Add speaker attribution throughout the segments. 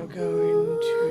Speaker 1: we're going to...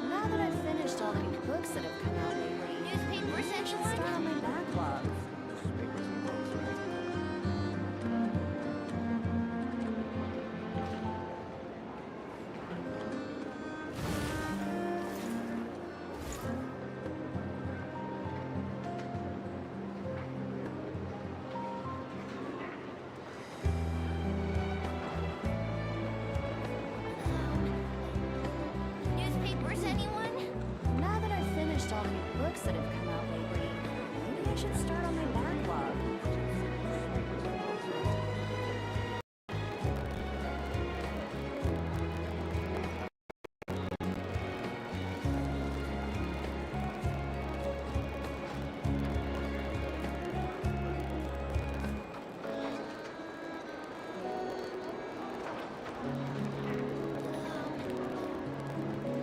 Speaker 2: Now that I've finished all the new books that have come out lately, newspapers and start on my backlog. Newspapers, anyone? Now that I've finished all the new books that have come out lately, maybe I should start on my backlog.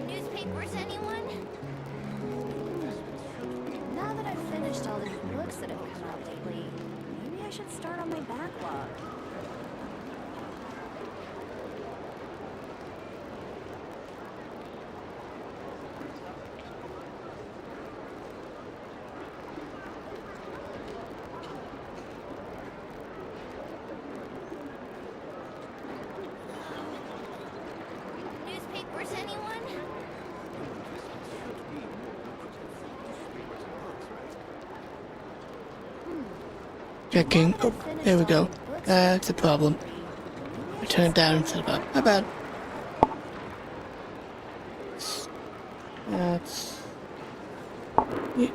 Speaker 2: Newspapers, anyone? Now that I've finished all the new books that have come out lately, maybe I should start on my backlog. Newspapers, anyone?
Speaker 1: Checking. Oh, there we go. That's a problem. I turned it down instead of up. My bad. That's... Yeah.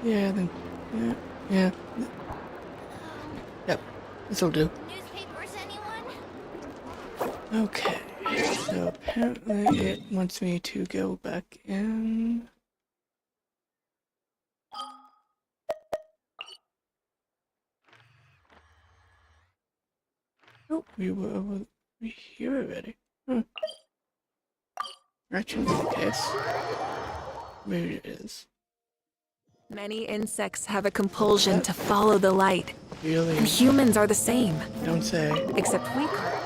Speaker 1: Yeah, then... Yeah. Yep. This'll do.
Speaker 2: Newspapers, anyone?
Speaker 1: Okay. So apparently it wants me to go back in... Oh, we were over here already. Huh. That shouldn't be the case. Maybe it is.
Speaker 3: Many insects have a compulsion to follow the light,
Speaker 1: Really?
Speaker 3: and humans are the same,
Speaker 1: Don't say.
Speaker 3: except we can't.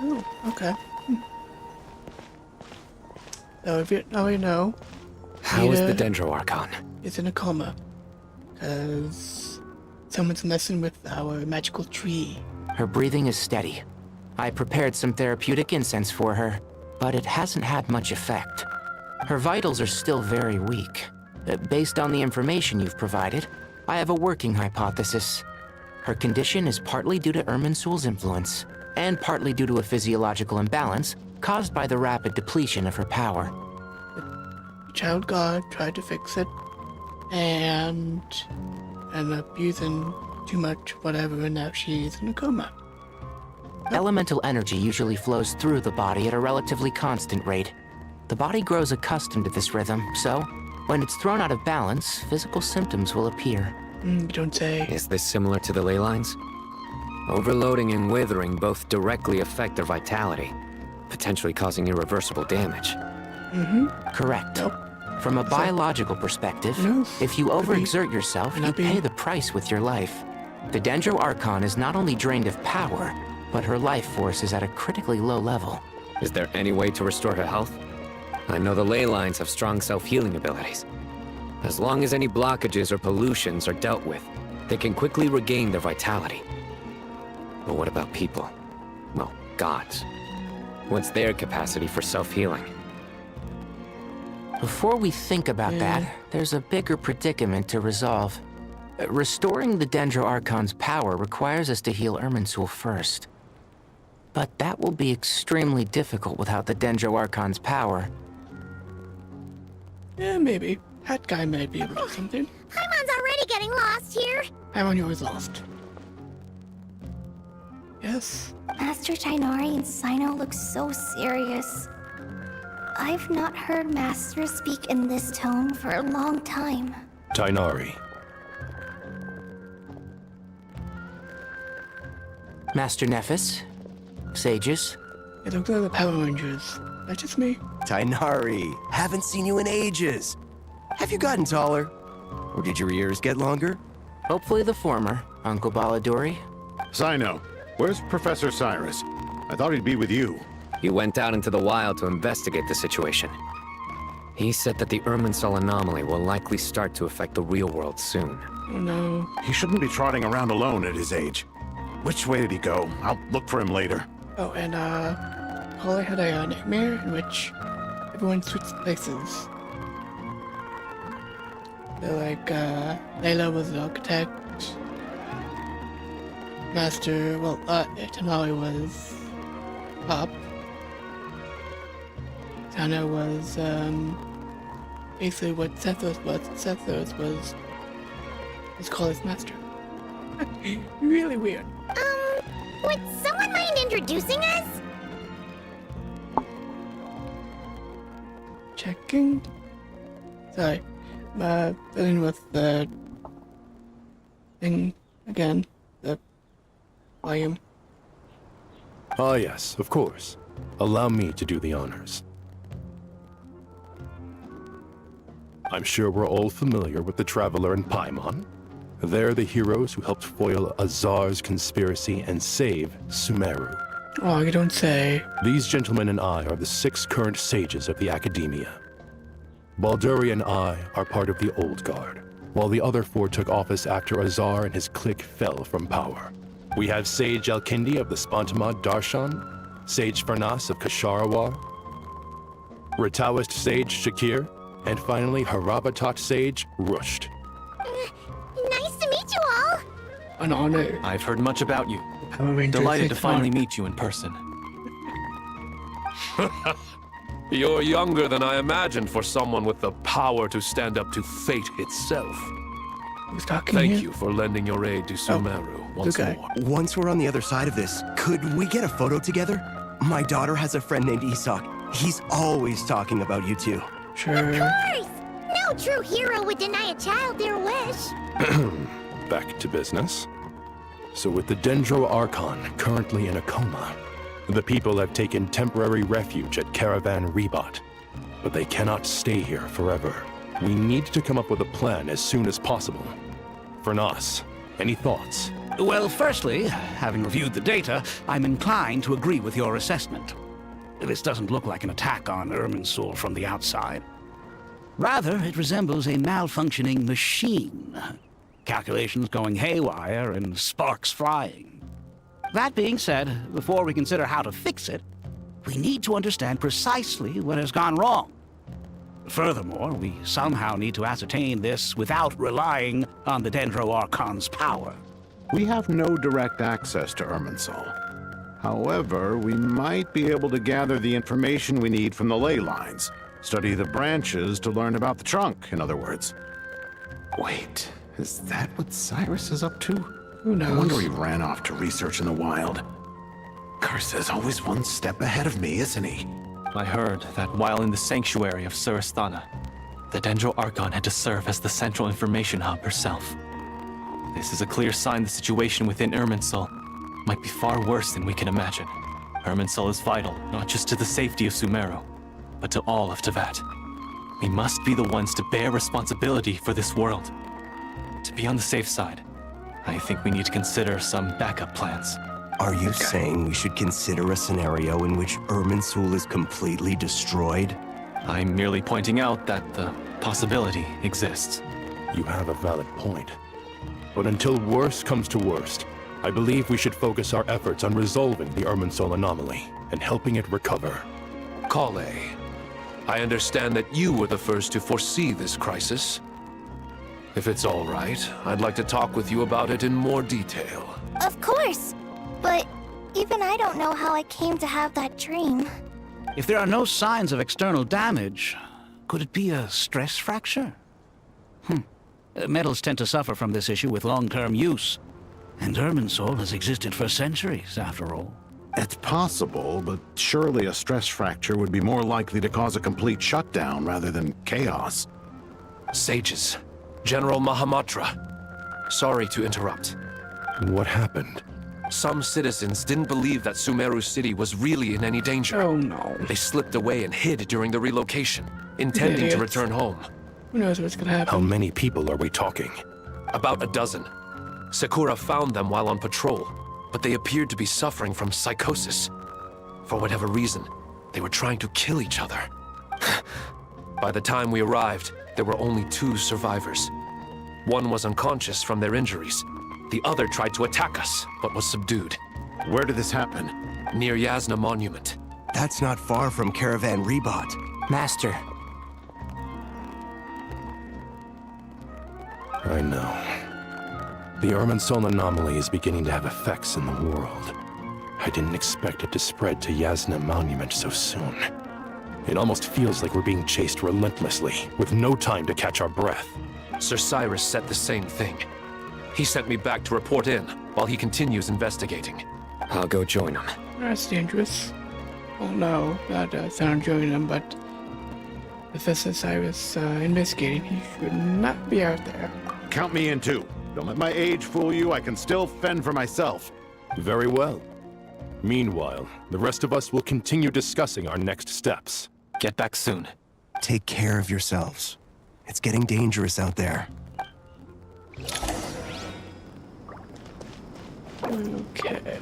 Speaker 1: Oh, okay. So if you now we know,
Speaker 4: How is the
Speaker 1: Rita
Speaker 4: Dendroarchon?
Speaker 1: is in a coma because someone's messing with our magical tree.
Speaker 4: Her breathing is steady. I prepared some therapeutic incense for her, but it hasn't had much effect. Her vitals are still very weak. Based on the information you've provided, I have a working hypothesis. Her condition is partly due to Irminsul's influence, and partly due to a physiological imbalance caused by the rapid depletion of her power.
Speaker 1: The child god tried to fix it and ended up using too much whatever, and now she's in a coma.
Speaker 4: Elemental energy usually flows through the body at a relatively constant rate. The body grows accustomed to this rhythm, so when it's thrown out of balance, physical symptoms will appear.
Speaker 1: You don't say.
Speaker 5: Is this similar to the ley lines? Overloading and withering both directly affect their vitality, potentially causing irreversible damage.
Speaker 4: Correct.
Speaker 1: Nope.
Speaker 4: From a biological perspective,
Speaker 1: No.
Speaker 4: if you overexert yourself, you
Speaker 1: Not being-
Speaker 4: pay the price with your life. The Dendroarchon is not only drained of power, but her life force is at a critically low level.
Speaker 5: Is there any way to restore her health? I know the ley lines have strong self-healing abilities. As long as any blockages or pollutions are dealt with, they can quickly regain their vitality. But what about people? Well, gods. What's their capacity for self-healing?
Speaker 4: Before we think about that, there's a bigger predicament to resolve. Restoring the Dendro Archon's power requires us to heal Irminsul first. But that will be extremely difficult without the Dendro Archon's power.
Speaker 1: Yeah, maybe. That guy might be able to do something.
Speaker 2: Paimon's already getting lost here.
Speaker 1: I'm you're always lost. Yes.
Speaker 2: Master Tainari and Sino look so serious. I've not heard Master speak in this tone for a long time.
Speaker 6: Tainari.
Speaker 4: Master Nephis? Sages?
Speaker 1: It looks like the Power Rangers. That's just me.
Speaker 7: Tainari, haven't seen you in ages. Have you gotten taller? Or did your ears get longer?
Speaker 4: Hopefully the former, Uncle Baladori.
Speaker 8: Sino, where's Professor Cyrus? I thought he'd be with you.
Speaker 5: He went out into the wild to investigate the situation. He said that the Irminsul anomaly will likely start to affect the real world soon.
Speaker 1: Oh no.
Speaker 8: He shouldn't be trotting around alone at his age. Which way did he go? I'll look for him later.
Speaker 1: Oh, and Holly had a nightmare in which everyone switched places. So like, Layla was the architect. Tanari was Pop. Tana was, basically what Sethos was. Sethos was Collie's master. Really weird.
Speaker 2: Would someone mind introducing us?
Speaker 1: Checking. Sorry. Dealing with the thing again. The volume.
Speaker 6: Ah, yes, of course. Allow me to do the honors. I'm sure we're all familiar with the Traveler and Paimon. They're the heroes who helped foil Azar's conspiracy and save Sumeru.
Speaker 1: Oh, you don't say.
Speaker 6: These gentlemen and I are the 6 current sages of the Academia. Balduri and I are part of the Old Guard, while the other 4 took office after Azar and his clique fell from power. We have Sage Alkindi of the Spontamad Darshan, Sage Farnas of Kasharawar, Rataoist Sage Shakir, and finally Harabatot Sage Rusht.
Speaker 2: Nice to meet you all.
Speaker 1: An honor.
Speaker 9: I've heard much about you.
Speaker 1: Power Rangers
Speaker 9: Delighted to
Speaker 1: takes
Speaker 9: finally
Speaker 1: one.
Speaker 9: meet you in person.
Speaker 10: You're younger than I imagined for someone with the power to stand up to fate itself.
Speaker 1: Who's talking
Speaker 10: Thank
Speaker 1: here?
Speaker 10: you for lending your aid to Sumeru once
Speaker 1: okay.
Speaker 10: more.
Speaker 7: Once we're on the other side of this, could we get a photo together? My daughter has a friend named Isak. He's always talking about you two.
Speaker 1: Sure.
Speaker 2: Of course! No true hero would deny a child their wish.
Speaker 6: Back to business. So with the Dendro Archon currently in a coma, the people have taken temporary refuge at Caravan Rebot. But they cannot stay here forever. We need to come up with a plan as soon as possible. Fernas, any thoughts?
Speaker 11: Well, firstly, having reviewed the data, I'm inclined to agree with your assessment. This doesn't look like an attack on Irminsul from the outside. Rather, it resembles a malfunctioning machine. Calculations going haywire and sparks flying. That being said, before we consider how to fix it, we need to understand precisely what has gone wrong. Furthermore, we somehow need to ascertain this without relying on the Dendro Archon's power.
Speaker 8: We have no direct access to Irminsul. However, we might be able to gather the information we need from the ley lines. Study the branches to learn about the trunk, in other words. Wait, is that what Cyrus is up to?
Speaker 1: Who
Speaker 8: I wonder
Speaker 1: knows?
Speaker 8: he ran off to research in the wild. Curse always one step ahead of me, isn't he?
Speaker 9: I heard that while in the sanctuary of Surasthana, the Dendro Archon had to serve as the central information hub herself. This is a clear sign the situation within Irminsul might be far worse than we can imagine. Irminsul is vital, not just to the safety of Sumeru, but to all of Teyvat. We must be the ones to bear responsibility for this world. To be on the safe side, I think we need to consider some backup plans.
Speaker 7: Are you saying we should consider a scenario in which Irminsul is completely destroyed?
Speaker 9: I'm merely pointing out that the possibility exists.
Speaker 6: You have a valid point. But until worst comes to worst, I believe we should focus our efforts on resolving the Irminsul anomaly and helping it recover.
Speaker 10: Kale, I understand that you were the first to foresee this crisis. If it's all right, I'd like to talk with you about it in more detail.
Speaker 2: Of course! But even I don't know how I came to have that dream.
Speaker 11: If there are no signs of external damage, could it be a stress fracture? Metals tend to suffer from this issue with long-term use. And Irminsul has existed for centuries, after all.
Speaker 8: It's possible, but surely a stress fracture would be more likely to cause a complete shutdown rather than chaos.
Speaker 10: Sages. General Mahamatra. Sorry to interrupt.
Speaker 6: What happened?
Speaker 10: Some citizens didn't believe that Sumeru City was really in any danger.
Speaker 1: Oh no.
Speaker 10: They slipped away and hid during the relocation, intending to return home.
Speaker 1: Who knows what's gonna happen?
Speaker 6: How many people are we talking?
Speaker 10: About a dozen. Sakura found them while on patrol, but they appeared to be suffering from psychosis. For whatever reason, they were trying to kill each other. By the time we arrived, there were only 2 survivors. One was unconscious from their injuries. The other tried to attack us, but was subdued.
Speaker 8: Where did this happen?
Speaker 10: Near Yasna Monument.
Speaker 7: That's not far from Caravan Rebot.
Speaker 4: Master,
Speaker 6: I know. The Irminsul anomaly is beginning to have effects in the world. I didn't expect it to spread to Yasna Monument so soon. It almost feels like we're being chased relentlessly, with no time to catch our breath.
Speaker 10: Sir Cyrus said the same thing. He sent me back to report in, while he continues investigating.
Speaker 5: I'll go join him.
Speaker 1: That's dangerous. Well, no, not sound joining them, but Professor Cyrus investigating. He should not be out there.
Speaker 8: Count me in too. Don't let my age fool you. I can still fend for myself.
Speaker 6: Very well. Meanwhile, the rest of us will continue discussing our next steps.
Speaker 9: Get back soon.
Speaker 7: Take care of yourselves. It's getting dangerous out there.
Speaker 1: Okay.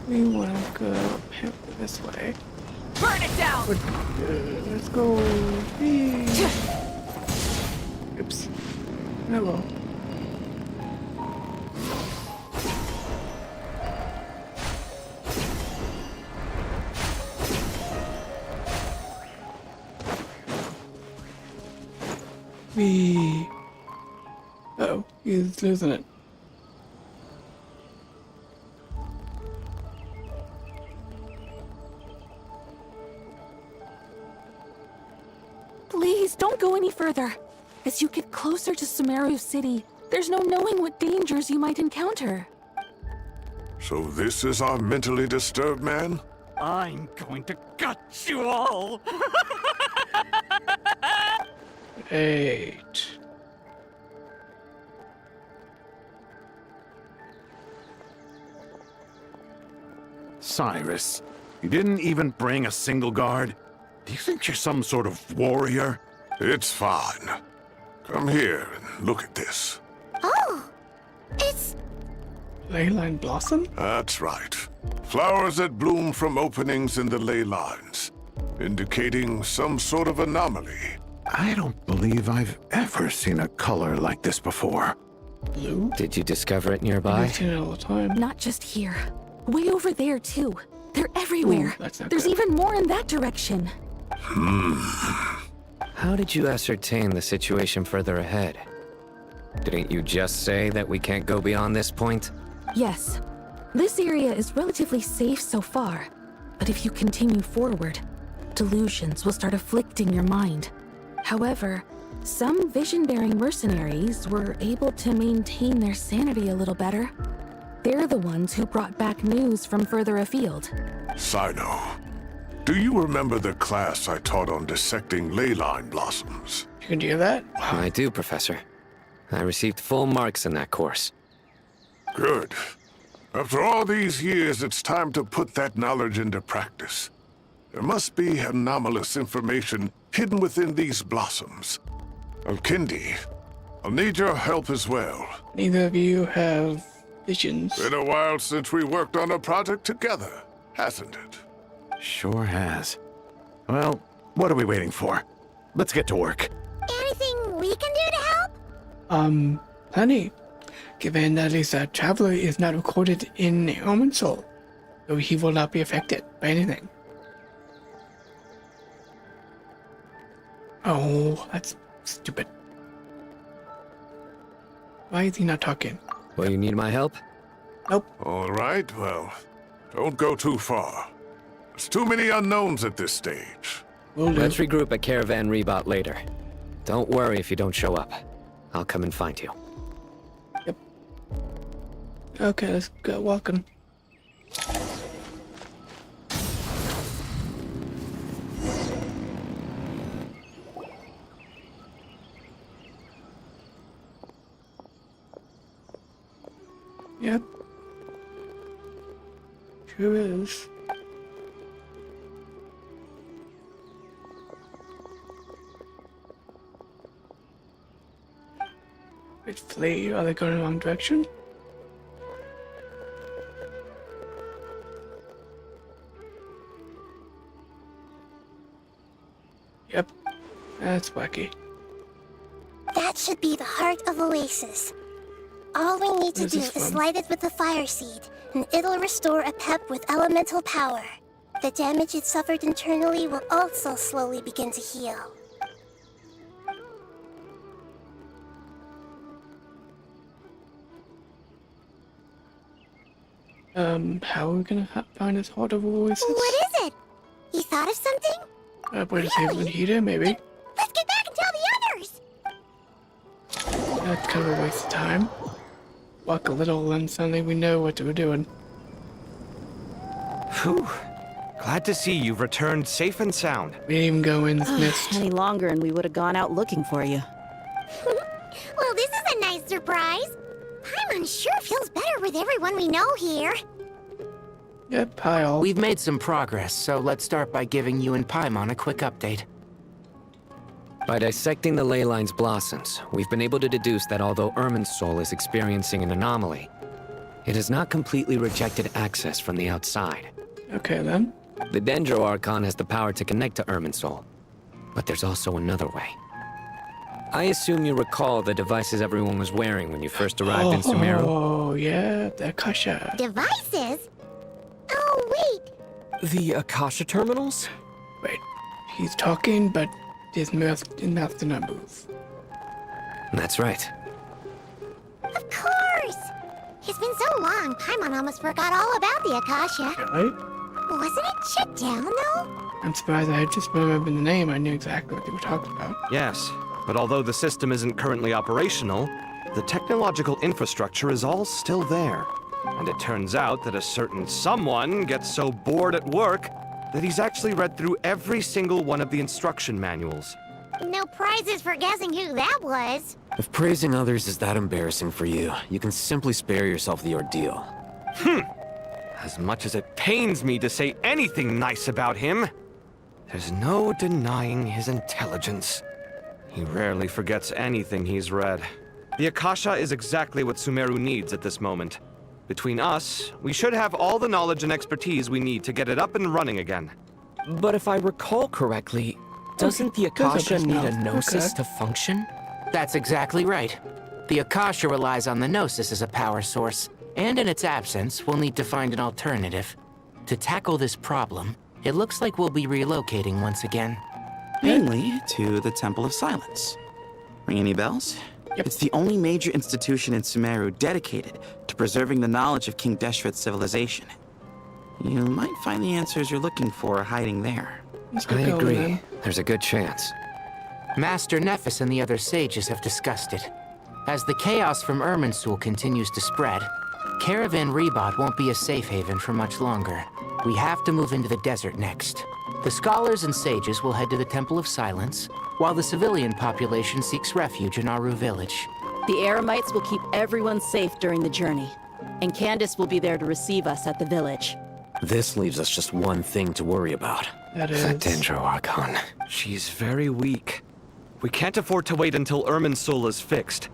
Speaker 1: We wanna go this way.
Speaker 3: Burn it down!
Speaker 1: Let's go. Oops. Hello. Uh-oh, he's losing it.
Speaker 3: Please, don't go any further. As you get closer to Sumeru City, there's no knowing what dangers you might encounter.
Speaker 12: So this is our mentally disturbed man?
Speaker 11: I'm going to gut you all!
Speaker 1: 8.
Speaker 8: Cyrus, you didn't even bring a single guard? Do you think you're some sort of warrior?
Speaker 12: It's fine. Come here and look at this.
Speaker 2: Oh! It's...
Speaker 1: Leyline Blossom?
Speaker 12: That's right. Flowers that bloom from openings in the ley lines, indicating some sort of anomaly.
Speaker 8: I don't believe I've ever seen a color like this before.
Speaker 1: Blue?
Speaker 5: Did you discover it nearby?
Speaker 1: I've seen it all the time.
Speaker 3: Not just here. Way over there, too. They're everywhere.
Speaker 1: Ooh, that's not
Speaker 3: There's
Speaker 1: good.
Speaker 3: even more in that direction.
Speaker 5: How did you ascertain the situation further ahead? Didn't you just say that we can't go beyond this point?
Speaker 3: Yes. This area is relatively safe so far. But if you continue forward, delusions will start afflicting your mind. However, some vision-bearing mercenaries were able to maintain their sanity a little better. They're the ones who brought back news from further afield.
Speaker 12: Sino, do you remember the class I taught on dissecting ley line blossoms?
Speaker 1: You can do that?
Speaker 5: I do, Professor. I received full marks in that course.
Speaker 12: Good. After all these years, it's time to put that knowledge into practice. There must be anomalous information hidden within these blossoms. Alkindi, I'll need your help as well.
Speaker 1: Neither of you have visions.
Speaker 12: Been a while since we worked on a project together, hasn't it?
Speaker 8: Sure has. Well, what are we waiting for? Let's get to work.
Speaker 2: Anything we can do to help?
Speaker 1: Honey, given that this traveler is not recorded in Irminsul, so he will not be affected by anything. Oh, that's stupid. Why is he not talking?
Speaker 5: Well, you need my help?
Speaker 1: Nope.
Speaker 12: All right, well, don't go too far. There's too many unknowns at this stage.
Speaker 1: Will do.
Speaker 5: Let's regroup at Caravan Rebot later. Don't worry if you don't show up. I'll come and find you.
Speaker 1: Yep. Okay, let's go walking. Yep. Sure is. Wait, flee? Are they going in the wrong direction? Yep. That's wacky.
Speaker 2: That should be the heart of Oasis. All we need to
Speaker 1: Where's
Speaker 2: do
Speaker 1: this
Speaker 2: is
Speaker 1: from?
Speaker 2: light it with the fire seed, and it'll restore a pep with elemental power. The damage it suffered internally will also slowly begin to heal.
Speaker 1: How are we gonna find this heart of Oasis?
Speaker 2: What is it? You thought of something?
Speaker 1: Wait to see if we can heat it, maybe?
Speaker 2: Let's get back and tell the others!
Speaker 1: That's kind of a waste of time. Walk a little and suddenly we know what we're doing.
Speaker 13: Phew. Glad to see you've returned safe and sound.
Speaker 1: We didn't even go in this mist.
Speaker 14: Any longer and we would have gone out looking for you.
Speaker 2: Well, this is a nice surprise. Paimon sure feels better with everyone we know here.
Speaker 1: Yep, hi all.
Speaker 4: We've made some progress, so let's start by giving you and Paimon a quick update.
Speaker 5: By dissecting the ley line's blossoms, we've been able to deduce that although Irminsul is experiencing an anomaly, it has not completely rejected access from the outside.
Speaker 1: Okay then.
Speaker 5: The Dendro Archon has the power to connect to Irminsul, but there's also another way. I assume you recall the devices everyone was wearing when you first arrived in Sumeru?
Speaker 1: Oh, yeah, the Akasha.
Speaker 2: Devices? Oh, wait.
Speaker 13: The Akasha terminals?
Speaker 1: Wait, he's talking, but his mouth did not move.
Speaker 5: That's right.
Speaker 2: Of course. It's been so long, Paimon almost forgot all about the Akasha.
Speaker 1: Right?
Speaker 2: Wasn't it shut down, though?
Speaker 1: I'm surprised I just remembered the name. I knew exactly what they were talking about.
Speaker 13: Yes, but although the system isn't currently operational, the technological infrastructure is all still there. And it turns out that a certain someone gets so bored at work that he's actually read through every single one of the instruction manuals.
Speaker 2: No prizes for guessing who that was.
Speaker 15: If praising others is that embarrassing for you, you can simply spare yourself the ordeal.
Speaker 13: As much as it pains me to say anything nice about him, there's no denying his intelligence. He rarely forgets anything he's read. The Akasha is exactly what Sumeru needs at this moment. Between us, we should have all the knowledge and expertise we need to get it up and running again.
Speaker 16: But if I recall correctly, doesn't the Akasha need a Gnosis to function?
Speaker 4: That's exactly right. The Akasha relies on the Gnosis as a power source, and in its absence, we'll need to find an alternative. To tackle this problem, it looks like we'll be relocating once again.
Speaker 17: Mainly to the Temple of Silence. Ring any bells?
Speaker 1: Yep.
Speaker 17: It's the only major institution in Sumeru dedicated to preserving the knowledge of King Deshret's civilization. You might find the answers you're looking for hiding there.
Speaker 5: I agree. There's a good chance.
Speaker 4: Master Nephis and the other sages have discussed it. As the chaos from Irminsul continues to spread, Caravan Rebot won't be a safe haven for much longer. We have to move into the desert next. The scholars and sages will head to the Temple of Silence, while the civilian population seeks refuge in Aru village.
Speaker 14: The Eremites will keep everyone safe during the journey, and Candace will be there to receive us at the village.
Speaker 15: This leaves us just one thing to worry about.
Speaker 1: That is...
Speaker 5: The Dendro Archon.
Speaker 13: She's very weak. We can't afford to wait until Irminsul is fixed.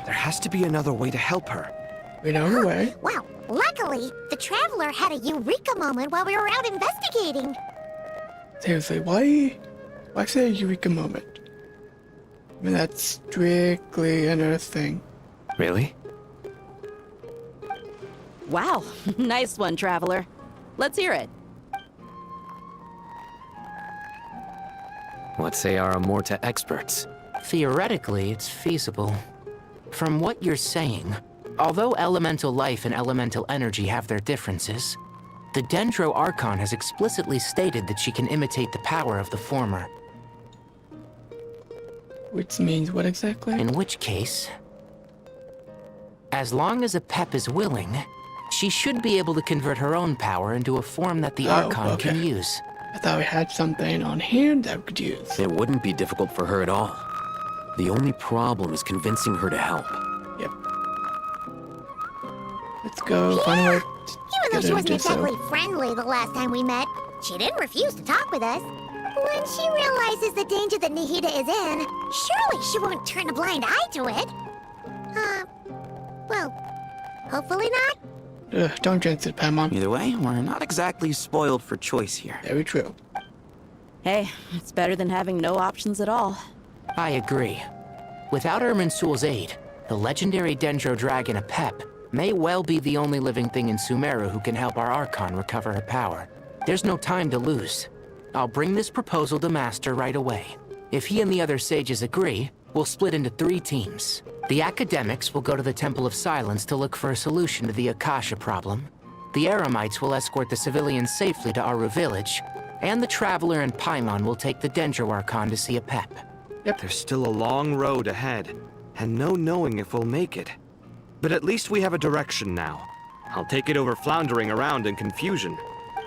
Speaker 13: There has to be another way to help her.
Speaker 1: We know the way.
Speaker 2: Wow, luckily, the Traveler had a eureka moment while we were out investigating.
Speaker 1: Seriously, why say a eureka moment? I mean, that's strictly an Earth thing.
Speaker 5: Really?
Speaker 14: Wow, nice one, Traveler. Let's hear it.
Speaker 5: What say our Amorta experts?
Speaker 4: Theoretically, it's feasible. From what you're saying, although elemental life and elemental energy have their differences, the Dendro Archon has explicitly stated that she can imitate the power of the former.
Speaker 1: Which means what exactly?
Speaker 4: In which case, as long as a Pep is willing, she should be able to convert her own power into a form that the Archon can use.
Speaker 1: I thought we had something on hand that we could use.
Speaker 15: It wouldn't be difficult for her at all. The only problem is convincing her to help.
Speaker 1: Yep. Let's go find a way to
Speaker 18: Even though
Speaker 1: get
Speaker 18: she
Speaker 1: her
Speaker 18: wasn't
Speaker 1: to do so.
Speaker 18: exactly friendly the last time we met, she didn't refuse to talk with us. When she realizes the danger that Nihida is in, surely she won't turn a blind eye to it. Well, hopefully not.
Speaker 1: Don't jinx it, Paimon.
Speaker 17: Either way, we're not exactly spoiled for choice here.
Speaker 1: Very true.
Speaker 14: Hey, it's better than having no options at all.
Speaker 4: I agree. Without Irminsul's aid, the legendary Dendro Dragon Apep may well be the only living thing in Sumeru who can help our Archon recover her power. There's no time to lose. I'll bring this proposal to Master right away. If he and the other sages agree, we'll split into 3 teams. The academics will go to the Temple of Silence to look for a solution to the Akasha problem. The Eremites will escort the civilians safely to Aru village, and the Traveler and Paimon will take the Dendro Archon to see Apep.
Speaker 1: Yep.
Speaker 13: There's still a long road ahead, and no knowing if we'll make it. But at least we have a direction now. I'll take it over floundering around in confusion.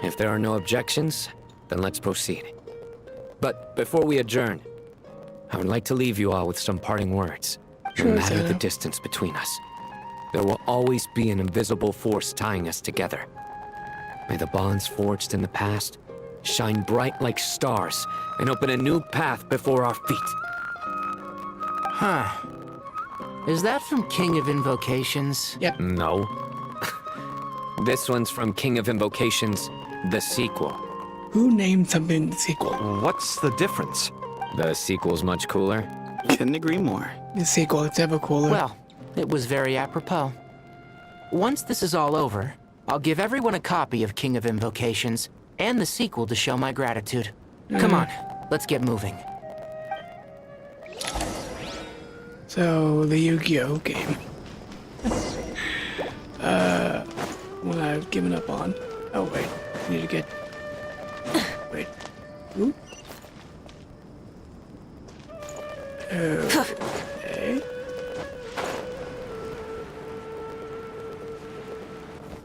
Speaker 5: If there are no objections, then let's proceed. But before we adjourn, I would like to leave you all with some parting words. No
Speaker 1: Sure,
Speaker 5: matter the
Speaker 1: Zeno.
Speaker 5: distance between us, there will always be an invisible force tying us together. May the bonds forged in the past shine bright like stars and open a new path before our feet.
Speaker 4: Huh. Is that from King of Invocations?
Speaker 1: Yep.
Speaker 5: No. This one's from King of Invocations, the sequel.
Speaker 1: Who named something the sequel?
Speaker 5: What's the difference? The sequel's much cooler.
Speaker 17: Couldn't agree more.
Speaker 1: The sequel, it's ever cooler.
Speaker 4: Well, it was very apropos. Once this is all over, I'll give everyone a copy of King of Invocations and the sequel to show my gratitude. Come on, let's get moving.
Speaker 1: So, the Yu-Gi-Oh game. One I've given up on. Oh, wait. I need to get... Wait. Ooh. Okay.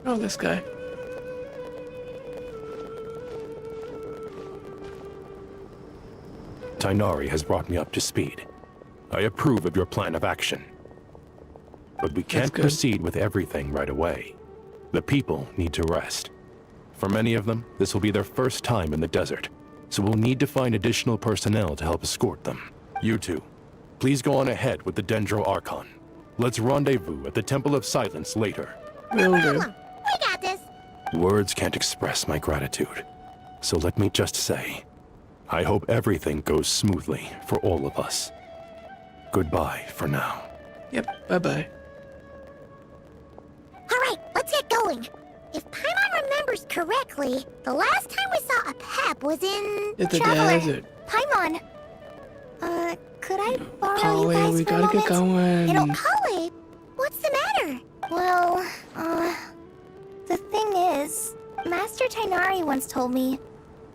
Speaker 1: Oh, this guy.
Speaker 6: Tainari has brought me up to speed. I approve of your plan of action. But we can't
Speaker 1: good.
Speaker 6: proceed with everything right away. The people need to rest. For many of them, this will be their first time in the desert, so we'll need to find additional personnel to help escort them. You two, please go on ahead with the Dendro Archon. Let's rendezvous at the Temple of Silence later.
Speaker 1: Will do.
Speaker 18: We got this.
Speaker 6: Words can't express my gratitude. So let me just say, I hope everything goes smoothly for all of us. Goodbye for now.
Speaker 1: Yep, bye-bye.
Speaker 18: All right, let's get going. If Paimon remembers correctly, the last time we saw a Pep was in
Speaker 1: It's the
Speaker 18: Traveler.
Speaker 1: desert.
Speaker 18: Paimon, could I borrow
Speaker 1: Kali,
Speaker 18: you guys
Speaker 1: we
Speaker 18: for a
Speaker 1: gotta get
Speaker 18: moment?
Speaker 1: going.
Speaker 18: Kali, what's the matter?
Speaker 2: Well, the thing is, Master Tainari once told me,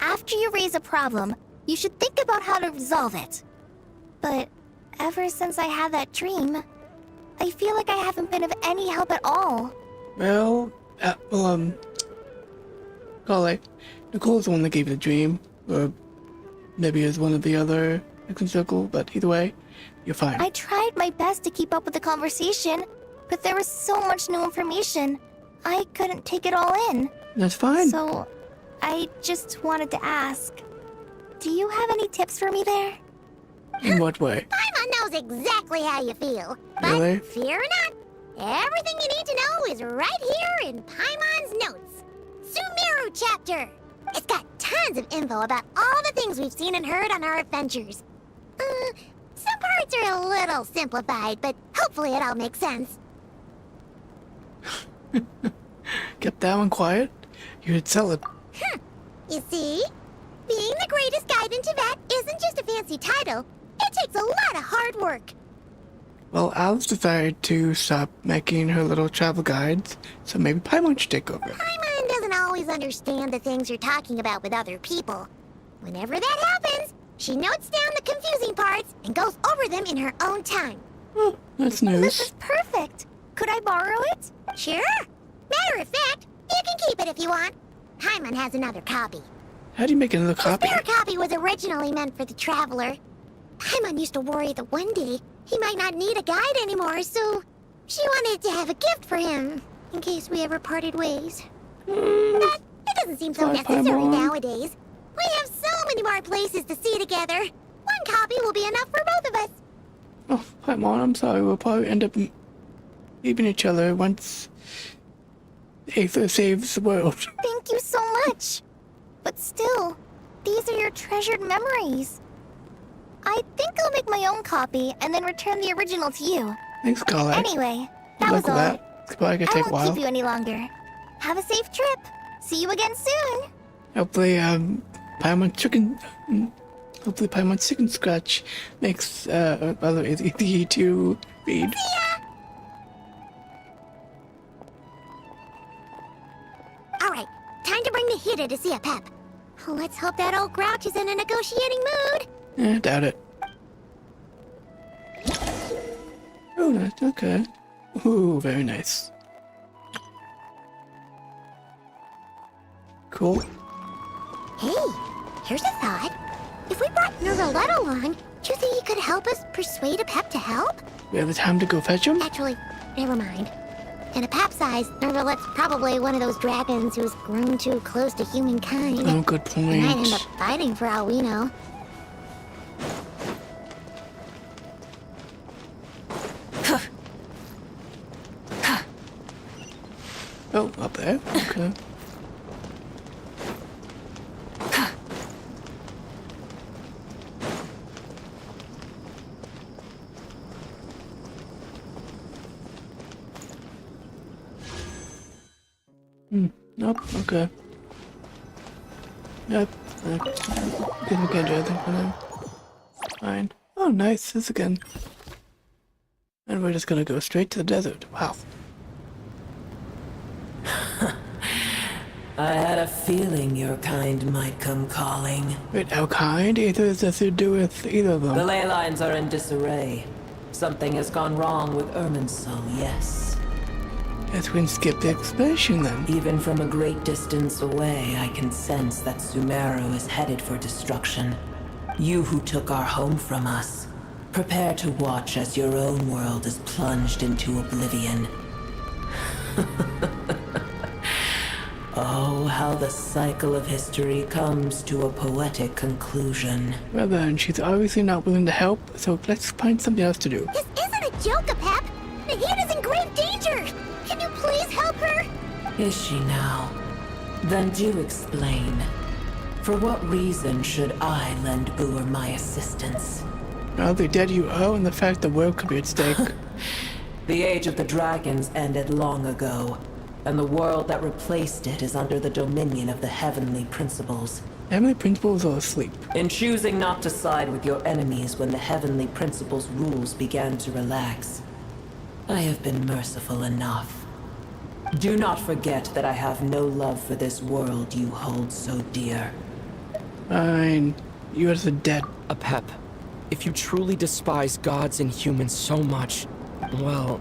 Speaker 2: after you raise a problem, you should think about how to resolve it. But ever since I had that dream, I feel like I haven't been of any help at all.
Speaker 1: Well, Kali, Nicole's the one that gave you the dream, or maybe it was one of the other X and Circle, but either way, you're fine.
Speaker 2: I tried my best to keep up with the conversation, but there was so much new information. I couldn't take it all in.
Speaker 1: That's fine.
Speaker 2: So, I just wanted to ask, do you have any tips for me there?
Speaker 1: In what way?
Speaker 18: Paimon knows exactly how you feel. But
Speaker 1: Really?
Speaker 18: fear not, everything you need to know is right here in Paimon's notes. Sumeru chapter. It's got tons of info about all the things we've seen and heard on our adventures. Some parts are a little simplified, but hopefully it all makes sense.
Speaker 1: Kept that one quiet? You would sell it.
Speaker 18: You see? Being the greatest guide in Tibet isn't just a fancy title. It takes a lot of hard work.
Speaker 1: Well, Alice decided to stop making her little travel guides, so maybe Paimon should take over.
Speaker 18: Paimon doesn't always understand the things you're talking about with other people. Whenever that happens, she notes down the confusing parts and goes over them in her own time.
Speaker 1: Oh, that's
Speaker 2: This
Speaker 1: news.
Speaker 2: is perfect. Could I borrow it?
Speaker 18: Sure. Matter of fact, you can keep it if you want. Paimon has another copy.
Speaker 1: How do you make another copy?
Speaker 18: The spare copy was originally meant for the traveler. Paimon used to worry that one day he might not need a guide anymore, so she wanted to have a gift for him in case we ever parted ways. But it doesn't seem so
Speaker 1: Bye,
Speaker 18: necessary
Speaker 1: Paimon.
Speaker 18: nowadays. We have so many more places to see together. One copy will be enough for both of us.
Speaker 1: Oh, Paimon, I'm sorry. We'll probably end up leaving each other once Aether saves the world.
Speaker 2: Thank you so much. But still, these are your treasured memories. I think I'll make my own copy and then return the original to you.
Speaker 1: Thanks, Carla.
Speaker 2: Anyway,
Speaker 1: Good
Speaker 2: that
Speaker 1: luck
Speaker 2: was
Speaker 1: with
Speaker 2: all.
Speaker 1: that. It's probably gonna
Speaker 2: I
Speaker 1: take a
Speaker 2: won't
Speaker 1: while.
Speaker 2: keep you any longer. Have a safe trip. See you again soon.
Speaker 1: Hopefully, Paimon Chicken Scratch makes rather easy to read.
Speaker 18: Alright, time to bring Nihida to see a Pep. Let's hope that old grouch is in a negotiating mood.
Speaker 1: Doubt it. Oh, that's okay. Ooh, very nice. Cool.
Speaker 18: Hey, here's a thought. If we brought Nervalette along, do you think he could help us persuade a Pep to help?
Speaker 1: We have the time to go fetch him?
Speaker 18: Actually, never mind. In a Pep size, Nervalette's probably one of those dragons who's grown too close to humankind.
Speaker 1: Oh, good
Speaker 18: He might end up
Speaker 1: point.
Speaker 18: fighting for all we know.
Speaker 1: Oh, up there? Okay. Nope, okay. Yep. Guess we can't do anything for them. Fine. Oh, nice. This again. And we're just gonna go straight to the desert. Wow.
Speaker 19: I had a feeling your kind might come calling.
Speaker 1: Wait, our kind? Either has nothing to do with either of them.
Speaker 19: The ley lines are in disarray. Something has gone wrong with Irminsul, yes.
Speaker 1: Yes, we can skip the explanation then.
Speaker 19: Even from a great distance away, I can sense that Sumeru is headed for destruction. You who took our home from us, prepare to watch as your own world is plunged into oblivion. Oh, how the cycle of history comes to a poetic conclusion.
Speaker 1: Well then, she's obviously not willing to help, so let's find something else to do.
Speaker 18: This isn't a joke, Pep. Nahida's in grave danger. Can you please help her?
Speaker 19: Is she now? Then do explain. For what reason should I lend Boer my assistance?
Speaker 1: Now the dead you owe and the fact the world could be at stake.
Speaker 19: The age of the dragons ended long ago, and the world that replaced it is under the dominion of the heavenly principles.
Speaker 1: Heavenly principles are asleep.
Speaker 19: In choosing not to side with your enemies when the heavenly principles' rules began to relax, I have been merciful enough. Do not forget that I have no love for this world you hold so dear.
Speaker 1: Fine. You are the dead.
Speaker 16: A Pep, if you truly despise gods and humans so much, well,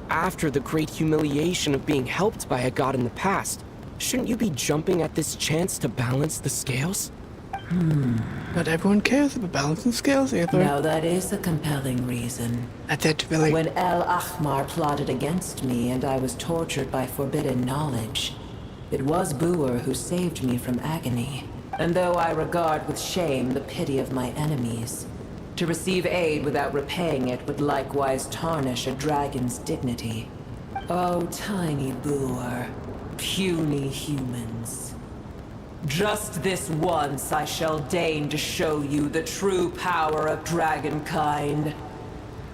Speaker 16: after the great humiliation of being helped by a god in the past, shouldn't you be jumping at this chance to balance the scales?
Speaker 1: Not everyone cares about balancing scales either.
Speaker 19: Now that is a compelling reason.
Speaker 1: That's it, really.
Speaker 19: When El Ahmar plotted against me and I was tortured by forbidden knowledge, it was Boer who saved me from agony. And though I regard with shame the pity of my enemies, to receive aid without repaying it would likewise tarnish a dragon's dignity. Oh, tiny Boer, puny humans. Just this once I shall deign to show you the true power of dragonkind.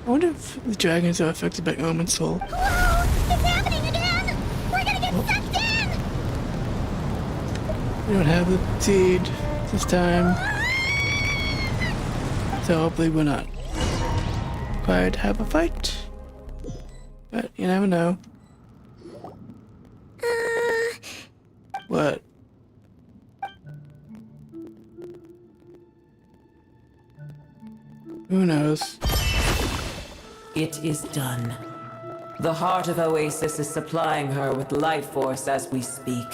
Speaker 1: I wonder if the dragons are affected by Omen Soul.
Speaker 18: Whoa! It's happening again! We're gonna get sucked in!
Speaker 1: We don't have the seed this time. So hopefully we're not required to have a fight. But you never know. What? Who knows?
Speaker 19: It is done. The heart of Oasis is supplying her with life force as we speak.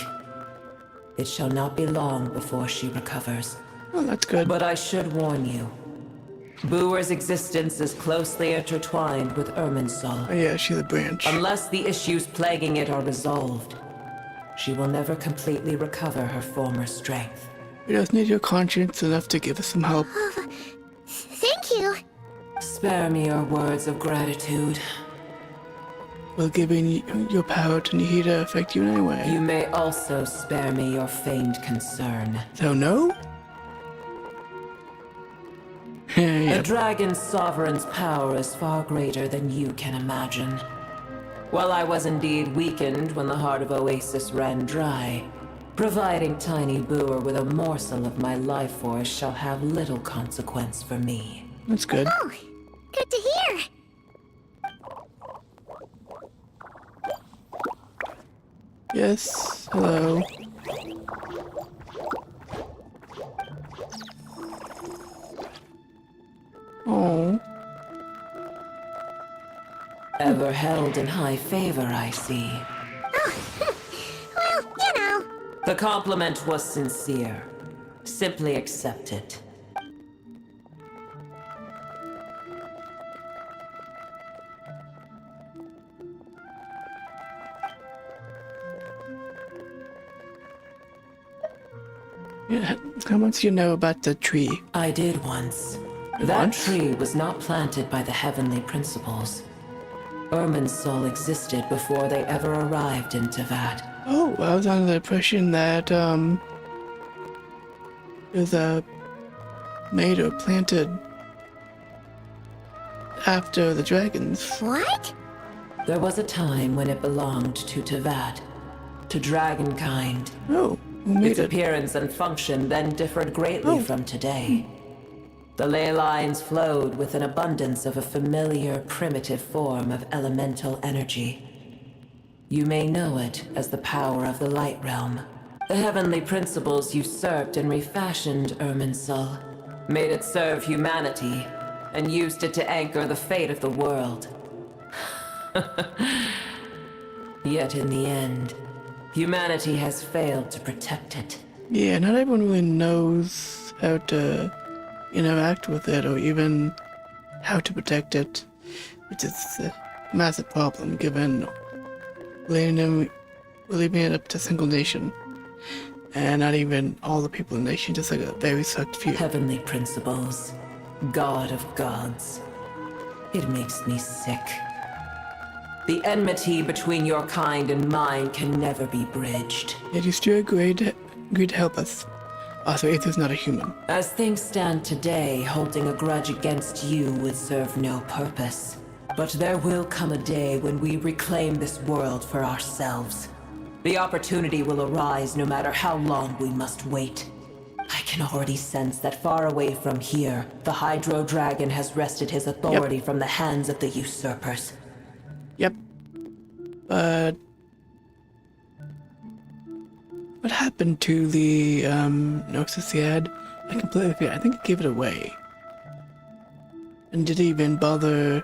Speaker 19: It shall not be long before she recovers.
Speaker 1: Oh, that's good.
Speaker 19: But I should warn you. Booer's existence is closely intertwined with Irminsul.
Speaker 1: Oh yeah, she's a branch.
Speaker 19: Unless the issues plaguing it are resolved, she will never completely recover her former strength.
Speaker 1: We just need your conscience enough to give us some help.
Speaker 18: Thank you.
Speaker 19: Spare me your words of gratitude.
Speaker 1: Will giving your power to Nihida affect you in any way?
Speaker 19: You may also spare me your feigned concern.
Speaker 1: So no?
Speaker 19: The dragon's sovereign's power is far greater than you can imagine. While I was indeed weakened when the heart of Oasis ran dry, providing Tiny Booer with a morsel of my life force shall have little consequence for me.
Speaker 1: That's good.
Speaker 18: Oh, good to hear.
Speaker 1: Yes, hello. Oh.
Speaker 19: Ever held in high favor, I see.
Speaker 18: Well, you know.
Speaker 19: The compliment was sincere. Simply accept it.
Speaker 1: Yeah, how much do you know about the tree?
Speaker 19: I did once. That tree was not planted by the heavenly principles. Irminsul existed before they ever arrived in Teyvat.
Speaker 1: Oh, I was under the impression that, it was, made or planted after the dragons.
Speaker 18: What?
Speaker 19: There was a time when it belonged to Teyvat, to dragonkind.
Speaker 1: Oh, who made
Speaker 19: its
Speaker 1: it?
Speaker 19: appearance and function then differed greatly from today. The ley lines flowed with an abundance of a familiar, primitive form of elemental energy. You may know it as the power of the Light Realm. The heavenly principles usurped and refashioned Irminsul, made it serve humanity, and used it to anchor the fate of the world. Yet in the end, humanity has failed to protect it.
Speaker 1: Yeah, not everyone really knows how to interact with it or even how to protect it, which is a massive problem given leaving it up to a single nation. And not even all the people in the nation, just like a very select few.
Speaker 19: Heavenly principles, God of gods. It makes me sick. The enmity between your kind and mine can never be bridged.
Speaker 1: Yet you still agreed to help us. Also, Aether's not a human.
Speaker 19: As things stand today, holding a grudge against you would serve no purpose. But there will come a day when we reclaim this world for ourselves. The opportunity will arise no matter how long we must wait. I can already sense that far away from here, the Hydro Dragon has wrested his authority from the hands of the usurpers.
Speaker 1: Yep. But what happened to the Noxus he had? I completely forget. I think he gave it away. And did he even bother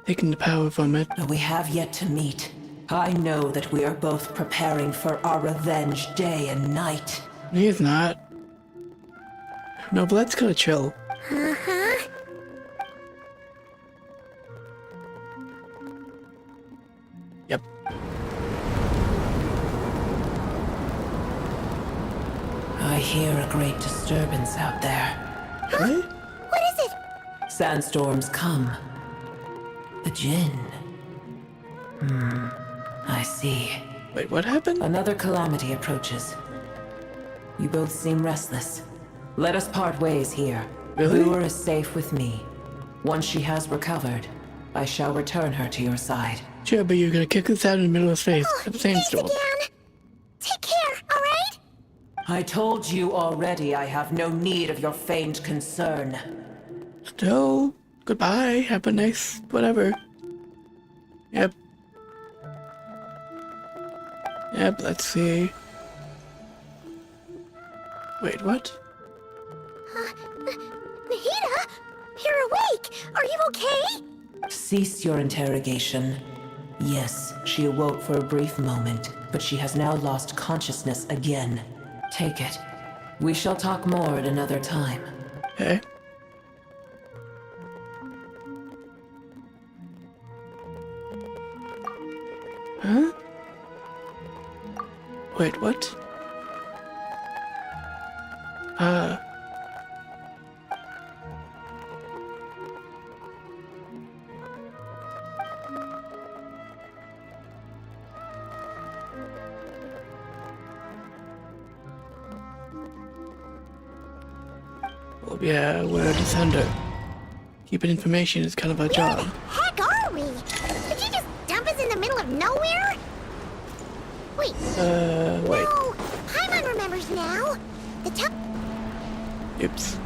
Speaker 1: taking the power from it?
Speaker 19: We have yet to meet. I know that we are both preparing for our revenge day and night.
Speaker 1: He is not. No, but let's go chill.
Speaker 18: Uh-huh.
Speaker 1: Yep.
Speaker 19: I hear a great disturbance out there.
Speaker 1: What?
Speaker 18: What is it?
Speaker 19: Sandstorms come. The Jinn. I see.
Speaker 1: Wait, what happened?
Speaker 19: Another calamity approaches. You both seem restless. Let us part ways here.
Speaker 1: Really?
Speaker 19: Lure is safe with me. Once she has recovered, I shall return her to your side.
Speaker 1: Sure, but you're gonna kick us out in the middle of space at the sandstorm.
Speaker 18: Take care, alright?
Speaker 19: I told you already I have no need of your feigned concern.
Speaker 1: Still, goodbye. Have a nice whatever. Yep. Yep, let's see. Wait, what?
Speaker 18: Nahida? You're awake! Are you okay?
Speaker 19: Cease your interrogation. Yes, she awoke for a brief moment, but she has now lost consciousness again. Take it. We shall talk more at another time.
Speaker 1: Okay. Huh? Wait, what? Well, yeah, we're a descender. Keeping information is kind of our job.
Speaker 18: Heck are we? Did you just dump us in the middle of nowhere? Wait.
Speaker 1: Wait.
Speaker 18: No, Paimon remembers now. The top.
Speaker 1: Oops.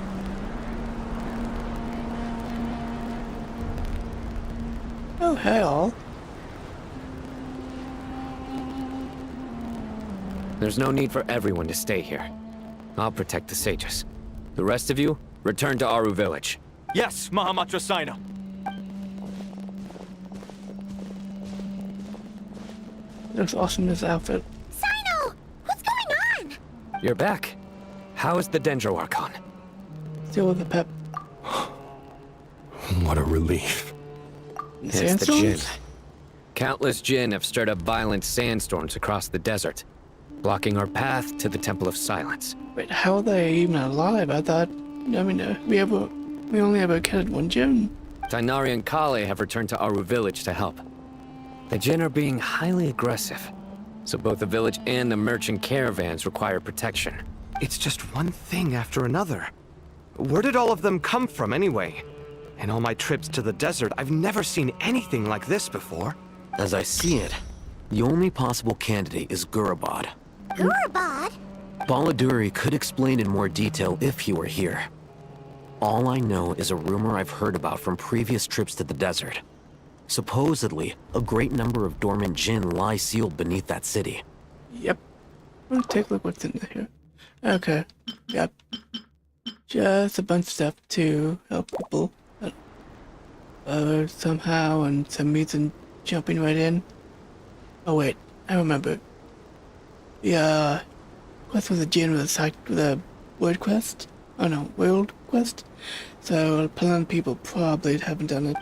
Speaker 1: Oh, hey all.
Speaker 5: There's no need for everyone to stay here. I'll protect the sages. The rest of you, return to Aru village.
Speaker 9: Yes, Mahamatra Sino.
Speaker 1: Looks awesome in this outfit.
Speaker 18: Sino! What's going on?
Speaker 5: You're back. How is the Dendro Archon?
Speaker 1: Still with the pep.
Speaker 6: What a relief.
Speaker 5: It's the Jinn. Countless Jinn have stirred up violent sandstorms across the desert, blocking our path to the Temple of Silence.
Speaker 1: Wait, how are they even alive? I thought, we only ever killed one Jinn.
Speaker 5: Tainari and Kale have returned to Aru village to help. The Jinn are being highly aggressive, so both the village and the merchant caravans require protection.
Speaker 13: It's just one thing after another. Where did all of them come from anyway? In all my trips to the desert, I've never seen anything like this before.
Speaker 15: As I see it, the only possible candidate is Gurabad.
Speaker 18: Gurabad?
Speaker 15: Baladuri could explain in more detail if he were here. All I know is a rumor I've heard about from previous trips to the desert. Supposedly, a great number of dormant Jinn lie sealed beneath that city.
Speaker 1: Yep. Let's take a look what's in here. Okay. Yep. Just a bunch of stuff to help people. Somehow, and some reason jumping right in. Oh wait, I remember. The quest was a Jinn with a word quest. Oh no, world quest. So a plan people probably haven't done it.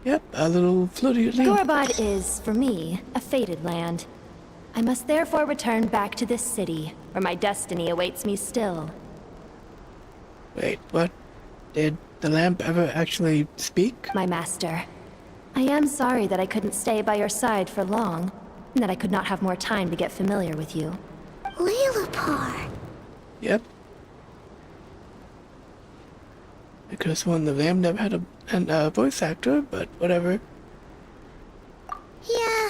Speaker 1: Yep, a little floaty land.
Speaker 20: Gurabad is, for me, a fated land. I must therefore return back to this city, where my destiny awaits me still.
Speaker 1: Wait, what? Did the lamp ever actually speak?
Speaker 20: My master, I am sorry that I couldn't stay by your side for long, and that I could not have more time to get familiar with you.
Speaker 18: Lilipar.
Speaker 1: Yep. I could have sworn the lamp never had a voice actor, but whatever.
Speaker 18: Yeah.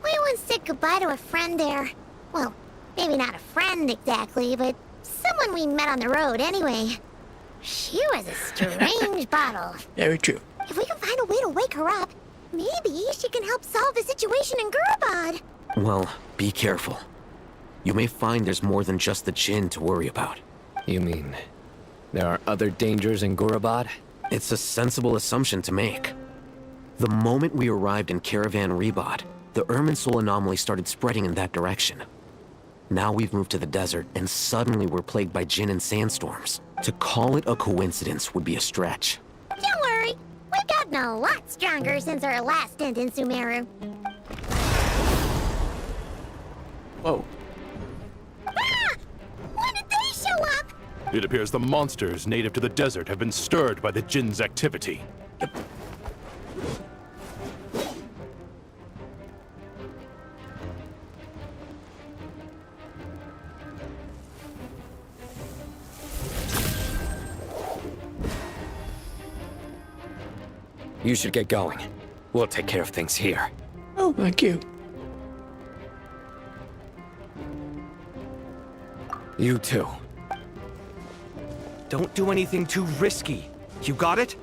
Speaker 18: We once said goodbye to a friend there. Well, maybe not a friend exactly, but someone we met on the road anyway. She was a strange bottle.
Speaker 1: Very true.
Speaker 18: If we can find a way to wake her up, maybe she can help solve the situation in Gurabad.
Speaker 15: Well, be careful. You may find there's more than just the Jinn to worry about.
Speaker 5: You mean there are other dangers in Gurabad?
Speaker 15: It's a sensible assumption to make. The moment we arrived in Caravan Rebad, the Irminsul anomaly started spreading in that direction. Now we've moved to the desert, and suddenly we're plagued by Jinn and sandstorms. To call it a coincidence would be a stretch.
Speaker 18: Don't worry, we've gotten a lot stronger since our last stint in Sumeru.
Speaker 1: Whoa.
Speaker 18: Ah! When did they show up?
Speaker 6: It appears the monsters native to the desert have been stirred by the Jinn's activity.
Speaker 5: You should get going. We'll take care of things here.
Speaker 1: Oh, thank you.
Speaker 13: You too. Don't do anything too risky. You got it?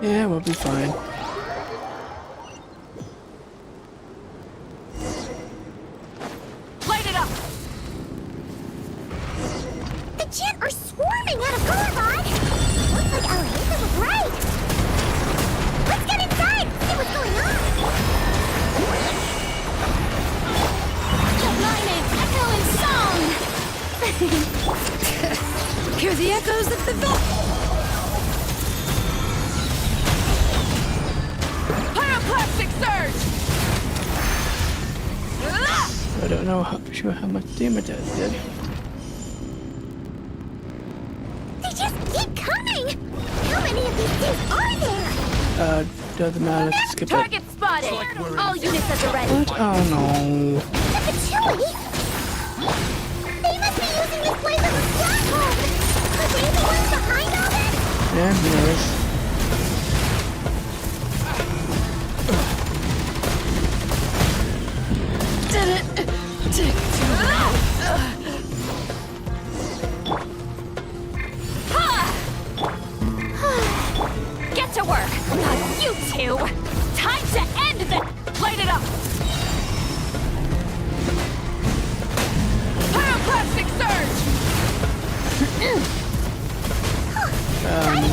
Speaker 1: Yeah, we'll be fine.
Speaker 2: Light it up!
Speaker 18: The Jet are swarming out of Gulabad! Looks like Alhazen was right! Let's get inside! See what's going on!
Speaker 2: The lightning echo in song! Hear the echoes of the Pyroclastic surge!
Speaker 1: I don't know sure how much damage that did.
Speaker 18: They just keep coming! How many of these things are there?
Speaker 1: Doesn't matter, let's skip it.
Speaker 2: Target spotted! All units at the ready.
Speaker 1: What? Oh no.
Speaker 18: The Patchouli! They must be using this place as a stronghold! Could they be the ones behind all this?
Speaker 1: Yeah, who knows?
Speaker 2: Did it! Take too long! Get to work! Not you two! Time to end this! Light it up! Pyroclastic surge!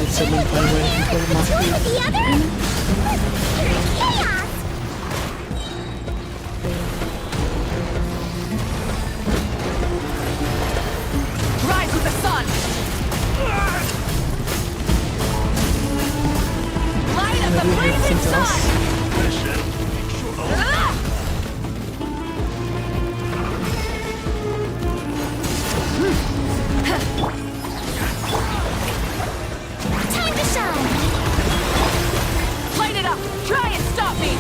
Speaker 1: Did someone find a way to control the monster?
Speaker 18: The other? Pure chaos!
Speaker 2: Rise with the sun! Light up the blazing sun! Time to shine! Light it up! Try and stop me!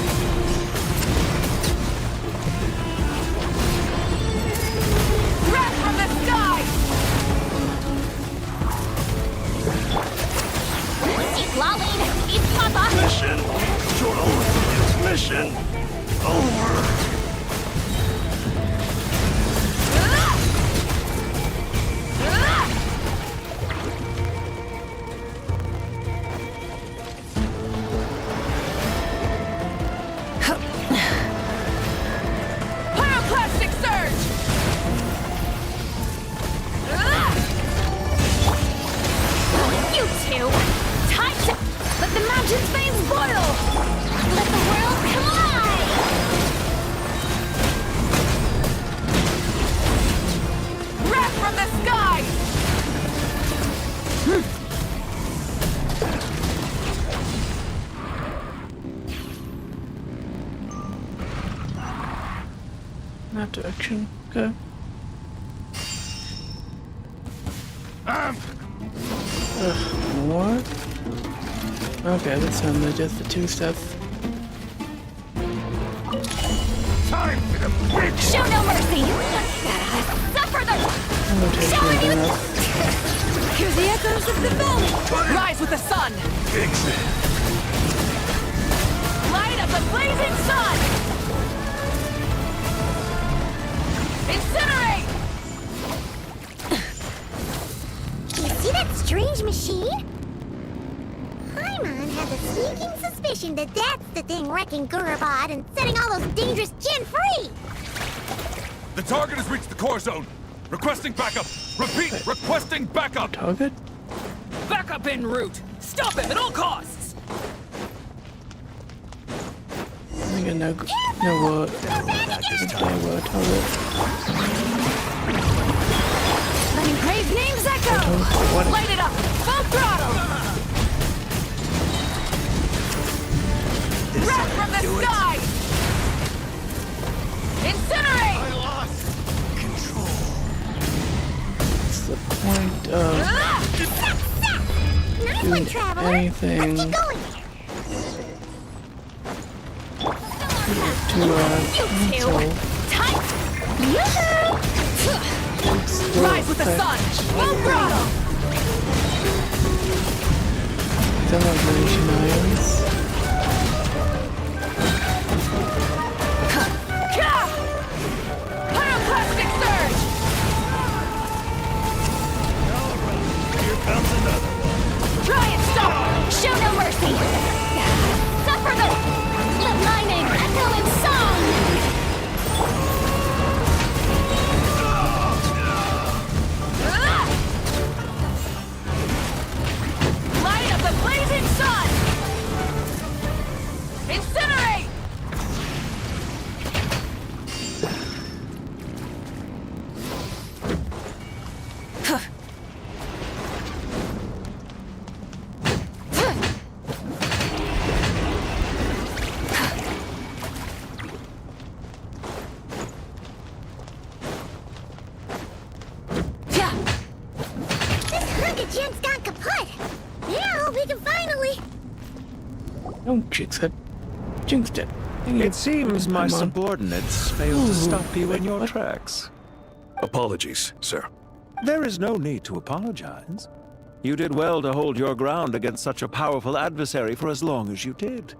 Speaker 2: Wrath from the sky! Keep lolling! Eat Papa!
Speaker 12: Mission over.
Speaker 2: Pyroclastic surge! You two! Time to let the mountain's veins boil! Let the world come alive! Wrath from the sky!
Speaker 1: That direction. Okay. What? Okay, this time they're just the two steps.
Speaker 12: Time for the big
Speaker 2: Show no mercy! Suffer the... Showing you... Hear the echoes of the valley! Rise with the sun!
Speaker 12: exit.
Speaker 2: Light of the blazing sun! Incinerate!
Speaker 18: You see that strange machine? Paimon has a sneaking suspicion that that's the thing wrecking Gurabad and setting all those dangerous Jinn free!
Speaker 21: The target has reached the core zone. Requesting backup. Repeat, requesting backup.
Speaker 1: Target?
Speaker 2: Backup en route! Stop him at all costs!
Speaker 1: I think I know what. Target.
Speaker 2: Let me praise names echo! Light it up! Full throttle! Wrath from the sky! Incinerate!
Speaker 12: I lost control.
Speaker 1: What's the point of doing anything to cancel?
Speaker 2: Rise with the sun! Full throttle!
Speaker 1: Still not Genshin Irons.
Speaker 10: Pyroclastic surge! Here comes another one.
Speaker 20: Try and stop! Show no mercy! Suffer the... Let my name echo in song!
Speaker 10: Light of the blazing sun! Incinerate!
Speaker 18: This hunk of junk's gone kaput. Now we can finally...
Speaker 1: Don't jinx it. Jinxed it.
Speaker 22: It seems my
Speaker 1: Come on.
Speaker 22: subordinates failed to stop you in your
Speaker 1: what?
Speaker 22: tracks.
Speaker 12: Apologies, sir.
Speaker 22: There is no need to apologize. You did well to hold your ground against such a powerful adversary for as long as you did.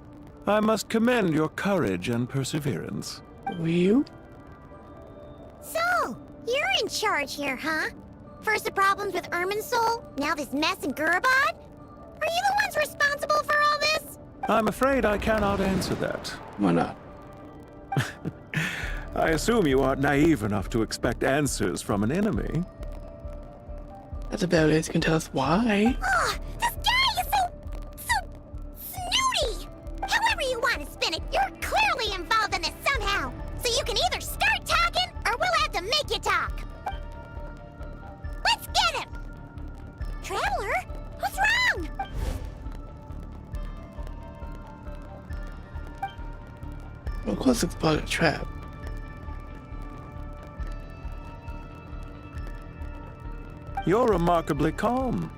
Speaker 22: I must commend your courage and perseverance.
Speaker 1: Were you?
Speaker 18: So, you're in charge here, huh? First the problems with Irminsul, now this mess in Gurabad? Are you the ones responsible for all this?
Speaker 22: I'm afraid I cannot answer that.
Speaker 1: Why not?
Speaker 22: I assume you aren't naive enough to expect answers from an enemy.
Speaker 1: That's about it. You can tell us why.
Speaker 18: Ugh, this guy is so snooty! However you want to spin it, you're clearly involved in this somehow. So you can either start talking, or we'll have to make you talk. Let's get him! Traveler? What's wrong?
Speaker 1: Well, of course it's part of a trap.
Speaker 22: You're remarkably calm.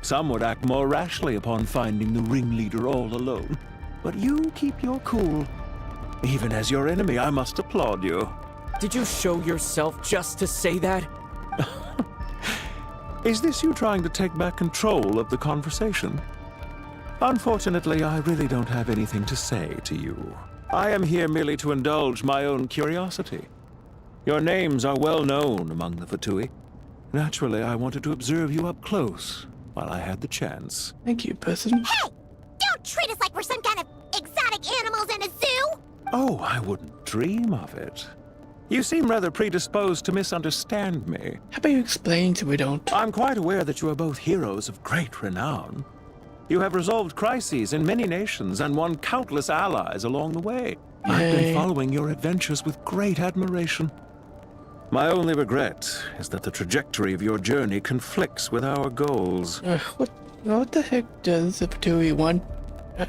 Speaker 22: Some would act more rashly upon finding the ringleader all alone. But you keep your cool. Even as your enemy, I must applaud you.
Speaker 16: Did you show yourself just to say that?
Speaker 22: Is this you trying to take back control of the conversation? Unfortunately, I really don't have anything to say to you. I am here merely to indulge my own curiosity. Your names are well known among the Fatui. Naturally, I wanted to observe you up close while I had the chance.
Speaker 1: Thank you, person.
Speaker 18: Hey! Don't treat us like we're some kind of exotic animals in a zoo!
Speaker 22: Oh, I wouldn't dream of it. You seem rather predisposed to misunderstand me.
Speaker 1: How about you explain so we don't?
Speaker 22: I'm quite aware that you are both heroes of great renown. You have resolved crises in many nations and won countless allies along the way. I've been following your adventures with great admiration. My only regret is that the trajectory of your journey conflicts with our goals.
Speaker 1: What the heck does the Fatui want?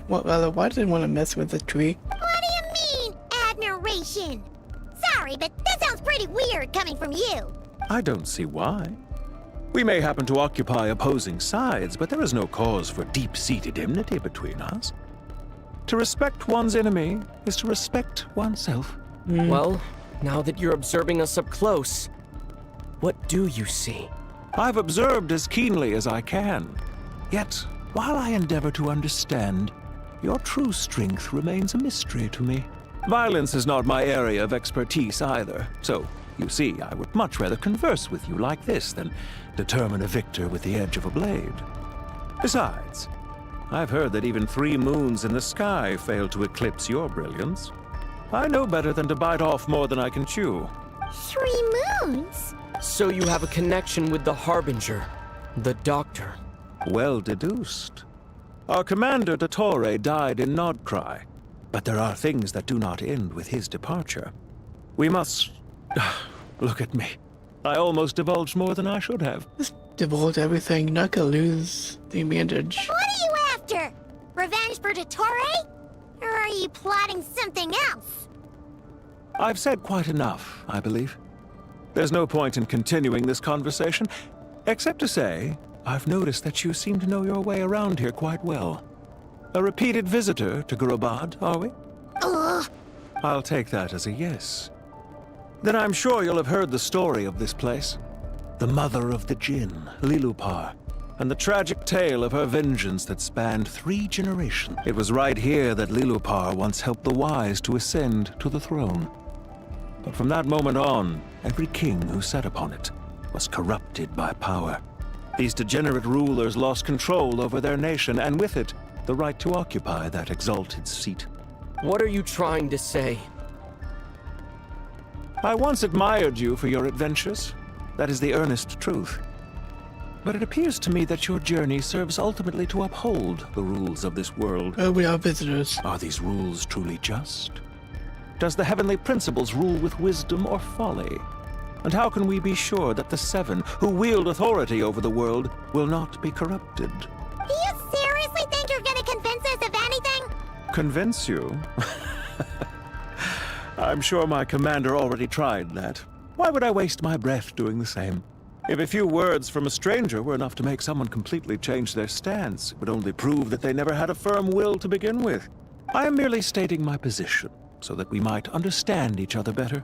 Speaker 1: Why do they want to mess with the tree?
Speaker 18: What do you mean, admiration? Sorry, but that sounds pretty weird coming from you.
Speaker 22: I don't see why. We may happen to occupy opposing sides, but there is no cause for deep-seated enmity between us. To respect one's enemy is to respect oneself.
Speaker 16: Well, now that you're observing us up close, what do you see?
Speaker 22: I've observed as keenly as I can. Yet, while I endeavor to understand, your true strength remains a mystery to me. Violence is not my area of expertise either, so, you see, I would much rather converse with you like this than determine a victor with the edge of a blade. Besides, I've heard that even 3 moons in the sky fail to eclipse your brilliance. I know better than to bite off more than I can chew.
Speaker 18: 3 moons?
Speaker 16: So you have a connection with the Harbinger, the Doctor.
Speaker 22: Well deduced. Our commander, Dottore, died in Nodcry, but there are things that do not end with his departure. We must... Look at me. I almost divulged more than I should have.
Speaker 1: Just divulge everything. You're not gonna lose the advantage.
Speaker 18: What are you after? Revenge for Dottore? Or are you plotting something else?
Speaker 22: I've said quite enough, I believe. There's no point in continuing this conversation, except to say, I've noticed that you seem to know your way around here quite well. A repeated visitor to Gurabad, are we?
Speaker 18: Ugh.
Speaker 22: I'll take that as a yes. Then I'm sure you'll have heard the story of this place. The mother of the Jinn, Lilupar. and the tragic tale of her vengeance that spanned 3 generations. It was right here that Lilupar once helped the wise to ascend to the throne. But from that moment on, every king who sat upon it was corrupted by power. These degenerate rulers lost control over their nation, and with it, the right to occupy that exalted seat.
Speaker 16: What are you trying to say?
Speaker 22: I once admired you for your adventures. That is the earnest truth. But it appears to me that your journey serves ultimately to uphold the rules of this world.
Speaker 1: Oh, we are visitors.
Speaker 22: Are these rules truly just? Does the heavenly principles rule with wisdom or folly? And how can we be sure that the 7 who wield authority over the world will not be corrupted?
Speaker 18: Do you seriously think you're gonna convince us of anything?
Speaker 22: Convince you? I'm sure my commander already tried that. Why would I waste my breath doing the same? If a few words from a stranger were enough to make someone completely change their stance, it would only prove that they never had a firm will to begin with. I am merely stating my position, so that we might understand each other better.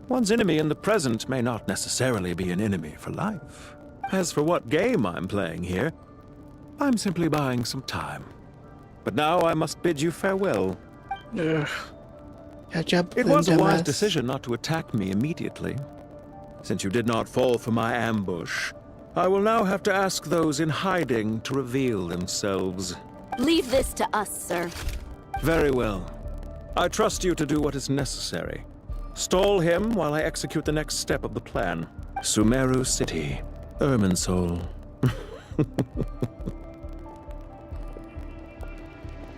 Speaker 22: One's enemy in the present may not necessarily be an enemy for life. As for what game I'm playing here, I'm simply buying some time. But now I must bid you farewell.
Speaker 1: Ugh. Catch up.
Speaker 22: It was a wise
Speaker 1: dumbass.
Speaker 22: decision not to attack me immediately. Since you did not fall for my ambush, I will now have to ask those in hiding to reveal themselves.
Speaker 14: Leave this to us, sir.
Speaker 22: Very well. I trust you to do what is necessary. Stall him while I execute the next step of the plan. Sumeru City, Irminsul.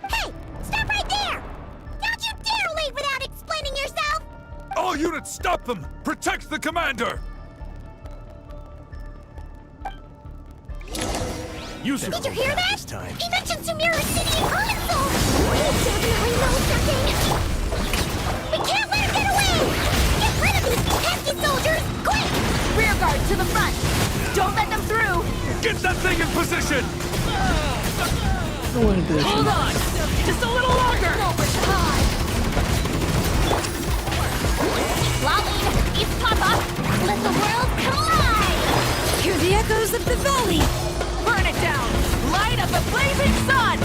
Speaker 18: Hey! Stop right there! Don't you dare leave without explaining yourself!
Speaker 21: All units, stop them! Protect the commander! Use
Speaker 18: Did you hear that? He mentioned Sumeru City and Irminsul! He definitely knows something! We can't let him get away! Get rid of these pesky soldiers! Quick!
Speaker 10: Rear guard to the front! Don't let them through!
Speaker 21: Get that thing in position!
Speaker 10: Hold on! Just a little longer! Nowhere to hide!
Speaker 2: Lolly, East Papa, let the world collide!
Speaker 10: Hear the echoes of the valley! Burn it down! Light up the blazing sun!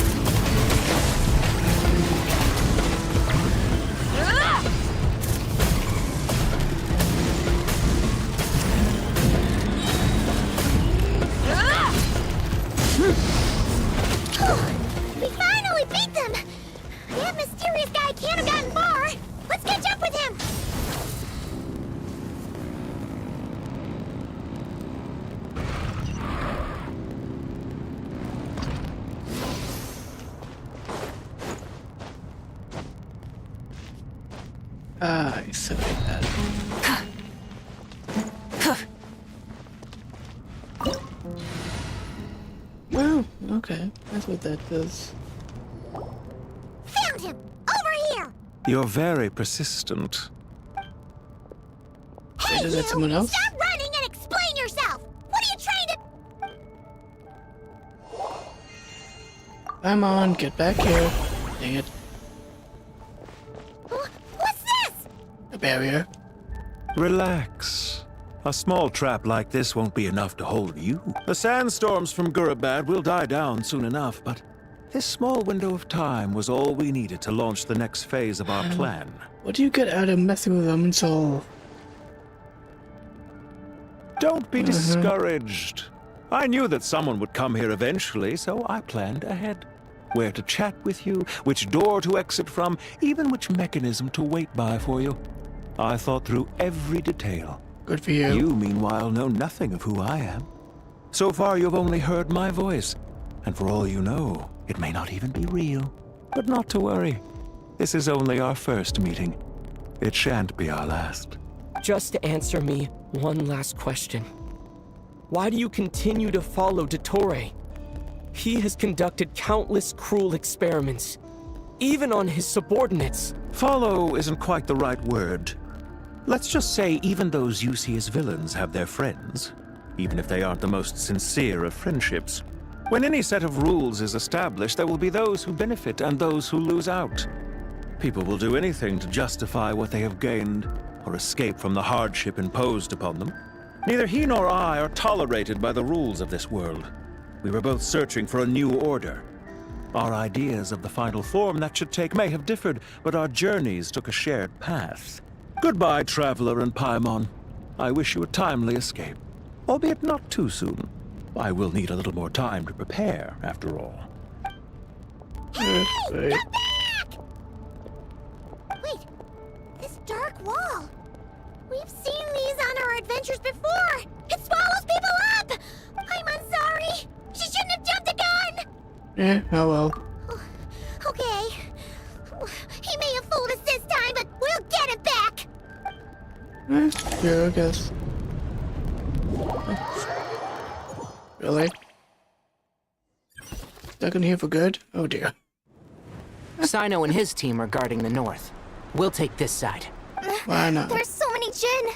Speaker 10: Ah!
Speaker 18: We finally beat them! That mysterious guy can't have gotten far! Let's catch up with him!
Speaker 1: I said that. Well, okay. That's what that does.
Speaker 18: Found him! Over here!
Speaker 22: You're very persistent.
Speaker 18: Hey,
Speaker 1: Is that someone else?
Speaker 18: Stop running and explain yourself! What are you trying to...
Speaker 1: Come on, get back here. Dang it.
Speaker 18: What's this?
Speaker 1: A barrier.
Speaker 22: Relax. A small trap like this won't be enough to hold you. The sandstorms from Gurabad will die down soon enough, but this small window of time was all we needed to launch the next phase of our plan.
Speaker 1: What do you get out of messing with them and soul?
Speaker 22: Don't be discouraged. I knew that someone would come here eventually, so I planned ahead. Where to chat with you, which door to exit from, even which mechanism to wait by for you. I thought through every detail.
Speaker 1: Good for you.
Speaker 22: You, meanwhile, know nothing of who I am. So far, you've only heard my voice, and for all you know, it may not even be real. But not to worry. This is only our first meeting. It shan't be our last.
Speaker 16: Just answer me one last question. Why do you continue to follow Dottore? He has conducted countless cruel experiments, even on his subordinates.
Speaker 22: Follow isn't quite the right word. Let's just say even those you see as villains have their friends, even if they aren't the most sincere of friendships. When any set of rules is established, there will be those who benefit and those who lose out. People will do anything to justify what they have gained, or escape from the hardship imposed upon them. Neither he nor I are tolerated by the rules of this world. We were both searching for a new order. Our ideas of the final form that should take may have differed, but our journeys took a shared path. Goodbye, Traveler and Paimon. I wish you a timely escape, albeit not too soon. I will need a little more time to prepare, after all.
Speaker 18: Hey! Come back! Wait, this dark wall. We've seen these on our adventures before. It swallows people up! I'm sorry. She shouldn't have jumped the gun!
Speaker 1: Yeah, oh well.
Speaker 18: Okay. He may have fooled us this time, but we'll get it back!
Speaker 1: Yeah, I guess. Really? Stuck in here for good? Oh dear.
Speaker 4: Sino and his team are guarding the north. We'll take this side.
Speaker 1: Why not?
Speaker 2: There's so many Jin.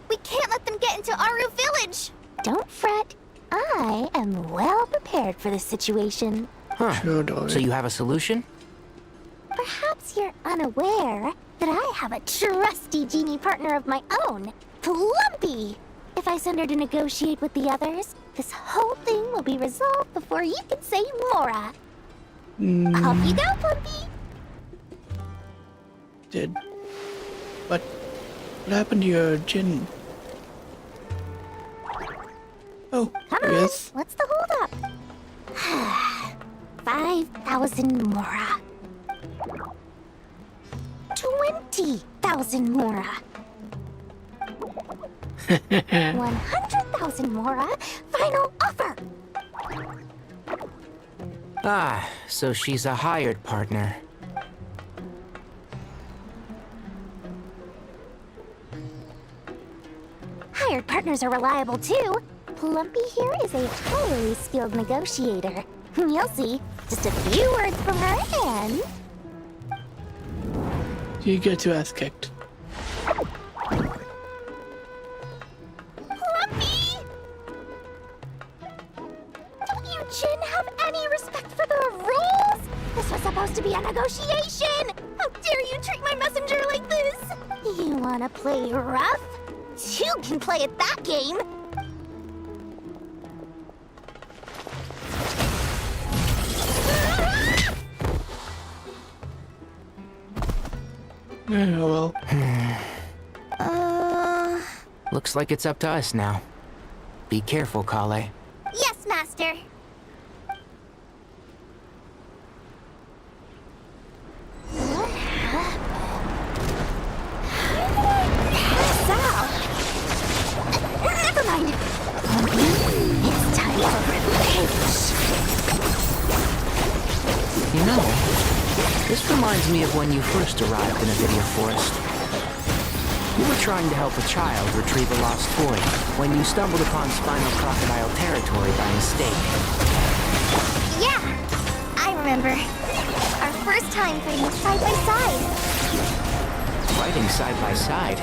Speaker 2: We can't let them get into Aru village. Don't fret. I am well prepared for this situation.
Speaker 4: Huh.
Speaker 1: Sure, Dory.
Speaker 4: So you have a solution?
Speaker 2: Perhaps you're unaware that I have a trusty genie partner of my own, Plumpy. If I send her to negotiate with the others, this whole thing will be resolved before you can say Mora. Off you go, Plumpy.
Speaker 1: What happened to your Jin? Oh,
Speaker 2: Come
Speaker 1: there he
Speaker 2: on,
Speaker 1: is.
Speaker 2: what's the holdup? 5,000 Mora. 20,000 Mora. 100,000 Mora. Final offer.
Speaker 4: Ah, so she's a hired partner.
Speaker 2: Hired partners are reliable too. Plumpy here is a highly skilled negotiator. You'll see. Just a few words from her and...
Speaker 1: You get your ass kicked.
Speaker 2: Plumpy! Don't you Jin have any respect for the rules? This was supposed to be a negotiation! How dare you treat my messenger like this? You wanna play rough? Two can play at that game!
Speaker 1: Oh well.
Speaker 4: Looks like it's up to us now. Be careful, Kale.
Speaker 2: Yes, Master! What happened? How did I pass out? Never mind! It's time for revenge!
Speaker 4: You know, this reminds me of when you first arrived in a video forest. You were trying to help a child retrieve a lost toy when you stumbled upon Spinal Crocodile territory by mistake.
Speaker 2: Yeah, I remember. Our first time fighting side by side.
Speaker 4: Fighting side by side?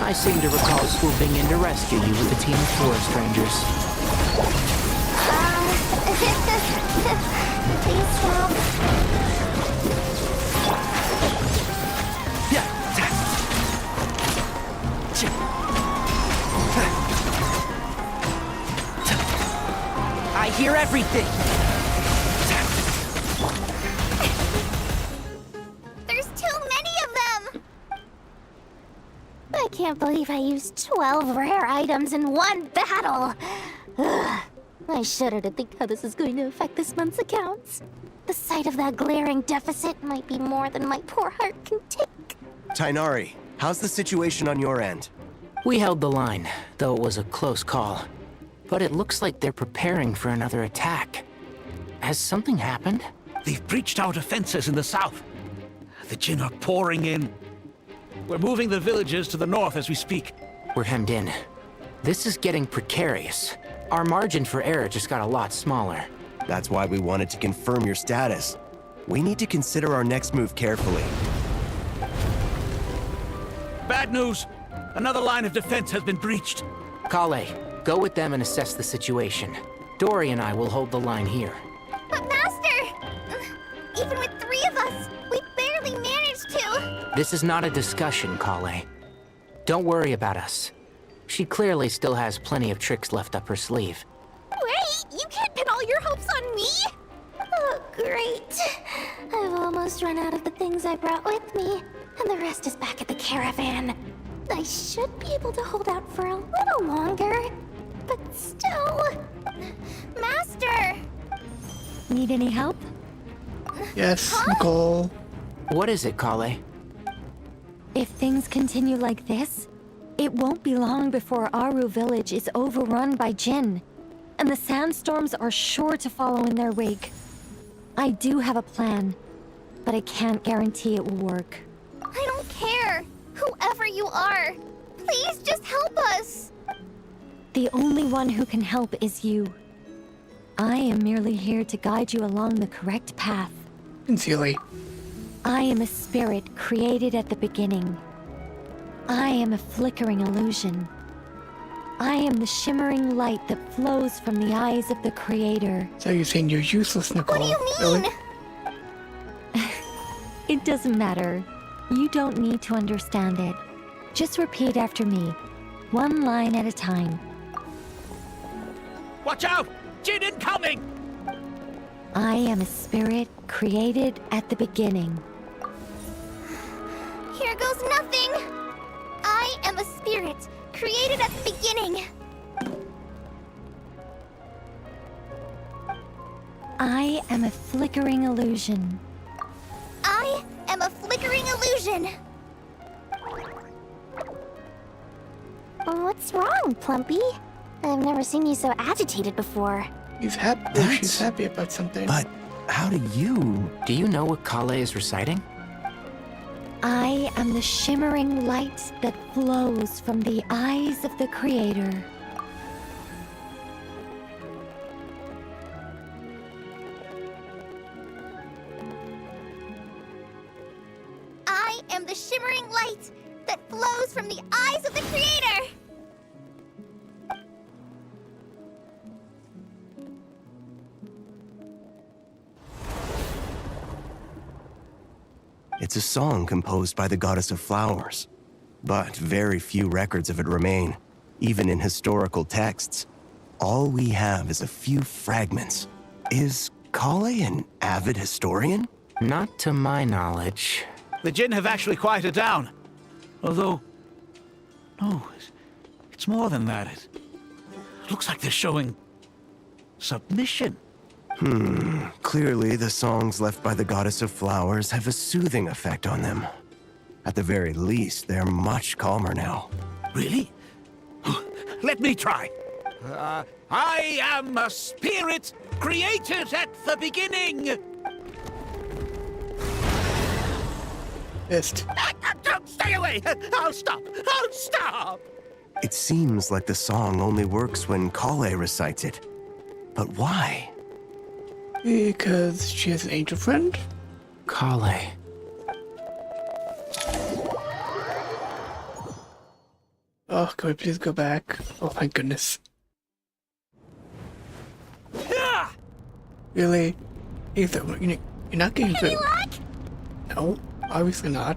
Speaker 4: I seem to recall swooping in to rescue you with a team of forest rangers.
Speaker 2: Please stop.
Speaker 4: I hear everything!
Speaker 2: There's too many of them! I can't believe I used 12 rare items in one battle! Ugh. I shudder to think how this is going to affect this month's accounts. The sight of that glaring deficit might be more than my poor heart can take.
Speaker 7: Tainari, how's the situation on your end?
Speaker 4: We held the line, though it was a close call. But it looks like they're preparing for another attack. Has something happened?
Speaker 11: They've breached our defenses in the south. The Jin are pouring in. We're moving the villages to the north as we speak.
Speaker 4: We're hemmed in. This is getting precarious. Our margin for error just got a lot smaller.
Speaker 7: That's why we wanted to confirm your status. We need to consider our next move carefully.
Speaker 11: Bad news! Another line of defense has been breached.
Speaker 4: Kale, go with them and assess the situation. Dory and I will hold the line here.
Speaker 2: But Master! Even with 3 of us, we barely managed to!
Speaker 4: This is not a discussion, Kale. Don't worry about us. She clearly still has plenty of tricks left up her sleeve.
Speaker 2: Wait! You can't pin all your Me?
Speaker 18: Oh, great. I've almost run out of the things I brought with me, and the rest is back at the caravan. I should be able to hold out for a little longer, but still...
Speaker 2: Master!
Speaker 20: Need any help?
Speaker 1: Yes, Nicole.
Speaker 4: What is it, Kale?
Speaker 20: If things continue like this, it won't be long before Aru village is overrun by Jinn, and the sandstorms are sure to follow in their wake. I do have a plan, but I can't guarantee it will work.
Speaker 2: I don't care. Whoever you are, please just help us.
Speaker 20: The only one who can help is you. I am merely here to guide you along the correct path.
Speaker 1: Sincerely.
Speaker 20: I am a spirit created at the beginning. I am a flickering illusion. I am the shimmering light that flows from the eyes of the Creator.
Speaker 1: So you're saying you're useless, Nicole?
Speaker 2: What do you mean?
Speaker 1: Really?
Speaker 20: It doesn't matter. You don't need to understand it. Just repeat after me, one line at a time.
Speaker 11: Watch out! Jin incoming!
Speaker 20: I am a spirit created at the beginning.
Speaker 2: Here goes nothing. I am a spirit created at the beginning.
Speaker 20: I am a flickering illusion.
Speaker 2: I am a flickering illusion.
Speaker 18: What's wrong, Plumpy? I've never seen you so agitated before.
Speaker 1: He's happy. She's happy about something.
Speaker 7: But how do you?
Speaker 4: Do you know what Kale is reciting?
Speaker 20: I am the shimmering light that flows from the eyes of the Creator.
Speaker 2: I am the shimmering light that flows from the eyes of the Creator.
Speaker 7: It's a song composed by the goddess of flowers, but very few records of it remain, even in historical texts. All we have is a few fragments. Is Kale an avid historian?
Speaker 4: Not to my knowledge.
Speaker 11: The Jinn have actually quieted down. Although... no, it's more than that. It looks like they're showing... submission.
Speaker 7: Clearly the songs left by the goddess of flowers have a soothing effect on them. At the very least, they're much calmer now.
Speaker 11: Really? Let me try. I am a spirit created at the beginning.
Speaker 1: Pissed.
Speaker 11: Stay away! I'll stop! I'll stop!
Speaker 7: It seems like the song only works when Kale recites it. But why?
Speaker 1: Because she has an angel friend?
Speaker 4: Kale.
Speaker 1: Oh, can we please go back? Oh, thank goodness. Really? Ether, you're not getting through. No, obviously not.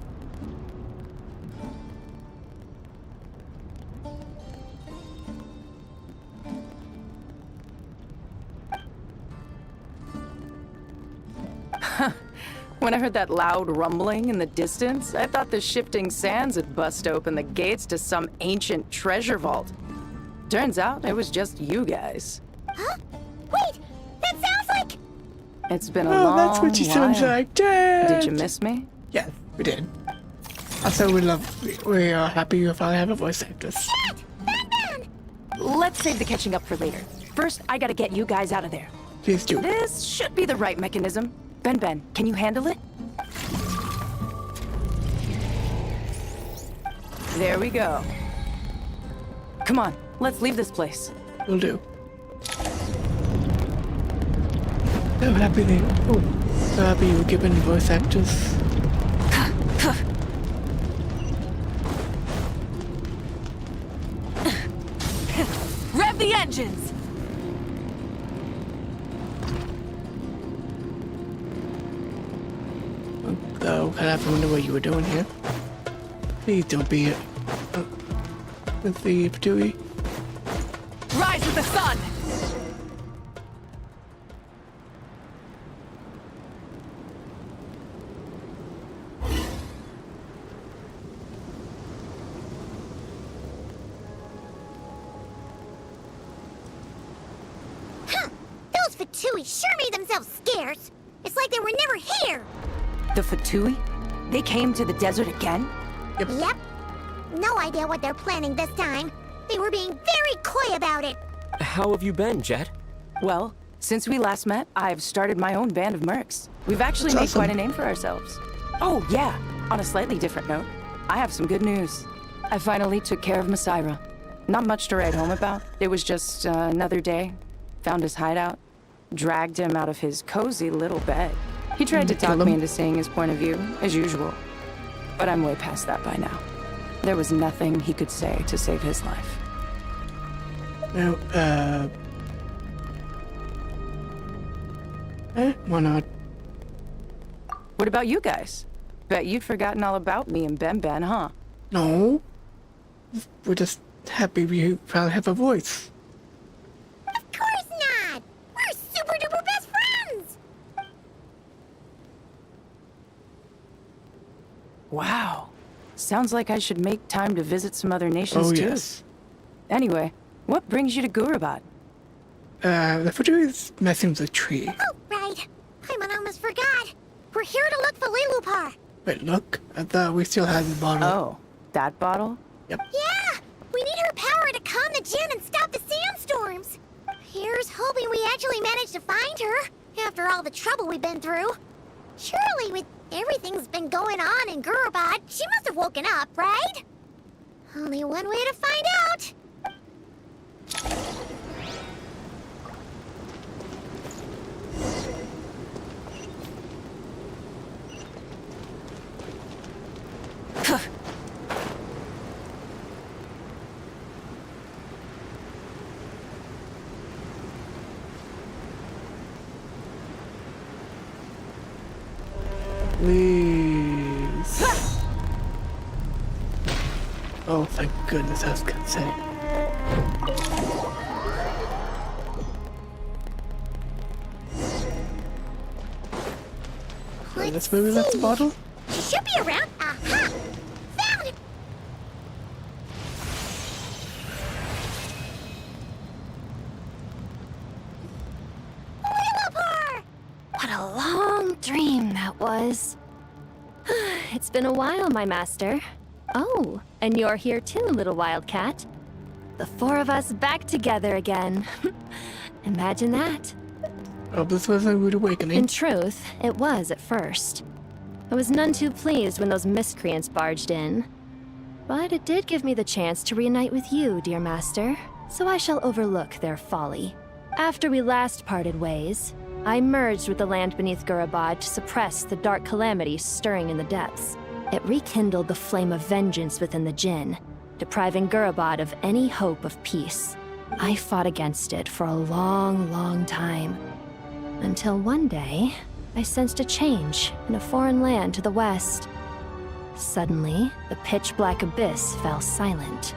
Speaker 10: When I heard that loud rumbling in the distance, I thought the shifting sands had bust open the gates to some ancient treasure vault. Turns out it was just you guys.
Speaker 18: Huh? Wait! That sounds like...
Speaker 10: It's been a
Speaker 1: Oh,
Speaker 10: long
Speaker 1: that's what she sounds
Speaker 10: while.
Speaker 1: like. Dad.
Speaker 10: Did you miss me?
Speaker 1: Yes, we did. Also, we are happy you finally have a voice actress.
Speaker 10: Let's save the catching up for later. First, I gotta get you guys out of there.
Speaker 1: Please do.
Speaker 10: This should be the right mechanism. Ben, can you handle it? There we go. Come on, let's leave this place.
Speaker 1: Will do. So happy they. Oh, so happy you were given voice actors.
Speaker 10: Rev the engines!
Speaker 1: Though, kind of wonder what you were doing here. Please don't be with the Patui.
Speaker 10: Rise with the sun!
Speaker 18: Fatui sure made themselves scarce. It's like they were never here.
Speaker 10: The Fatui? They came to the desert again?
Speaker 18: Yep. No idea what they're planning this time. They were being very coy about it.
Speaker 16: How have you been, Jet?
Speaker 10: Well, since we last met, I've started my own band of mercs. We've actually made quite a name for ourselves. Oh, yeah. On a slightly different note, I have some good news. I finally took care of Masaira. Not much to write home about. It was just another day. Found his hideout. Dragged him out of his cozy little bed. He tried to talk me into seeing his point of view, as usual. But I'm way past that by now. There was nothing he could say to save his life.
Speaker 1: No, why not?
Speaker 10: What about you guys? Bet you've forgotten all about me and Ben, huh?
Speaker 1: No. We're just happy we finally have a voice.
Speaker 18: Of course not! We're super duper best friends!
Speaker 10: Wow. Sounds like I should make time to visit some other nations too.
Speaker 1: Yes.
Speaker 10: Anyway, what brings you to Gurabad?
Speaker 1: The Fatui is messing with the tree.
Speaker 18: Oh, right. Paimon almost forgot. We're here to look for Lilupar.
Speaker 1: Wait, look. I thought we still had the bottle.
Speaker 10: Oh, that bottle?
Speaker 1: Yep.
Speaker 18: Yeah! We need her power to calm the Jinn and stop the sandstorms. Here's hoping we actually managed to find her, after all the trouble we've been through. Surely, with everything's been going on in Gurabad, she must have woken up, right? Only one way to find out.
Speaker 1: Please. Oh, thank goodness, I was gonna say. That's where we left the bottle?
Speaker 18: She should be around. Aha! Found it! Lilupar!
Speaker 20: What a long dream that was. It's been a while, my master. Oh, and you're here too, little wildcat. The four of us back together again. Imagine that.
Speaker 1: Oh, this was a rude awakening.
Speaker 20: In truth, it was at first. I was none too pleased when those miscreants barged in. But it did give me the chance to reunite with you, dear master, so I shall overlook their folly. After we last parted ways, I merged with the land beneath Gurabad to suppress the dark calamity stirring in the depths. It rekindled the flame of vengeance within the Jinn, depriving Gurabad of any hope of peace. I fought against it for a long, long time. Until one day, I sensed a change in a foreign land to the west. Suddenly, the pitch-black abyss fell silent.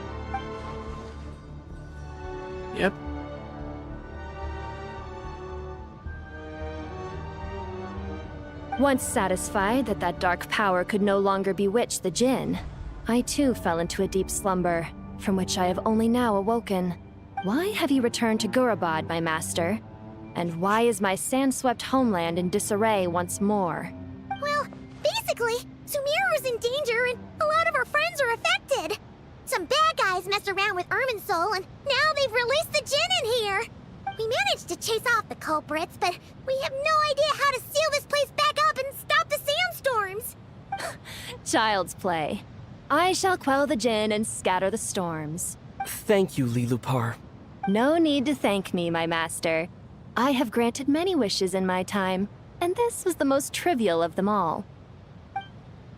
Speaker 1: Yep.
Speaker 20: Once satisfied that that dark power could no longer bewitch the Jinn, I too fell into a deep slumber, from which I have only now awoken. Why have you returned to Gurabad, my master? And why is my sand-swept homeland in disarray once more?
Speaker 18: Well, basically, Sumeru's in danger and a lot of our friends are affected. Some bad guys messed around with Irminsul and now they've released the Jinn in here. We managed to chase off the culprits, but we have no idea how to seal this place back up and stop the sandstorms.
Speaker 20: Child's play. I shall quell the Jinn and scatter the storms.
Speaker 16: Thank you, Lilupar.
Speaker 20: No need to thank me, my master. I have granted many wishes in my time, and this was the most trivial of them all.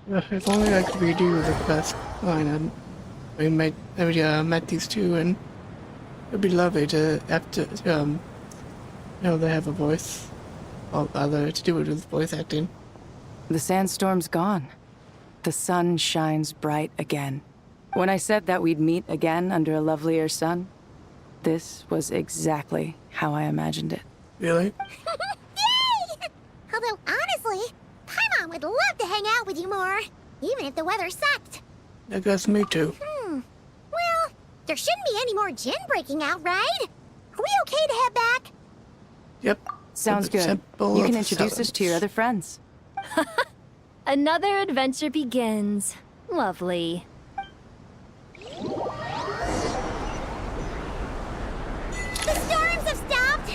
Speaker 1: If only I could redo the best line. And we met these two, and it'd be lovely to have to, they have a voice, or other to do it with voice acting.
Speaker 10: The sandstorm's gone. The sun shines bright again. When I said that we'd meet again under a lovelier sun, this was exactly how I imagined it.
Speaker 1: Really?
Speaker 18: Yay! Although, honestly, Paimon would love to hang out with you more, even if the weather sucked.
Speaker 1: I guess me too.
Speaker 18: Well, there shouldn't be any more Jinn breaking out, right? Are we okay to head back?
Speaker 1: Yep.
Speaker 10: Sounds good.
Speaker 1: Temple
Speaker 10: You can
Speaker 1: of
Speaker 10: introduce us to your other friends.
Speaker 20: Another adventure begins. Lovely.
Speaker 18: The storms have stopped!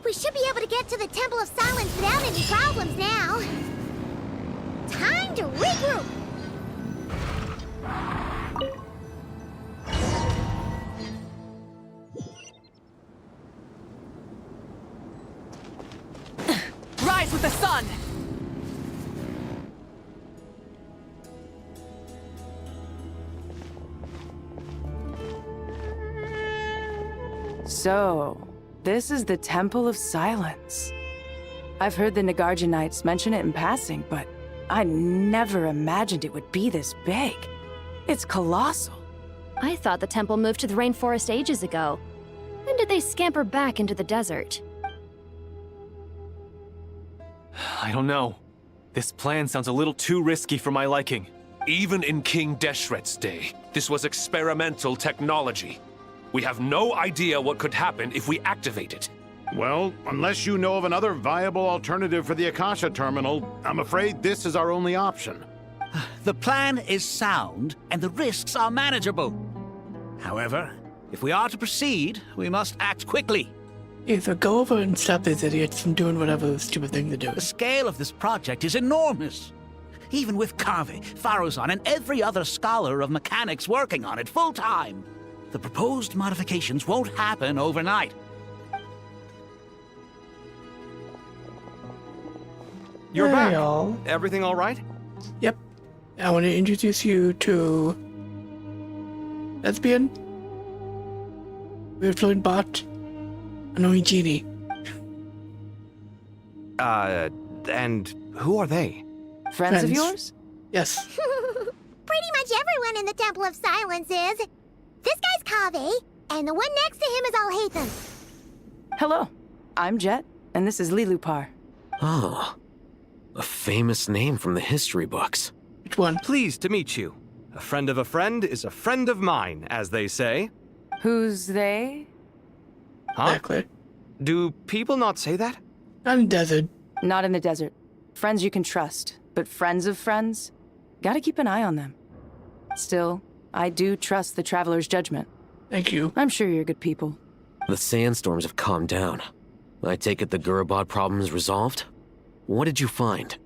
Speaker 18: We should be able to get to the Temple of Silence without any problems now. Time to regroup!
Speaker 10: Rise with the sun! So, this is the Temple of Silence. I've heard the Nagarjanites mention it in passing, but I never imagined it would be this big. It's colossal.
Speaker 20: I thought the temple moved to the rainforest ages ago. When did they scamper back into the desert?
Speaker 9: I don't know. This plan sounds a little too risky for my liking.
Speaker 21: Even in King Deshret's day, this was experimental technology. We have no idea what could happen if we activate it.
Speaker 3: Well, unless you know of another viable alternative for the Akasha terminal, I'm afraid this is our only option.
Speaker 11: The plan is sound, and the risks are manageable. However, if we are to proceed, we must act quickly.
Speaker 1: Either go over and stop these idiots from doing whatever stupid thing they're doing.
Speaker 11: The scale of this project is enormous. Even with Kaveh, Faruzan, and every other scholar of mechanics working on it full-time, the proposed modifications won't happen overnight.
Speaker 13: You're
Speaker 1: Hey,
Speaker 13: back.
Speaker 1: y'all.
Speaker 13: Everything all right?
Speaker 1: Yep. I want to introduce you to Lesbian, Weird Floating Bot, Annoying Genie.
Speaker 13: And who are they?
Speaker 10: Friends of yours?
Speaker 1: Yes.
Speaker 18: Pretty much everyone in the Temple of Silence is. This guy's Kaveh, and the one next to him is Alhaitham.
Speaker 10: Hello, I'm Jet, and this is Lilupar.
Speaker 15: Oh, a famous name from the history books.
Speaker 1: Which one?
Speaker 13: Pleased to meet you. A friend of a friend is a friend of mine, as they say.
Speaker 10: Who's they?
Speaker 13: Huh?
Speaker 1: Exactly.
Speaker 13: Do people not say that?
Speaker 1: Not in desert.
Speaker 10: Not in the desert. Friends you can trust, but friends of friends? Gotta keep an eye on them. Still, I do trust the Traveler's judgment.
Speaker 1: Thank you.
Speaker 10: I'm sure you're good people.
Speaker 15: The sandstorms have calmed down. I take it the Gurabot problem is resolved? What did you find?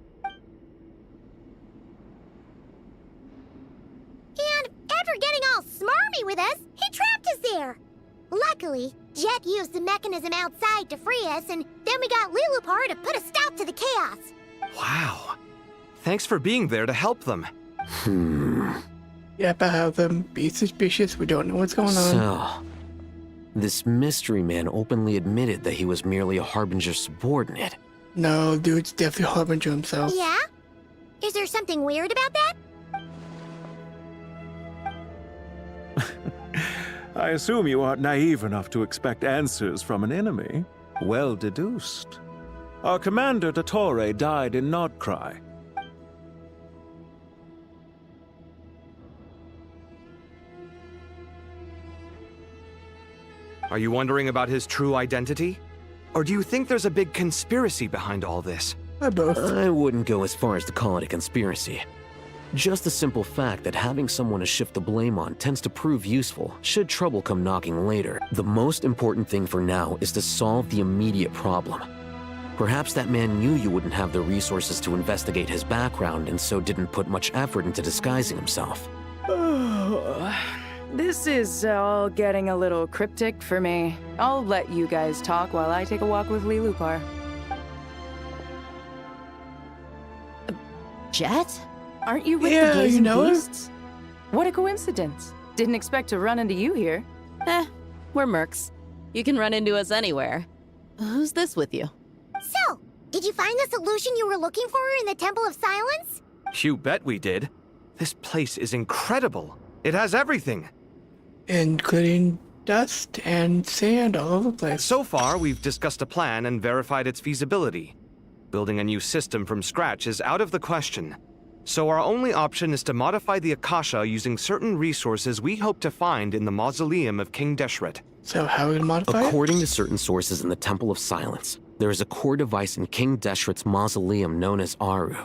Speaker 18: And after getting all smarmy with us, he trapped us there. Luckily, Jet used the mechanism outside to free us, and then we got Lilupar to put a stop to the chaos.
Speaker 13: Wow. Thanks for being there to help them.
Speaker 1: Yep, I have them. Be suspicious. We don't know what's going on.
Speaker 15: So, this mystery man openly admitted that he was merely a Harbinger subordinate.
Speaker 1: No, dude's definitely Harbinger himself.
Speaker 18: Yeah? Is there something weird about that?
Speaker 22: I assume you aren't naive enough to expect answers from an enemy. Well deduced. Our commander, Dottore, died in Nordcry.
Speaker 13: Are you wondering about his true identity? Or do you think there's a big conspiracy behind all this?
Speaker 1: Both.
Speaker 15: I wouldn't go as far as to call it a conspiracy. Just the simple fact that having someone to shift the blame on tends to prove useful, should trouble come knocking later. The most important thing for now is to solve the immediate problem. Perhaps that man knew you wouldn't have the resources to investigate his background and so didn't put much effort into disguising himself.
Speaker 10: This is all getting a little cryptic for me. I'll let you guys talk while I take a walk with Lilupar.
Speaker 14: Jet?
Speaker 10: Aren't you with
Speaker 1: Yeah,
Speaker 10: the Gazing
Speaker 1: you know her?
Speaker 10: Beasts? What a coincidence. Didn't expect to run into you here.
Speaker 14: We're mercs. You can run into us anywhere. Who's this with you?
Speaker 18: So, did you find the solution you were looking for in the Temple of Silence?
Speaker 13: You bet we did. This place is incredible. It has everything.
Speaker 1: Including dust and sand all over the place.
Speaker 13: So far, we've discussed a plan and verified its feasibility. Building a new system from scratch is out of the question. So our only option is to modify the Akasha using certain resources we hope to find in the mausoleum of King Deshret.
Speaker 1: So how are we gonna modify it?
Speaker 15: According to certain sources in the Temple of Silence, There is a core device in King Deshret's mausoleum known as Aru.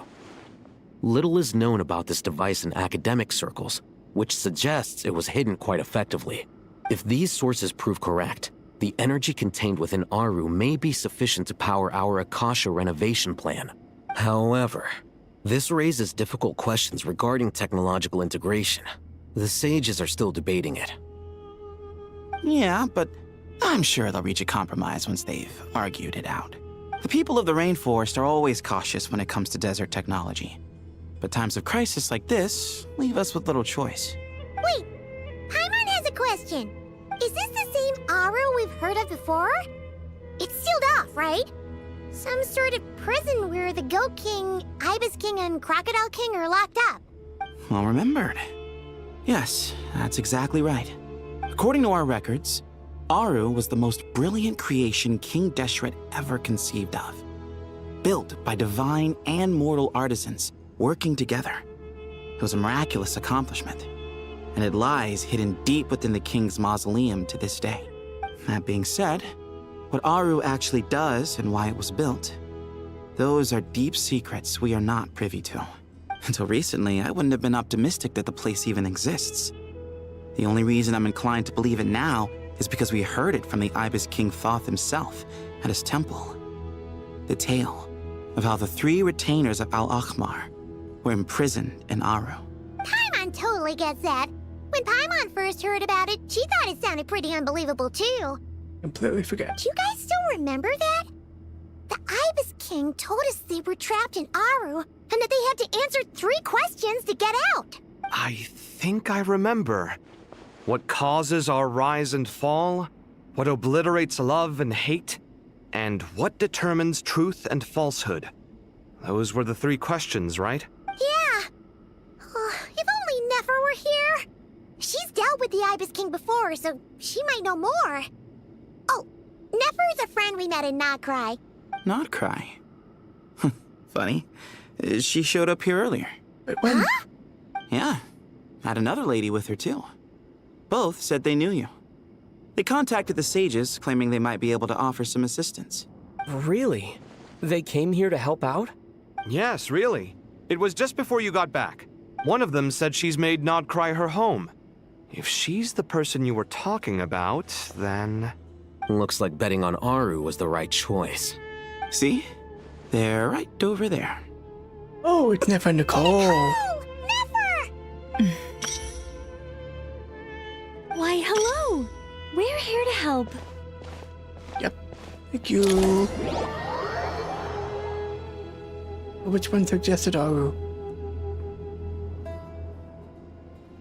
Speaker 15: Little is known about this device in academic circles, which suggests it was hidden quite effectively. If these sources prove correct, the energy contained within Aru may be sufficient to power our Akasha renovation plan. However, this raises difficult questions regarding technological integration. The sages are still debating it.
Speaker 8: Yeah, but I'm sure they'll reach a compromise once they've argued it out. The people of the rainforest are always cautious when it comes to desert technology. But times of crisis like this leave us with little choice.
Speaker 18: Wait, Paimon has a question. Is this the same Aru we've heard of before? It's sealed off, right? Some sort of prison where the Goat King, Ibis King, and Crocodile King are locked up.
Speaker 8: Well remembered. Yes, that's exactly right. According to our records, Aru was the most brilliant creation King Deshret ever conceived of. Built by divine and mortal artisans working together. It was a miraculous accomplishment, and it lies hidden deep within the king's mausoleum to this day. That being said, what Aru actually does and why it was built, those are deep secrets we are not privy to. Until recently, I wouldn't have been optimistic that the place even exists. The only reason I'm inclined to believe it now is because we heard it from the Ibis King Thoth himself at his temple. The tale of how the 3 retainers of Al-Akhmar were imprisoned in Aru.
Speaker 18: Paimon totally gets that. When Paimon first heard about it, she thought it sounded pretty unbelievable too.
Speaker 1: Completely forget.
Speaker 18: Do you guys still remember that? The Ibis King told us they were trapped in Aru and that they had to answer 3 questions to get out.
Speaker 13: I think I remember. What causes our rise and fall? What obliterates love and hate? And what determines truth and falsehood? Those were the 3 questions, right?
Speaker 18: Yeah. If only Nefer were here. She's dealt with the Ibis King before, so she might know more. Oh, Nefer's a friend we met in Notcry.
Speaker 8: Not cry. Funny. She showed up here earlier.
Speaker 1: When?
Speaker 18: Huh?
Speaker 8: Yeah. Had another lady with her, too. Both said they knew you. They contacted the sages, claiming they might be able to offer some assistance.
Speaker 16: Really? They came here to help out?
Speaker 13: Yes, really. It was just before you got back. One of them said she's made Nodcry her home. If she's the person you were talking about, then...
Speaker 15: Looks like betting on Aru was the right choice.
Speaker 8: See? They're right over there.
Speaker 1: Oh, it's Nefer Nicole.
Speaker 18: Nefer!
Speaker 20: Why, hello! We're here to help.
Speaker 1: Yep. Thank you. Which one suggested Aru?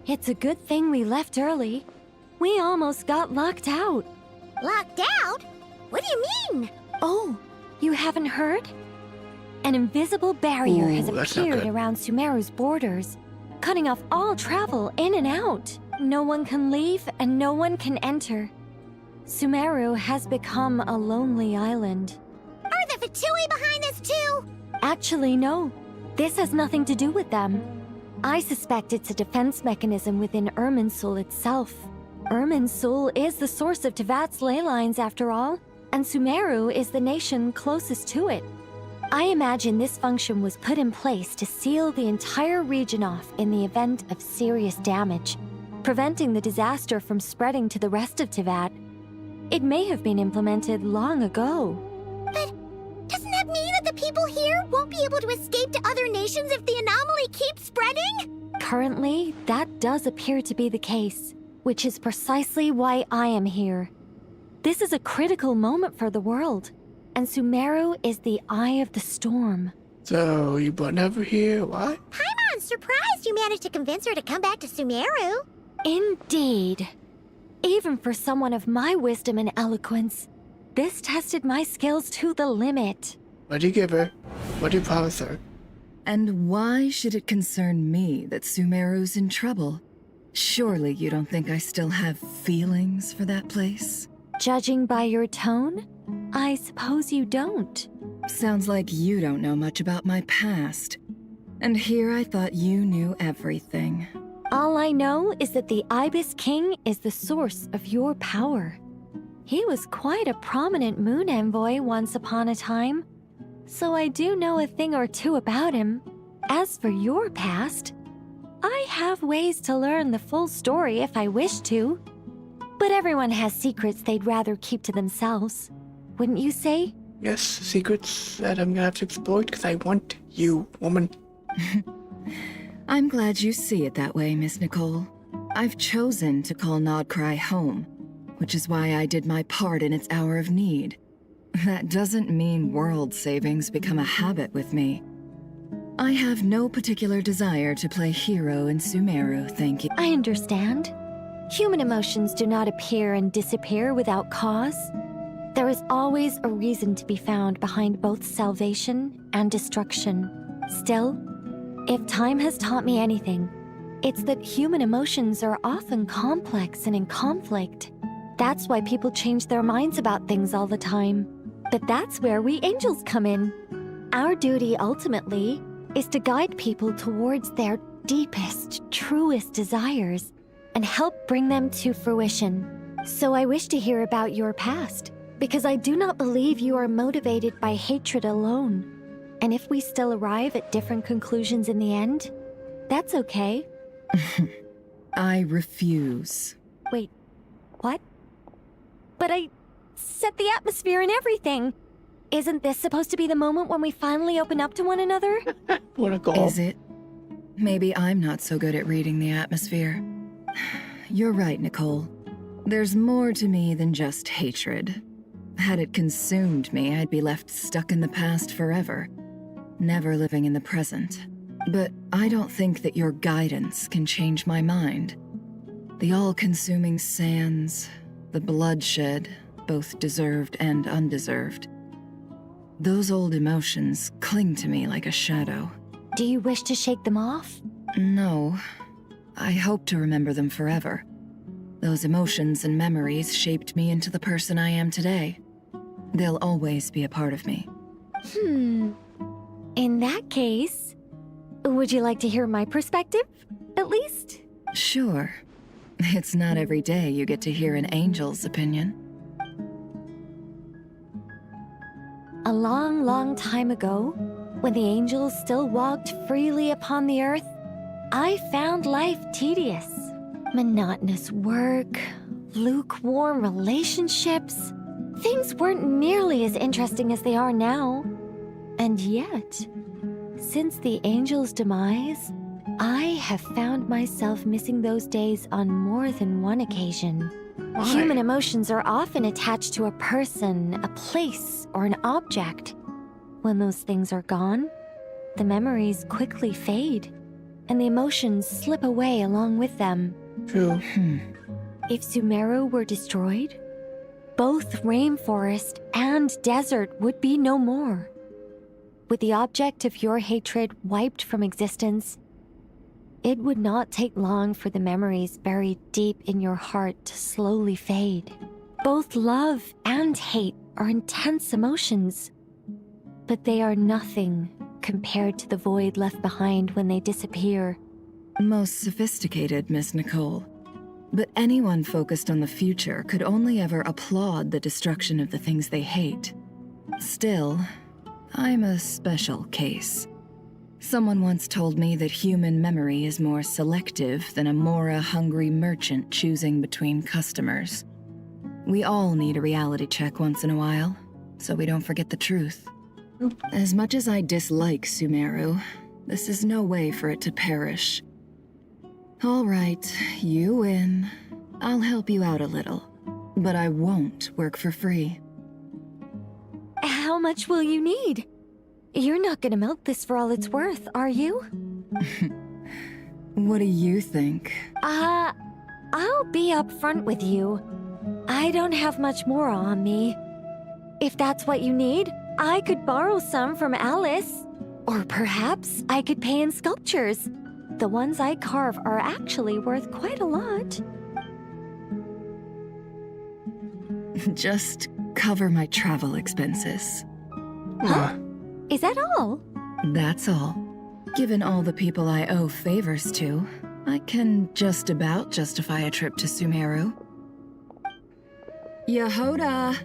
Speaker 20: It's a good thing we left early. We almost got locked out.
Speaker 18: Locked out? What do you mean?
Speaker 20: Oh, you haven't heard? An invisible barrier
Speaker 1: Ooh,
Speaker 20: has
Speaker 1: that's not
Speaker 20: appeared
Speaker 1: good.
Speaker 20: around Sumeru's borders, cutting off all travel in and out. No one can leave and no one can enter. Sumeru has become a lonely island.
Speaker 18: Are the Fatui behind this too?
Speaker 20: Actually, no. This has nothing to do with them. I suspect it's a defense mechanism within Irminsul itself. Irminsul is the source of Tevat's ley lines, after all, and Sumeru is the nation closest to it. I imagine this function was put in place to seal the entire region off in the event of serious damage, preventing the disaster from spreading to the rest of Tevat. It may have been implemented long ago.
Speaker 18: But doesn't that mean that the people here won't be able to escape to other nations if the anomaly keeps spreading?
Speaker 20: Currently, that does appear to be the case, which is precisely why I am here. This is a critical moment for the world, and Sumeru is the eye of the storm.
Speaker 1: So, you brought Nefer here, why?
Speaker 18: Paimon's surprised you managed to convince her to come back to Sumeru.
Speaker 20: Indeed. Even for someone of my wisdom and eloquence, this tested my skills to the limit.
Speaker 1: What'd you give her? What'd you promise her?
Speaker 17: And why should it concern me that Sumeru's in trouble? Surely you don't think I still have feelings for that place?
Speaker 20: Judging by your tone, I suppose you don't.
Speaker 17: Sounds like you don't know much about my past. And here I thought you knew everything.
Speaker 20: All I know is that the Ibis King is the source of your power. He was quite a prominent moon envoy once upon a time, so I do know a thing or two about him. As for your past, I have ways to learn the full story if I wish to. But everyone has secrets they'd rather keep to themselves. Wouldn't you say?
Speaker 1: Yes, secrets that I'm gonna have to exploit because I want you, woman.
Speaker 17: I'm glad you see it that way, Miss Nicole. I've chosen to call Nodcry home, which is why I did my part in its hour of need. That doesn't mean world savings become a habit with me. I have no particular desire to play hero in Sumeru, thank you.
Speaker 20: I understand. Human emotions do not appear and disappear without cause. There is always a reason to be found behind both salvation and destruction. Still, if time has taught me anything, it's that human emotions are often complex and in conflict. That's why people change their minds about things all the time. But that's where we angels come in. Our duty, ultimately, is to guide people towards their deepest, truest desires and help bring them to fruition. So I wish to hear about your past, because I do not believe you are motivated by hatred alone. And if we still arrive at different conclusions in the end, that's okay.
Speaker 17: I refuse.
Speaker 20: Wait, what? But I set the atmosphere and everything. Isn't this supposed to be the moment when we finally open up to one another?
Speaker 1: What a goal.
Speaker 17: Is it? Maybe I'm not so good at reading the atmosphere. You're right, Nicole. There's more to me than just hatred. Had it consumed me, I'd be left stuck in the past forever, never living in the present. But I don't think that your guidance can change my mind. The all-consuming sands, the bloodshed, both deserved and undeserved. Those old emotions cling to me like a shadow.
Speaker 20: Do you wish to shake them off?
Speaker 17: No. I hope to remember them forever. Those emotions and memories shaped me into the person I am today. They'll always be a part of me.
Speaker 20: In that case, would you like to hear my perspective, at least?
Speaker 17: Sure. It's not every day you get to hear an angel's opinion.
Speaker 20: A long, long time ago, when the angels still walked freely upon the earth, I found life tedious. Monotonous work, lukewarm relationships. Things weren't nearly as interesting as they are now. And yet, since the angels' demise, I have found myself missing those days on more than one occasion.
Speaker 1: Why?
Speaker 20: Human emotions are often attached to a person, a place, or an object. When those things are gone, the memories quickly fade, and the emotions slip away along with them.
Speaker 1: True.
Speaker 20: If Sumeru were destroyed, both rainforest and desert would be no more. With the object of your hatred wiped from existence, it would not take long for the memories buried deep in your heart to slowly fade. Both love and hate are intense emotions, but they are nothing compared to the void left behind when they disappear.
Speaker 17: Most sophisticated, Miss Nicole. But anyone focused on the future could only ever applaud the destruction of the things they hate. Still, I'm a special case. Someone once told me that human memory is more selective than a Mora-hungry merchant choosing between customers. We all need a reality check once in a while, so we don't forget the truth. As much as I dislike Sumeru, this is no way for it to perish. All right, you win. I'll help you out a little, but I won't work for free.
Speaker 20: How much will you need? You're not gonna milk this for all it's worth, are you?
Speaker 17: What do you think?
Speaker 20: I'll be upfront with you. I don't have much more on me. If that's what you need, I could borrow some from Alice. Or perhaps I could pay in sculptures. The ones I carve are actually worth quite a lot.
Speaker 17: Just cover my travel expenses.
Speaker 20: Huh? Is that all?
Speaker 17: That's all. Given all the people I owe favors to, I can just about justify a trip to Sumeru. Yehoda!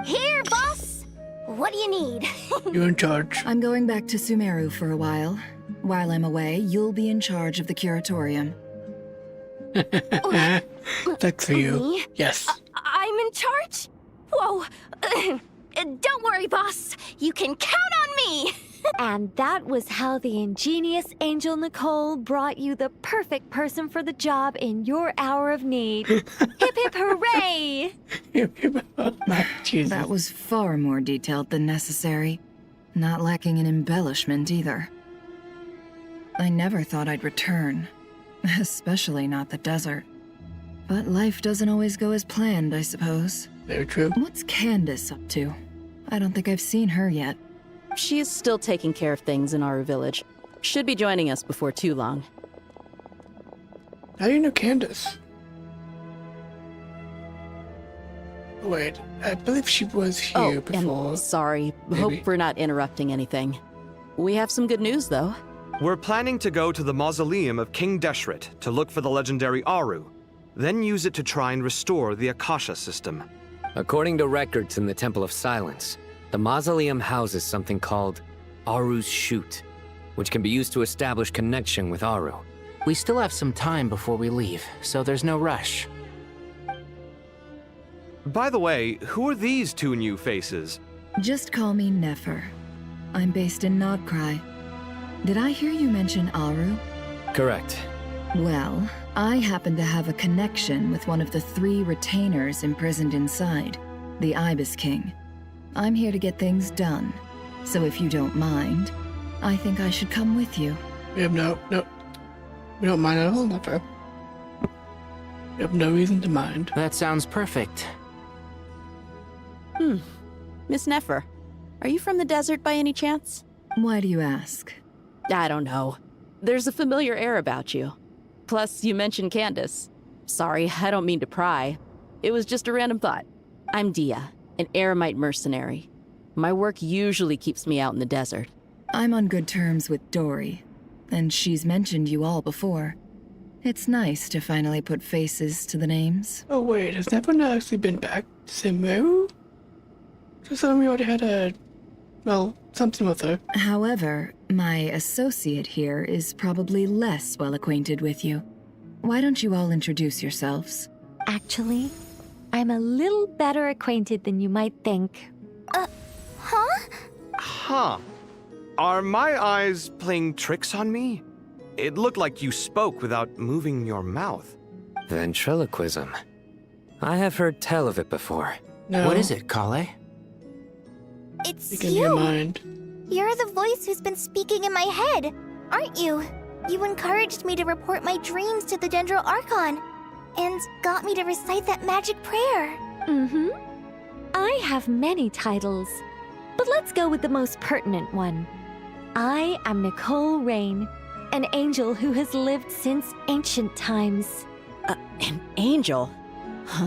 Speaker 18: Here, boss! What do you need?
Speaker 1: You're in charge.
Speaker 17: I'm going back to Sumeru for a while. While I'm away, you'll be in charge of the curatorium.
Speaker 1: That's for you.
Speaker 18: Me?
Speaker 1: Yes.
Speaker 18: I'm in charge? Whoa. Don't worry, boss. You can count on me.
Speaker 20: And that was how the ingenious Angel Nicole brought you the perfect person for the job in your hour of need. Hip hip hooray!
Speaker 17: That was far more detailed than necessary. Not lacking in embellishment either. I never thought I'd return. Especially not the desert. But life doesn't always go as planned, I suppose.
Speaker 1: Very true.
Speaker 17: What's Candace up to? I don't think I've seen her yet.
Speaker 14: She is still taking care of things in Aru Village. Should be joining us before too long.
Speaker 1: How do you know Candace? Wait, I believe she was here before.
Speaker 14: And sorry.
Speaker 1: Maybe.
Speaker 14: Hope we're not interrupting anything. We have some good news, though.
Speaker 13: We're planning to go to the mausoleum of King Deshret to look for the legendary Aru, then use it to try and restore the Akasha system.
Speaker 5: According to records in the Temple of Silence, the mausoleum houses something called Aru's Chute, which can be used to establish connection with Aru.
Speaker 4: We still have some time before we leave, so there's no rush.
Speaker 13: By the way, who are these two new faces?
Speaker 17: Just call me Nefer. I'm based in Nodcry. Did I hear you mention Aru?
Speaker 5: Correct.
Speaker 17: Well, I happen to have a connection with one of the 3 retainers imprisoned inside, the Ibis King. I'm here to get things done, so if you don't mind, I think I should come with you.
Speaker 1: We don't mind at all, Nefer. We have no reason to mind.
Speaker 4: That sounds perfect.
Speaker 14: Miss Nefer, are you from the desert by any chance?
Speaker 17: Why do you ask?
Speaker 14: I don't know. There's a familiar air about you. Plus, you mentioned Candace. Sorry, I don't mean to pry. It was just a random thought. I'm Dia, an Eremite mercenary. My work usually keeps me out in the desert.
Speaker 17: I'm on good terms with Dory, and she's mentioned you all before. It's nice to finally put faces to the names.
Speaker 1: Oh wait, has Nefer not actually been back to Sumeru? Just thought we already had something with her.
Speaker 17: However, my associate here is probably less well acquainted with you. Why don't you all introduce yourselves?
Speaker 20: Actually, I'm a little better acquainted than you might think.
Speaker 13: Huh. Are my eyes playing tricks on me? It looked like you spoke without moving your mouth.
Speaker 5: Ventriloquism. I have heard tell of it before.
Speaker 1: No.
Speaker 4: What is it, Kale?
Speaker 2: It's
Speaker 1: Speak in your
Speaker 2: you.
Speaker 1: mind.
Speaker 2: You're the voice who's been speaking in my head, aren't you? You encouraged me to report my dreams to the Dendro Archon, and got me to recite that magic prayer.
Speaker 20: Mm-hmm. I have many titles, but let's go with the most pertinent one. I am Nicole Rain, an angel who has lived since ancient times.
Speaker 14: An angel?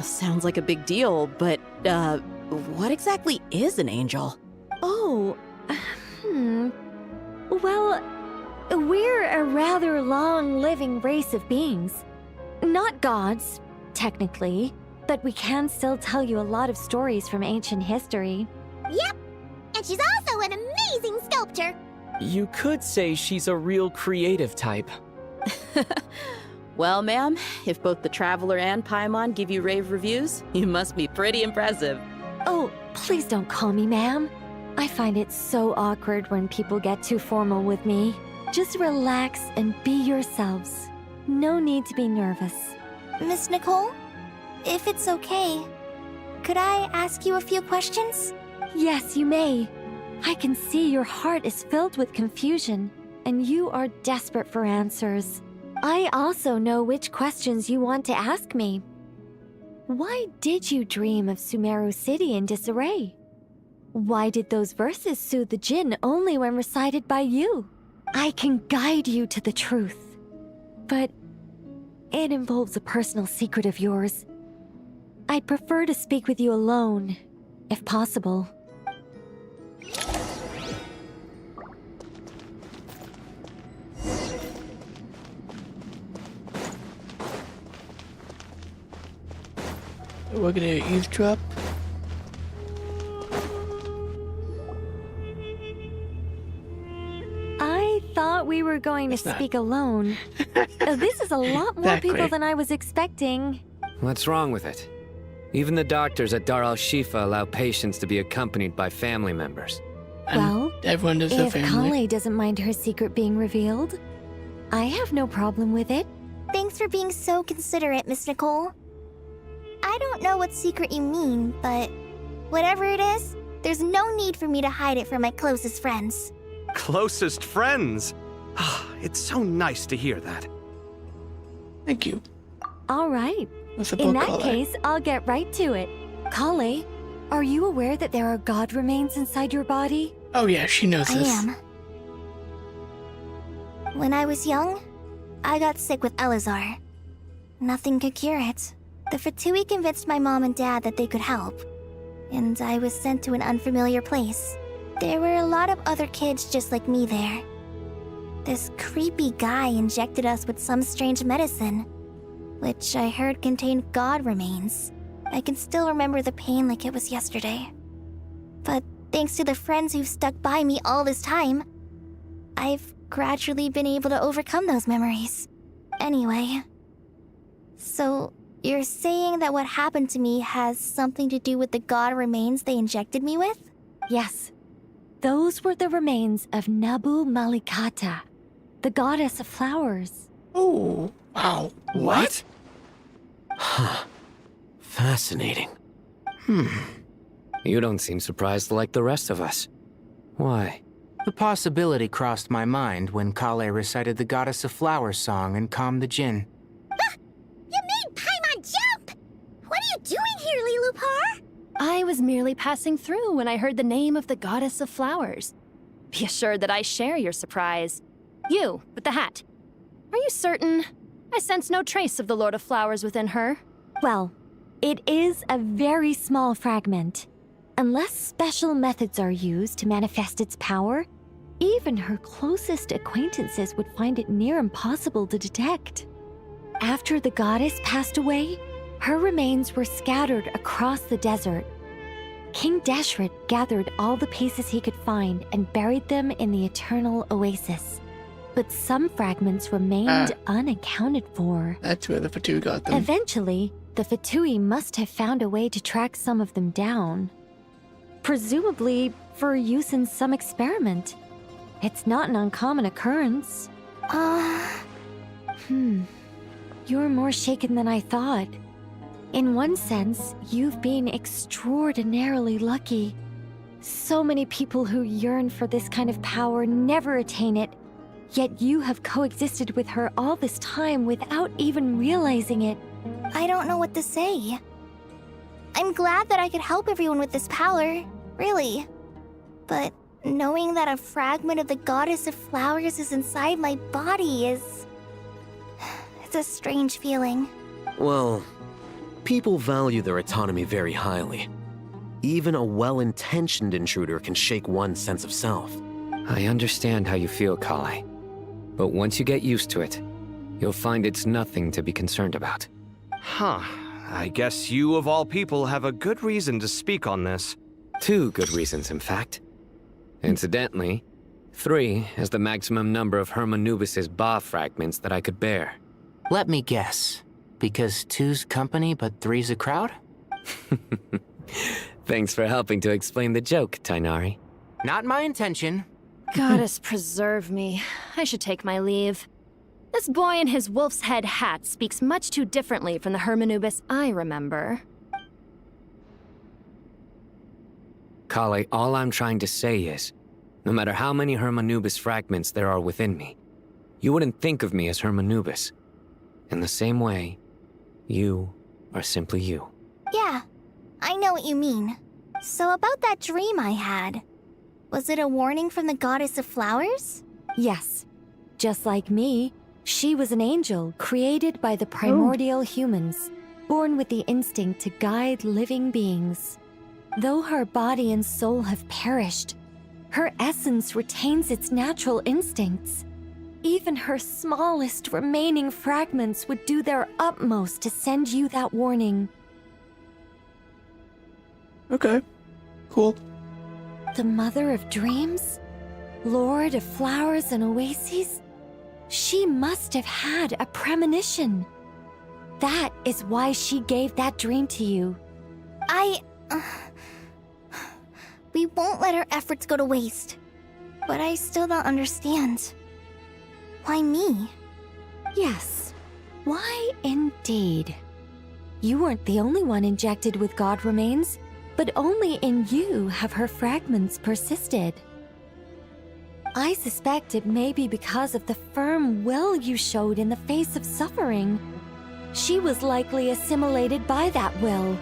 Speaker 14: Sounds like a big deal, but, what exactly is an angel?
Speaker 20: Oh, Well, we're a rather long-living race of beings. Not gods, technically, but we can still tell you a lot of stories from ancient history.
Speaker 18: Yep, and she's also an amazing sculptor.
Speaker 16: You could say she's a real creative type.
Speaker 14: Well, ma'am, if both the Traveler and Paimon give you rave reviews, you must be pretty impressive.
Speaker 20: Oh, please don't call me ma'am. I find it so awkward when people get too formal with me. Just relax and be yourselves. No need to be nervous.
Speaker 2: Miss Nicole, if it's okay, could I ask you a few questions?
Speaker 20: Yes, you may. I can see your heart is filled with confusion, and you are desperate for answers. I also know which questions you want to ask me. Why did you dream of Sumeru City in disarray? Why did those verses soothe the Jinn only when recited by you? I can guide you to the truth, but it involves a personal secret of yours. I'd prefer to speak with you alone, if possible.
Speaker 1: We're gonna eavesdrop.
Speaker 20: going to
Speaker 1: It's not.
Speaker 20: speak alone. This is a lot more
Speaker 1: Exactly.
Speaker 20: people than I was expecting.
Speaker 5: What's wrong with it? Even the doctors at Dar al-Shifa allow patients to be accompanied by family members.
Speaker 20: Well,
Speaker 1: everyone does their
Speaker 20: if
Speaker 1: family.
Speaker 20: Kale doesn't mind her secret being revealed, I have no problem with it.
Speaker 2: Thanks for being so considerate, Miss Nicole. I don't know what secret you mean, but whatever it is, there's no need for me to hide it from my closest friends.
Speaker 13: Closest friends? It's so nice to hear that.
Speaker 1: Thank you.
Speaker 20: All right.
Speaker 1: What's
Speaker 20: In
Speaker 1: about
Speaker 20: that
Speaker 1: Kale?
Speaker 20: case, I'll get right to it. Kale, are you aware that there are god remains inside your body?
Speaker 1: Oh yeah, she knows
Speaker 2: I
Speaker 1: this.
Speaker 2: am. When I was young, I got sick with Elazar. Nothing could cure it. The Fatui convinced my mom and dad that they could help, and I was sent to an unfamiliar place. There were a lot of other kids just like me there. This creepy guy injected us with some strange medicine, which I heard contained god remains. I can still remember the pain like it was yesterday. But thanks to the friends who've stuck by me all this time, I've gradually been able to overcome those memories. Anyway, so you're saying that what happened to me has something to do with the god remains they injected me with?
Speaker 20: Yes. Those were the remains of Nabu Malikata, the goddess of flowers.
Speaker 1: Oh, wow.
Speaker 15: What? Huh. Fascinating.
Speaker 5: You don't seem surprised like the rest of us. Why?
Speaker 4: The possibility crossed my mind when Kale recited the Goddess of Flowers song and calmed the Jinn.
Speaker 18: You made Paimon jump! What are you doing here, Lilupar?
Speaker 6: I was merely passing through when I heard the name of the Goddess of Flowers. Be assured that I share your surprise. You, with the hat. Are you certain? I sense no trace of the Lord of Flowers within her.
Speaker 20: Well, it is a very small fragment. Unless special methods are used to manifest its power, even her closest acquaintances would find it near impossible to detect. After the goddess passed away, her remains were scattered across the desert. King Deshret gathered all the pieces he could find and buried them in the Eternal Oasis. But some fragments remained unaccounted for.
Speaker 1: That's where the Fatui got them.
Speaker 20: Eventually, the Fatui must have found a way to track some of them down. Presumably for use in some experiment. It's not an uncommon occurrence. You're more shaken than I thought. In one sense, you've been extraordinarily lucky. So many people who yearn for this kind of power never attain it, yet you have coexisted with her all this time without even realizing it.
Speaker 2: I don't know what to say. I'm glad that I could help everyone with this power, really. But knowing that a fragment of the Goddess of Flowers is inside my body is... it's a strange feeling.
Speaker 15: Well, people value their autonomy very highly. Even a well-intentioned intruder can shake one's sense of self.
Speaker 5: I understand how you feel, Kale. But once you get used to it, you'll find it's nothing to be concerned about.
Speaker 13: Huh. I guess you, of all people, have a good reason to speak on this.
Speaker 5: 2 good reasons, in fact. Incidentally, 3 is the maximum number of Hermanubis' Ba fragments that I could bear.
Speaker 4: Let me guess. Because 2's company, but 3's a crowd?
Speaker 5: Thanks for helping to explain the joke, Tainari.
Speaker 4: Not my intention.
Speaker 6: Goddess preserve me. I should take my leave. This boy in his wolf's head hat speaks much too differently from the Hermanubis I remember.
Speaker 5: Kale, all I'm trying to say is, no matter how many Hermanubis fragments there are within me, you wouldn't think of me as Hermanubis. In the same way, you are simply you.
Speaker 2: Yeah, I know what you mean. So about that dream I had, was it a warning from the Goddess of Flowers?
Speaker 20: Yes. Just like me, she was an angel created by the primordial humans, born with the instinct to guide living beings. Though her body and soul have perished, her essence retains its natural instincts. Even her smallest remaining fragments would do their utmost to send you that warning.
Speaker 1: Okay, cool.
Speaker 20: The Mother of Dreams? Lord of Flowers and Oases? She must have had a premonition. That is why she gave that dream to you.
Speaker 2: We won't let our efforts go to waste. But I still don't understand. Why me?
Speaker 20: Yes. Why indeed? You weren't the only one injected with god remains, but only in you have her fragments persisted. I suspect it may be because of the firm will you showed in the face of suffering. She was likely assimilated by that will.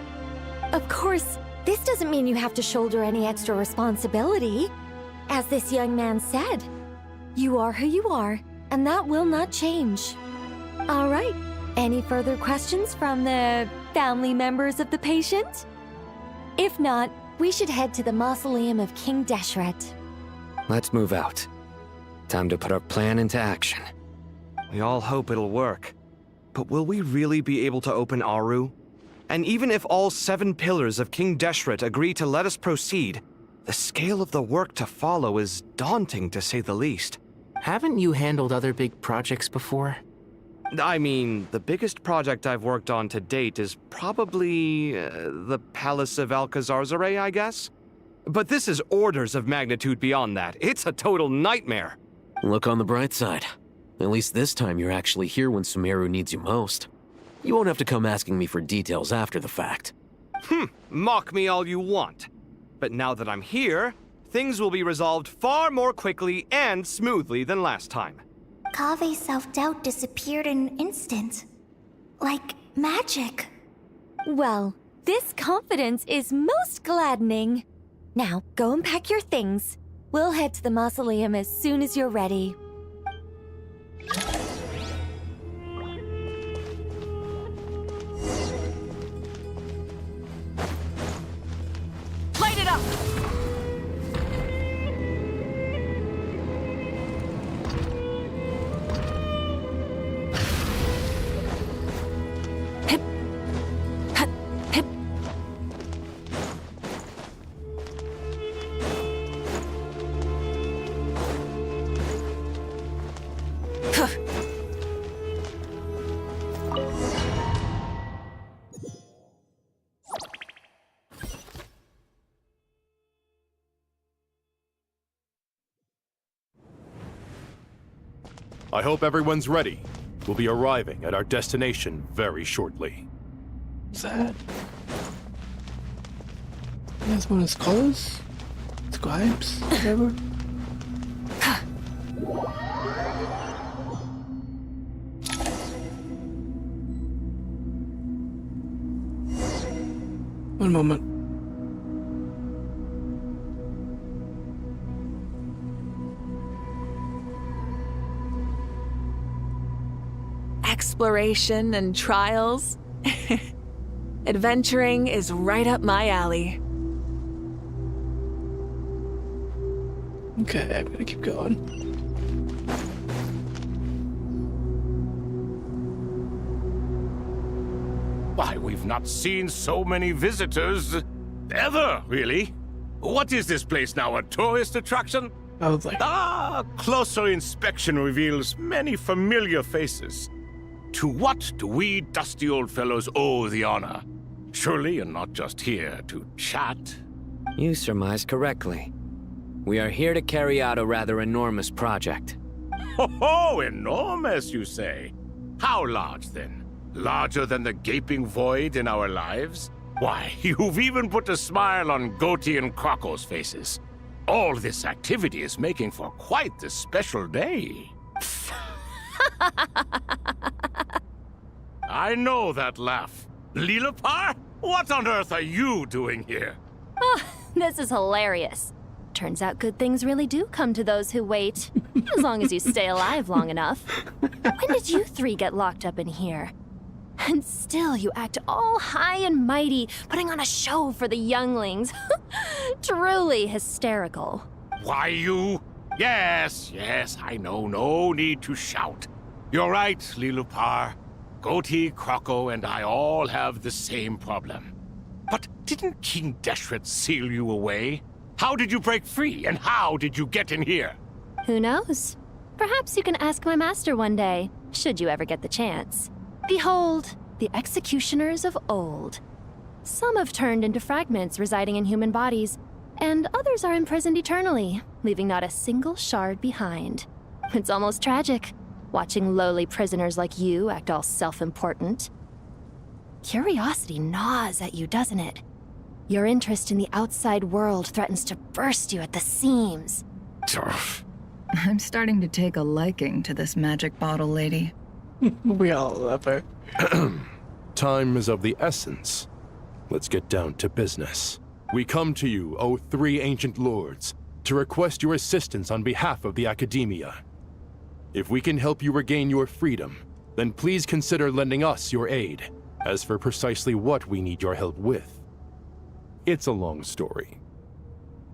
Speaker 20: Of course, this doesn't mean you have to shoulder any extra responsibility. As this young man said, you are who you are, and that will not change. All right, any further questions from the family members of the patient? If not, we should head to the mausoleum of King Deshret.
Speaker 5: Let's move out. Time to put our plan into action.
Speaker 13: We all hope it'll work. But will we really be able to open Aru? And even if all 7 pillars of King Deshret agree to let us proceed, the scale of the work to follow is daunting, to say the least.
Speaker 4: Haven't you handled other big projects before?
Speaker 13: I mean, the biggest project I've worked on to date is probably the Palace of Alcazarzaray, I guess? But this is orders of magnitude beyond that. It's a total nightmare.
Speaker 15: Look on the bright side. At least this time you're actually here when Sumeru needs you most. You won't have to come asking me for details after the fact.
Speaker 13: Mock me all you want. But now that I'm here, things will be resolved far more quickly and smoothly than last time.
Speaker 2: Kave's self-doubt disappeared in an instant. Like magic.
Speaker 20: Well, this confidence is most gladdening. Now, go and pack your things. We'll head to the mausoleum as soon as you're ready.
Speaker 10: Light it up!
Speaker 20: Hip. Hip. Hip.
Speaker 12: I hope everyone's ready. We'll be arriving at our destination very shortly.
Speaker 1: Sad. That's one of scholars? Scribes? Whatever? One moment.
Speaker 19: Exploration and trials. Adventuring is right up my alley.
Speaker 1: Okay, I'm gonna keep going.
Speaker 3: Why, we've not seen so many visitors ever, really. What is this place now, a tourist attraction?
Speaker 1: Probably.
Speaker 3: Closer inspection reveals many familiar faces. To what do we dusty old fellows owe the honor? Surely you're not just here to chat.
Speaker 5: You surmise correctly. We are here to carry out a rather enormous project.
Speaker 3: Ho, enormous, you say? How large, then? Larger than the gaping void in our lives? Why, you've even put a smile on Goatee and Crocco's faces. All this activity is making for quite the special day. I know that laugh. Lilipar? What on earth are you doing here?
Speaker 6: Oh, this is hilarious. Turns out good things really do come to those who wait. As long as you stay alive long enough. When did you 3 get locked up in here? And still you act all high and mighty, putting on a show for the younglings. Truly hysterical.
Speaker 3: Why, you? Yes, I know. No need to shout. You're right, Lilipar. Goatee, Crocco, and I all have the same problem. But didn't King Deshret seal you away? How did you break free, and how did you get in here?
Speaker 6: Who knows? Perhaps you can ask my master one day, should you ever get the chance. Behold, the executioners of old. Some have turned into fragments residing in human bodies, and others are imprisoned eternally, leaving not a single shard behind. It's almost tragic, watching lowly prisoners like you act all self-important. Curiosity gnaws at you, doesn't it? Your interest in the outside world threatens to burst you at the seams.
Speaker 17: I'm starting to take a liking to this magic bottle lady.
Speaker 1: We all love her.
Speaker 12: Time is of the essence. Let's get down to business. We come to you, O three ancient lords, to request your assistance on behalf of the Academia. If we can help you regain your freedom, then please consider lending us your aid. As for precisely what we need your help with, it's a long story.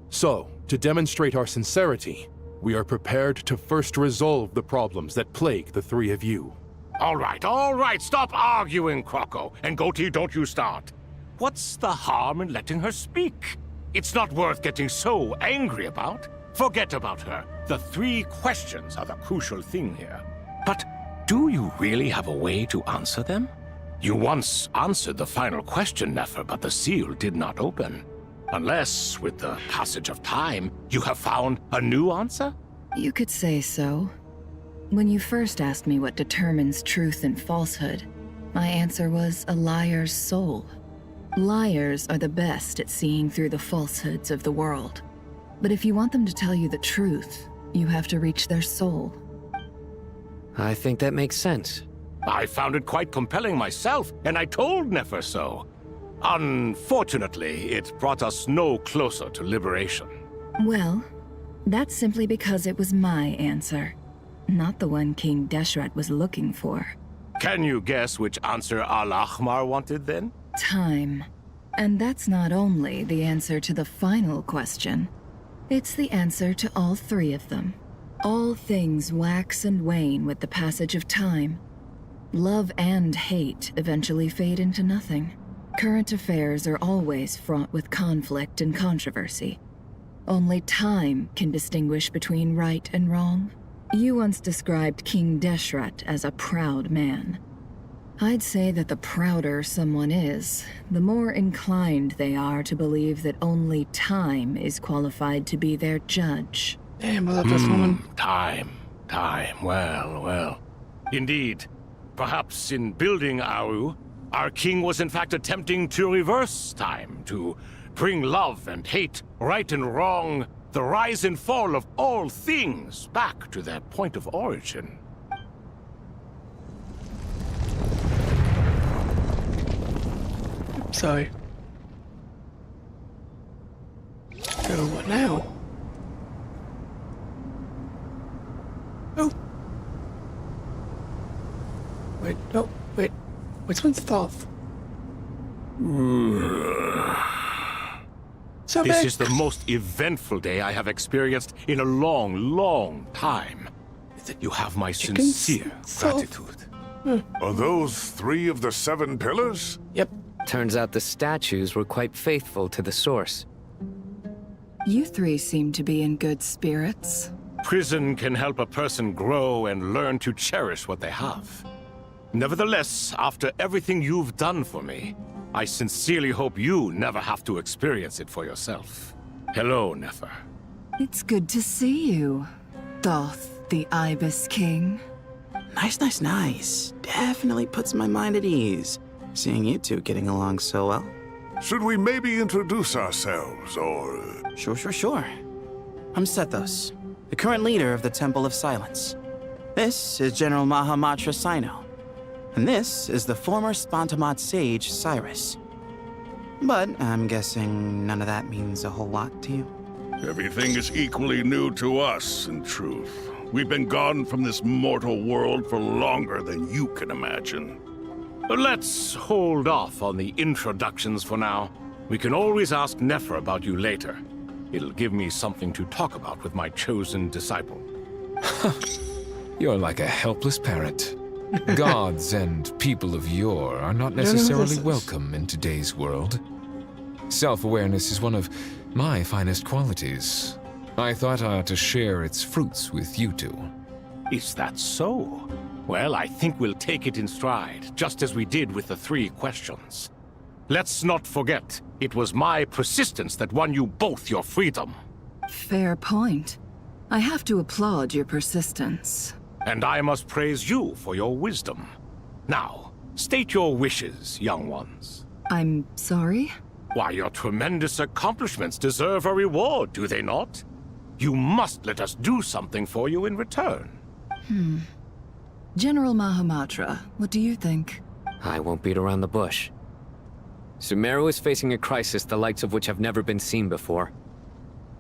Speaker 12: So, to demonstrate our sincerity, we are prepared to first resolve the problems that plague the three of you.
Speaker 3: All right, stop arguing, Croco. And Goatee, don't you start. What's the harm in letting her speak? It's not worth getting so angry about. Forget about her. The 3 questions are the crucial thing here. But do you really have a way to answer them? You once answered the final question, Nefer, but the seal did not open. Unless, with the passage of time, you have found a new answer?
Speaker 17: You could say so. When you first asked me what determines truth and falsehood, my answer was a liar's soul. Liars are the best at seeing through the falsehoods of the world. But if you want them to tell you the truth, you have to reach their soul.
Speaker 5: I think that makes sense.
Speaker 3: I found it quite compelling myself, and I told Nefer so. Unfortunately, it brought us no closer to liberation.
Speaker 17: Well, that's simply because it was my answer, not the one King Deshret was looking for.
Speaker 3: Can you guess which answer Al-Ahmar wanted then?
Speaker 17: Time. And that's not only the answer to the final question, it's the answer to all 3 of them. All things wax and wane with the passage of time. Love and hate eventually fade into nothing. Current affairs are always fraught with conflict and controversy. Only time can distinguish between right and wrong. You once described King Deshret as a proud man. I'd say that the prouder someone is, the more inclined they are to believe that only time is qualified to be their judge.
Speaker 1: Damn, I love this woman.
Speaker 3: Time. Well. Indeed. Perhaps in building Aru, our king was in fact attempting to reverse time, to bring love and hate, right and wrong, the rise and fall of all things back to their point of origin.
Speaker 1: Sorry. So what now? Oh. Wait, no, wait. Which one's Thoth? So
Speaker 3: This is the most eventful day I have experienced in a long time. You have my sincere gratitude.
Speaker 7: Are those 3 of the 7 pillars?
Speaker 1: Yep.
Speaker 5: Turns out the statues were quite faithful to the source.
Speaker 17: You 3 seem to be in good spirits.
Speaker 3: Prison can help a person grow and learn to cherish what they have. Nevertheless, after everything you've done for me, I sincerely hope you never have to experience it for yourself. Hello, Nefer.
Speaker 17: It's good to see you, Thoth, the Ibis King.
Speaker 8: Nice. Definitely puts my mind at ease, seeing you 2 getting along so well.
Speaker 7: Should we maybe introduce ourselves, or...
Speaker 8: Sure. I'm Sethos, the current leader of the Temple of Silence. This is General Mahamatra Sino, and this is the former Spantamat sage, Cyrus. But I'm guessing none of that means a whole lot to you.
Speaker 7: Everything is equally new to us, in truth. We've been gone from this mortal world for longer than you can imagine.
Speaker 3: Let's hold off on the introductions for now. We can always ask Nefer about you later. It'll give me something to talk about with my chosen disciple.
Speaker 9: You're like a helpless parrot. Gods and people of yore are not necessarily welcome in today's world. Self-awareness is one of my finest qualities. I thought I ought to share its fruits with you 2.
Speaker 3: Is that so? Well, I think we'll take it in stride, just as we did with the 3 questions. Let's not forget, it was my persistence that won you both your freedom.
Speaker 17: Fair point. I have to applaud your persistence.
Speaker 3: And I must praise you for your wisdom. Now, state your wishes, young ones.
Speaker 17: I'm sorry?
Speaker 3: Why, your tremendous accomplishments deserve a reward, do they not? You must let us do something for you in return.
Speaker 17: General Mahamatra, what do you think?
Speaker 5: I won't beat around the bush. Sumeru is facing a crisis the likes of which have never been seen before.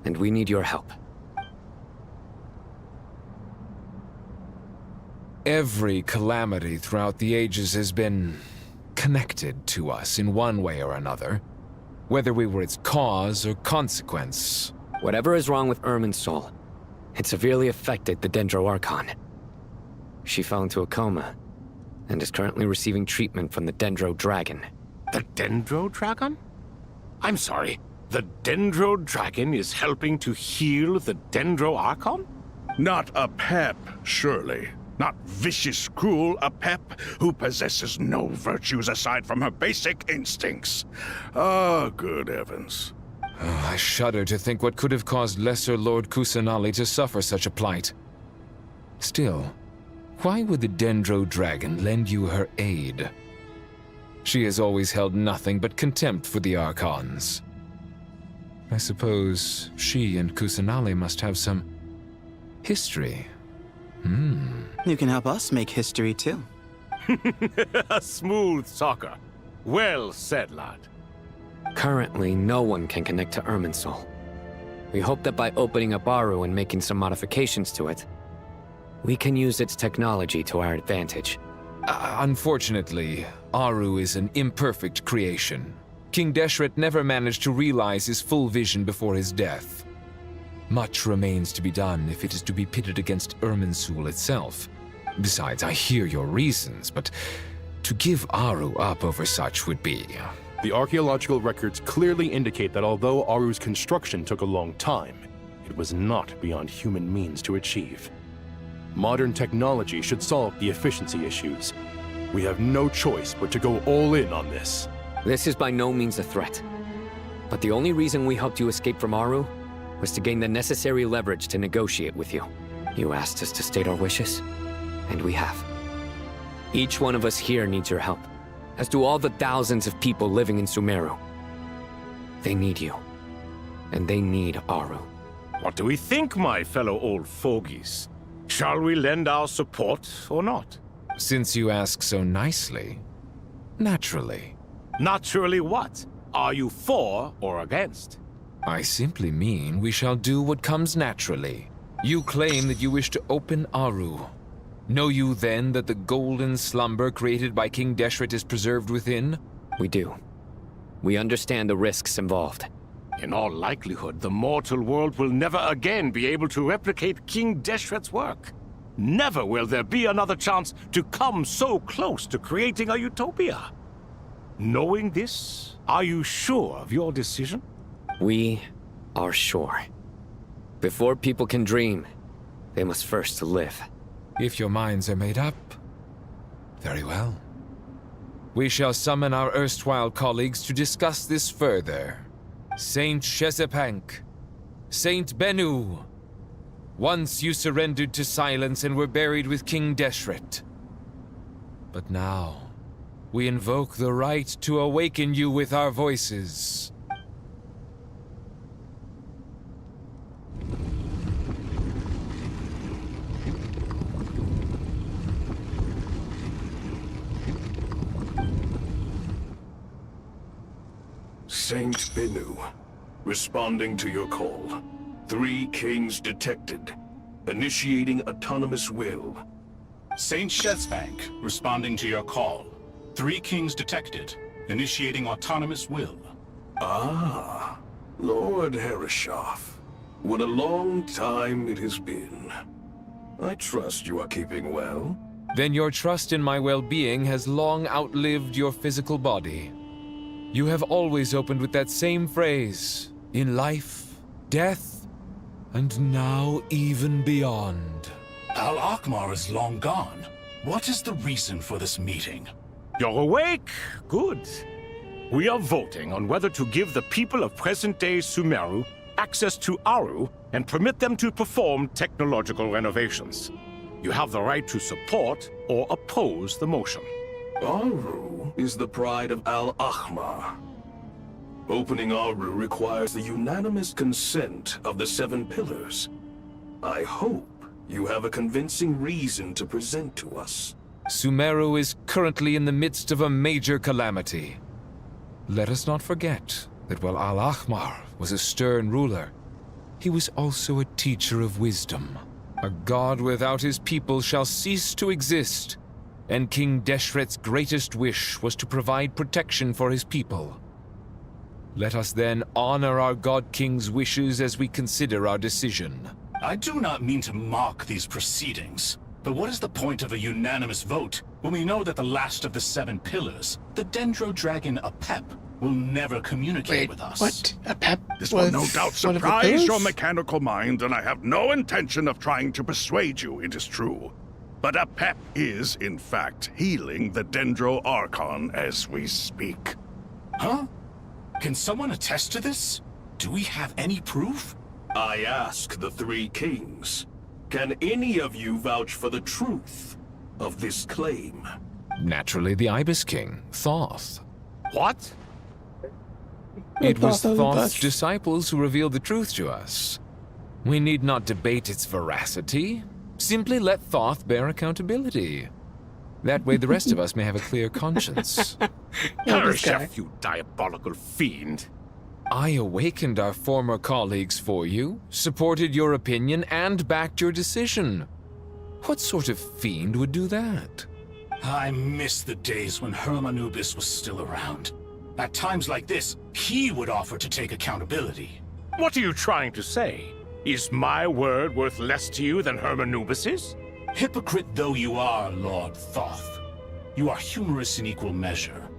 Speaker 5: And we need your help.
Speaker 9: Every calamity throughout the ages has been connected to us in one way or another, whether we were its cause or consequence.
Speaker 5: Whatever is wrong with Irminsul, it severely affected the Dendro Archon. She fell into a coma, and is currently receiving treatment from the Dendro Dragon.
Speaker 3: The Dendro Dragon? I'm sorry, the Dendro Dragon is helping to heal the Dendro Archon?
Speaker 7: Not a pep, surely. Not vicious, cruel a pep who possesses no virtues aside from her basic instincts. Ah, good heavens.
Speaker 9: Oh, I shudder to think what could have caused Lesser Lord Kusanali to suffer such a plight. Still, why would the Dendro Dragon lend you her aid? She has always held nothing but contempt for the Archons. I suppose she and Kusanali must have some history.
Speaker 8: You can help us make history too.
Speaker 3: A smooth talker. Well said, lad.
Speaker 5: Currently, no one can connect to Irminsul. We hope that by opening up Aru and making some modifications to it, we can use its technology to our advantage.
Speaker 9: Unfortunately, Aru is an imperfect creation. King Deshret never managed to realize his full vision before his death. Much remains to be done if it is to be pitted against Irminsul itself. Besides, I hear your reasons, but to give Aru up over such would be...
Speaker 12: The archaeological records clearly indicate that although Aru's construction took a long time, it was not beyond human means to achieve. Modern technology should solve the efficiency issues. We have no choice but to go all in on this.
Speaker 5: This is by no means a threat. But the only reason we helped you escape from Aru was to gain the necessary leverage to negotiate with you. You asked us to state our wishes, and we have. Each one of us here needs your help, as do all the thousands of people living in Sumeru. They need you, and they need Aru.
Speaker 3: What do we think, my fellow old fogies? Shall we lend our support or not?
Speaker 9: Since you ask so nicely, naturally.
Speaker 3: Naturally what? Are you for or against?
Speaker 9: I simply mean we shall do what comes naturally. You claim that you wish to open Aru. Know you then that the golden slumber created by King Deshret is preserved within?
Speaker 5: We do. We understand the risks involved.
Speaker 3: In all likelihood, the mortal world will never again be able to replicate King Deshret's work. Never will there be another chance to come so close to creating a utopia. Knowing this, are you sure of your decision?
Speaker 5: We are sure. Before people can dream, they must first live.
Speaker 9: If your minds are made up, very well. We shall summon our erstwhile colleagues to discuss this further. Saint Shezepank, Saint Bennu. Once you surrendered to silence and were buried with King Deshret. But now, we invoke the right to awaken you with our voices.
Speaker 7: Saint Bennu, responding to your call. 3 kings detected. Initiating autonomous will.
Speaker 11: Saint Shezbank, responding to your call. 3 kings detected. Initiating autonomous will.
Speaker 7: Ah, Lord Herreshoff. What a long time it has been. I trust you are keeping well.
Speaker 9: Then your trust in my well-being has long outlived your physical body. You have always opened with that same phrase, in life, death, and now even beyond.
Speaker 11: Al-Akmar is long gone. What is the reason for this meeting?
Speaker 3: You're awake? Good. We are voting on whether to give the people of present-day Sumeru access to Aru and permit them to perform technological renovations. You have the right to support or oppose the motion.
Speaker 21: Aru is the pride of Al-Ahmar. Opening Aru requires the unanimous consent of the Seven Pillars. I hope you have a convincing reason to present to us.
Speaker 9: Sumeru is currently in the midst of a major calamity. Let us not forget that while Al-Ahmar was a stern ruler, he was also a teacher of wisdom. A god without his people shall cease to exist, and King Deshret's greatest wish was to provide protection for his people. Let us then honor our God King's wishes as we consider our decision.
Speaker 11: I do not mean to mock these proceedings, but what is the point of a unanimous vote when we know that the last of the Seven Pillars, the Dendro Dragon Apep, will never communicate with us?
Speaker 1: What? Apep?
Speaker 7: This will no doubt surprise your mechanical mind, and I have no intention of trying to persuade you it is true. But Apep is, in fact, healing the Dendro Archon as we speak.
Speaker 11: Huh? Can someone attest to this? Do we have any proof?
Speaker 21: I ask the three kings, can any of you vouch for the truth of this claim?
Speaker 9: Naturally, the Ibis King, Thoth.
Speaker 3: What?
Speaker 9: It was Thoth's disciples who revealed the truth to us. We need not debate its veracity. Simply let Thoth bear accountability. That way the rest of us may have a clear conscience.
Speaker 3: Chef, you diabolical fiend.
Speaker 9: I awakened our former colleagues for you, supported your opinion, and backed your decision. What sort of fiend would do that?
Speaker 11: I miss the days when Hermanubis was still around. At times like this, he would offer to take accountability.
Speaker 3: What are you trying to say? Is my word worth less to you than Hermanubis's?
Speaker 11: Hypocrite though you are, Lord Thoth, you are humorous in equal measure.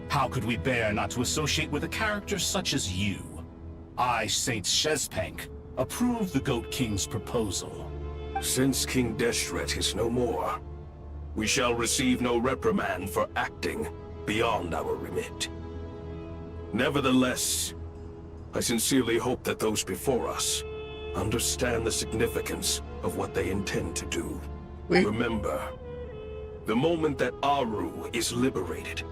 Speaker 11: How could we bear not to associate with a character such as you? I, Saint Shezpank, approve the Goat King's proposal.
Speaker 21: Since King Deshret is no more, we shall receive no reprimand for acting beyond our remit. Nevertheless, I sincerely hope that those before us understand the significance of what they intend to do. Remember, the moment that Aru is liberated,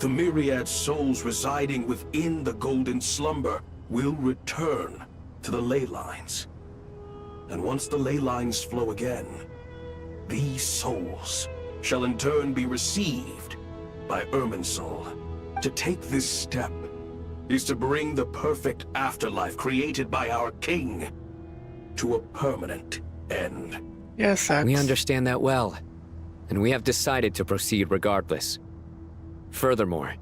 Speaker 21: the myriad souls residing within the Golden Slumber will return to the ley lines. And once the ley lines flow again, these souls shall in turn be received by Irminsul. To take this step is to bring the perfect afterlife created by our king to a permanent end.
Speaker 1: Yes,
Speaker 5: we understand that well, and we have decided to proceed regardless. Furthermore,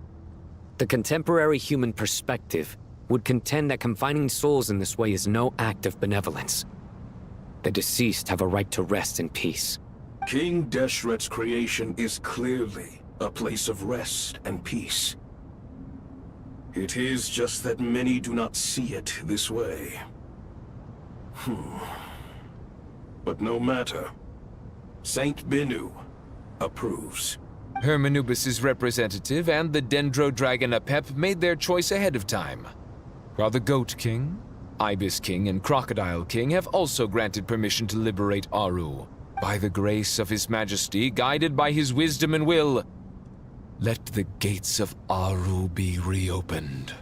Speaker 5: the contemporary human perspective would contend that confining souls in this way is no act of benevolence. The deceased have a right to rest in peace.
Speaker 21: King Deshret's creation is clearly a place of rest and peace. It is just that many do not see it this way. But no matter. Saint Binu approves.
Speaker 9: Hermanubis' representative and the Dendro Dragon Apep made their choice ahead of time, while the Goat King, Ibis King, and Crocodile King have also granted permission to liberate Aru. By the grace of His Majesty, guided by his wisdom and will, let the gates of Aru be reopened.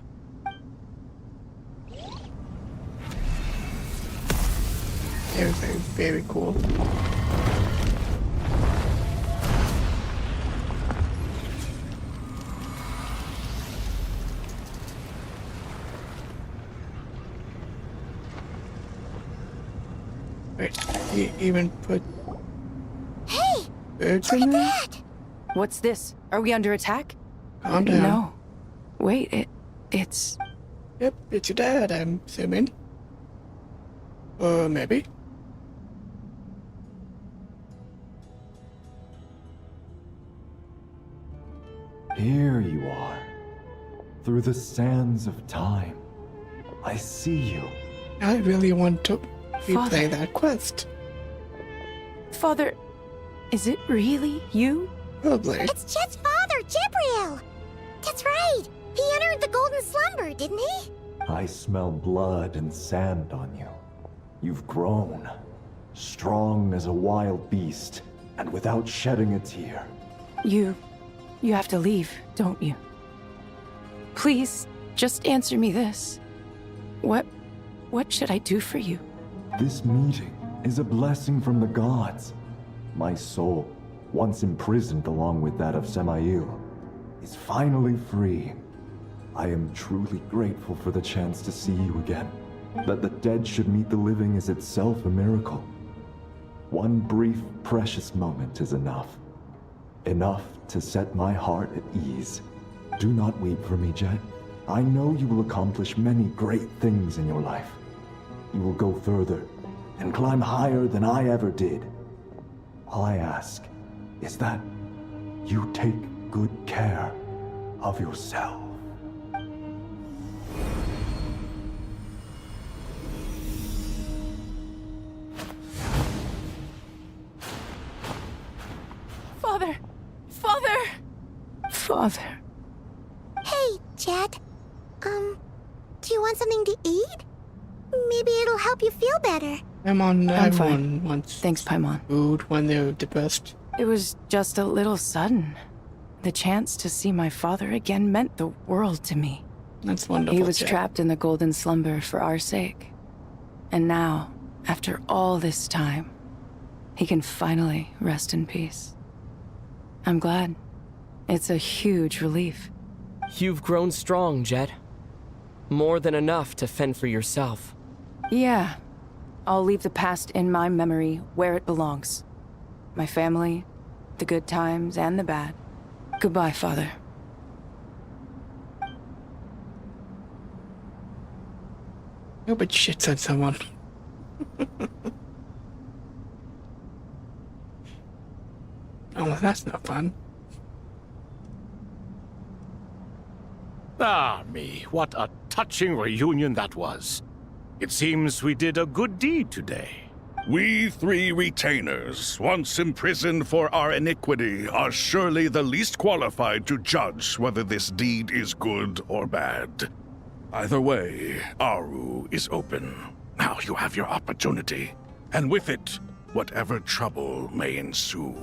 Speaker 1: Very, very, very cool. Wait, you even put birds in there?
Speaker 10: What's this? Are we under attack?
Speaker 1: Calm down.
Speaker 10: No. Wait, it's...
Speaker 1: Yep, it's your dad, I'm assuming. Or maybe.
Speaker 22: Here you are. Through the sands of time. I see you.
Speaker 1: I really want to replay
Speaker 10: Father.
Speaker 1: that quest.
Speaker 10: Father, is it really you?
Speaker 1: Probably.
Speaker 18: It's Chet's father, Jibriel! That's right! He entered the golden slumber, didn't he?
Speaker 22: I smell blood and sand on you. You've grown, strong as a wild beast, and without shedding a tear.
Speaker 10: You have to leave, don't you? Please, just answer me this. What should I do for you?
Speaker 22: This meeting is a blessing from the gods. My soul, once imprisoned along with that of Semail, is finally free. I am truly grateful for the chance to see you again. That the dead should meet the living is itself a miracle. One brief, precious moment is enough. Enough to set my heart at ease. Do not weep for me, Jet. I know you will accomplish many great things in your life. You will go further and climb higher than I ever did. All I ask is that you take good care of yourself.
Speaker 10: Father! Father! Father.
Speaker 18: Hey, Jet. Do you want something to eat? Maybe it'll help you feel better.
Speaker 10: I'm
Speaker 1: Everyone
Speaker 10: fine.
Speaker 1: wants
Speaker 10: Thanks, Paimon.
Speaker 1: food when they're depressed.
Speaker 10: It was just a little sudden. The chance to see my father again meant the world to me.
Speaker 1: That's wonderful.
Speaker 10: He was
Speaker 1: Jet.
Speaker 10: trapped in the golden slumber for our sake. And now, after all this time, he can finally rest in peace. I'm glad. It's a huge relief.
Speaker 14: You've grown strong, Jet. More than enough to fend for yourself.
Speaker 10: Yeah. I'll leave the past in my memory where it belongs. My family, the good times and the bad. Goodbye, Father.
Speaker 1: Oh, but shit said someone. Oh, well, that's not fun.
Speaker 3: Ah, me, what a touching reunion that was. It seems we did a good deed today.
Speaker 7: We three retainers, once imprisoned for our iniquity, are surely the least qualified to judge whether this deed is good or bad. Either way, Aru is open. Now you have your opportunity, and with it, whatever trouble may ensue.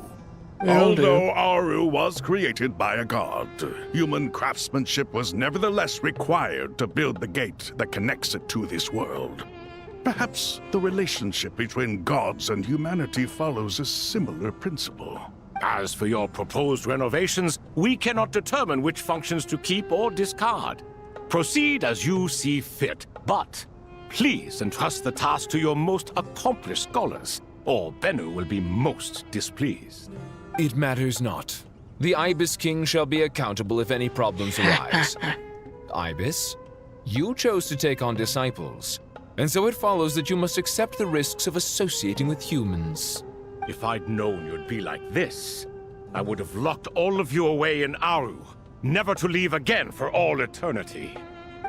Speaker 7: Although Aru was created by a god, human craftsmanship was nevertheless required to build the gate that connects it to this world. Perhaps the relationship between gods and humanity follows a similar principle.
Speaker 3: As for your proposed renovations, we cannot determine which functions to keep or discard. Proceed as you see fit, but please entrust the task to your most accomplished scholars, or Bennu will be most displeased.
Speaker 9: It matters not. The Ibis King shall be accountable if any problems arise. Ibis, you chose to take on disciples, and so it follows that you must accept the risks of associating with humans.
Speaker 3: If I'd known you'd be like this, I would have locked all of you away in Aru, never to leave again for all eternity.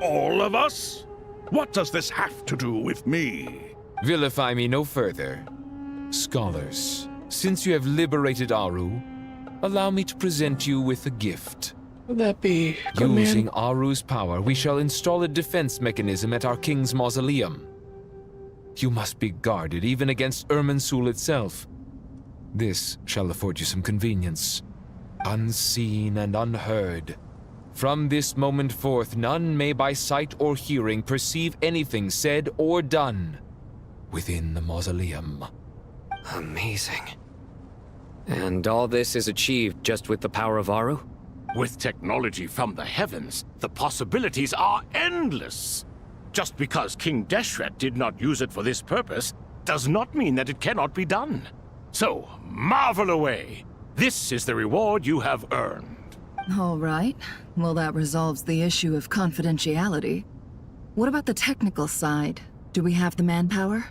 Speaker 7: All of us? What does this have to do with me?
Speaker 9: Vilify me no further. Scholars, since you have liberated Aru, allow me to present you with a gift.
Speaker 1: Would that be good,
Speaker 9: Using
Speaker 1: man?
Speaker 9: Aru's power, we shall install a defense mechanism at our king's mausoleum. You must be guarded even against Irminsul itself. This shall afford you some convenience. Unseen and unheard. From this moment forth, none may by sight or hearing perceive anything said or done within the mausoleum.
Speaker 5: Amazing. And all this is achieved just with the power of Aru?
Speaker 3: With technology from the heavens, the possibilities are endless. Just because King Deshret did not use it for this purpose does not mean that it cannot be done. So, marvel away. This is the reward you have earned.
Speaker 17: All right. Well, that resolves the issue of confidentiality. What about the technical side? Do we have the manpower?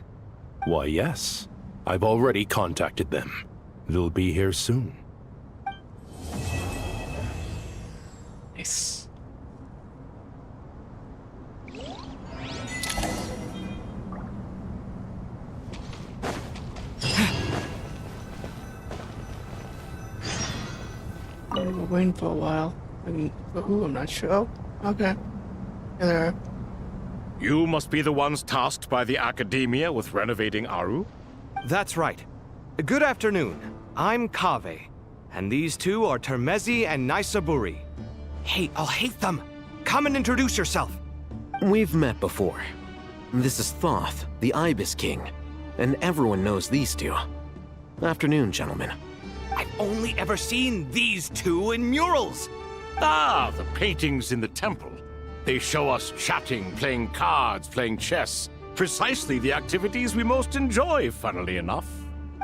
Speaker 12: Why, yes. I've already contacted them. They'll be here soon.
Speaker 1: Nice. We're waiting for a while. I mean, for who? I'm not sure. Oh, okay. Here they are.
Speaker 3: You must be the ones tasked by the Academia with renovating Aru?
Speaker 13: That's right. Good afternoon. I'm Kaveh, and these two are Termezi and Naisaburi. Hey, I'll hate them. Come and introduce yourself.
Speaker 15: We've met before. This is Thoth, the Ibis King, and everyone knows these two. Afternoon, gentlemen.
Speaker 13: I've only ever seen these two in murals.
Speaker 3: Ah, the paintings in the temple. They show us chatting, playing cards, playing chess. Precisely the activities we most enjoy, funnily enough.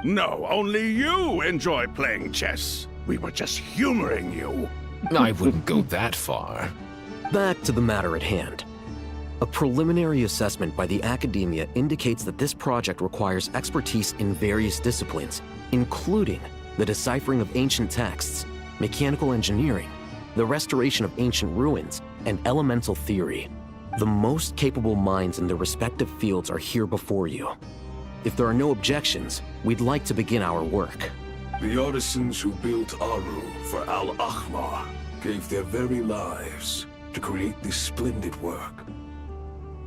Speaker 7: No, only you enjoy playing chess. We were just humoring you.
Speaker 9: I wouldn't go that far.
Speaker 15: Back to the matter at hand. A preliminary assessment by the Academia indicates that this project requires expertise in various disciplines, including the deciphering of ancient texts, mechanical engineering, the restoration of ancient ruins, and elemental theory. The most capable minds in their respective fields are here before you. If there are no objections, we'd like to begin our work.
Speaker 21: The artisans who built Aru for Al-Ahmar gave their very lives to create this splendid work.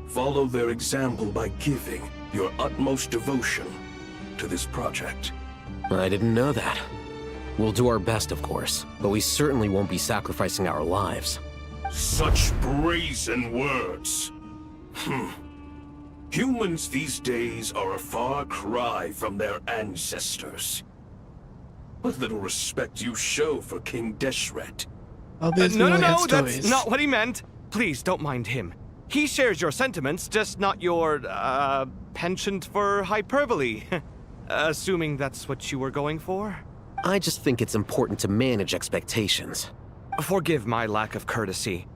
Speaker 21: Follow their example by giving your utmost devotion to this project.
Speaker 15: I didn't know that. We'll do our best, of course, but we certainly won't be sacrificing our lives.
Speaker 21: Such brazen words. Humans these days are a far cry from their ancestors. What little respect you show for King Deshret.
Speaker 13: No, that's not what he meant. Please don't mind him. He shares your sentiments, just not your, penchant for hyperbole. Assuming that's what you were going for?
Speaker 15: I just think it's important to manage expectations.
Speaker 13: Forgive my lack of courtesy,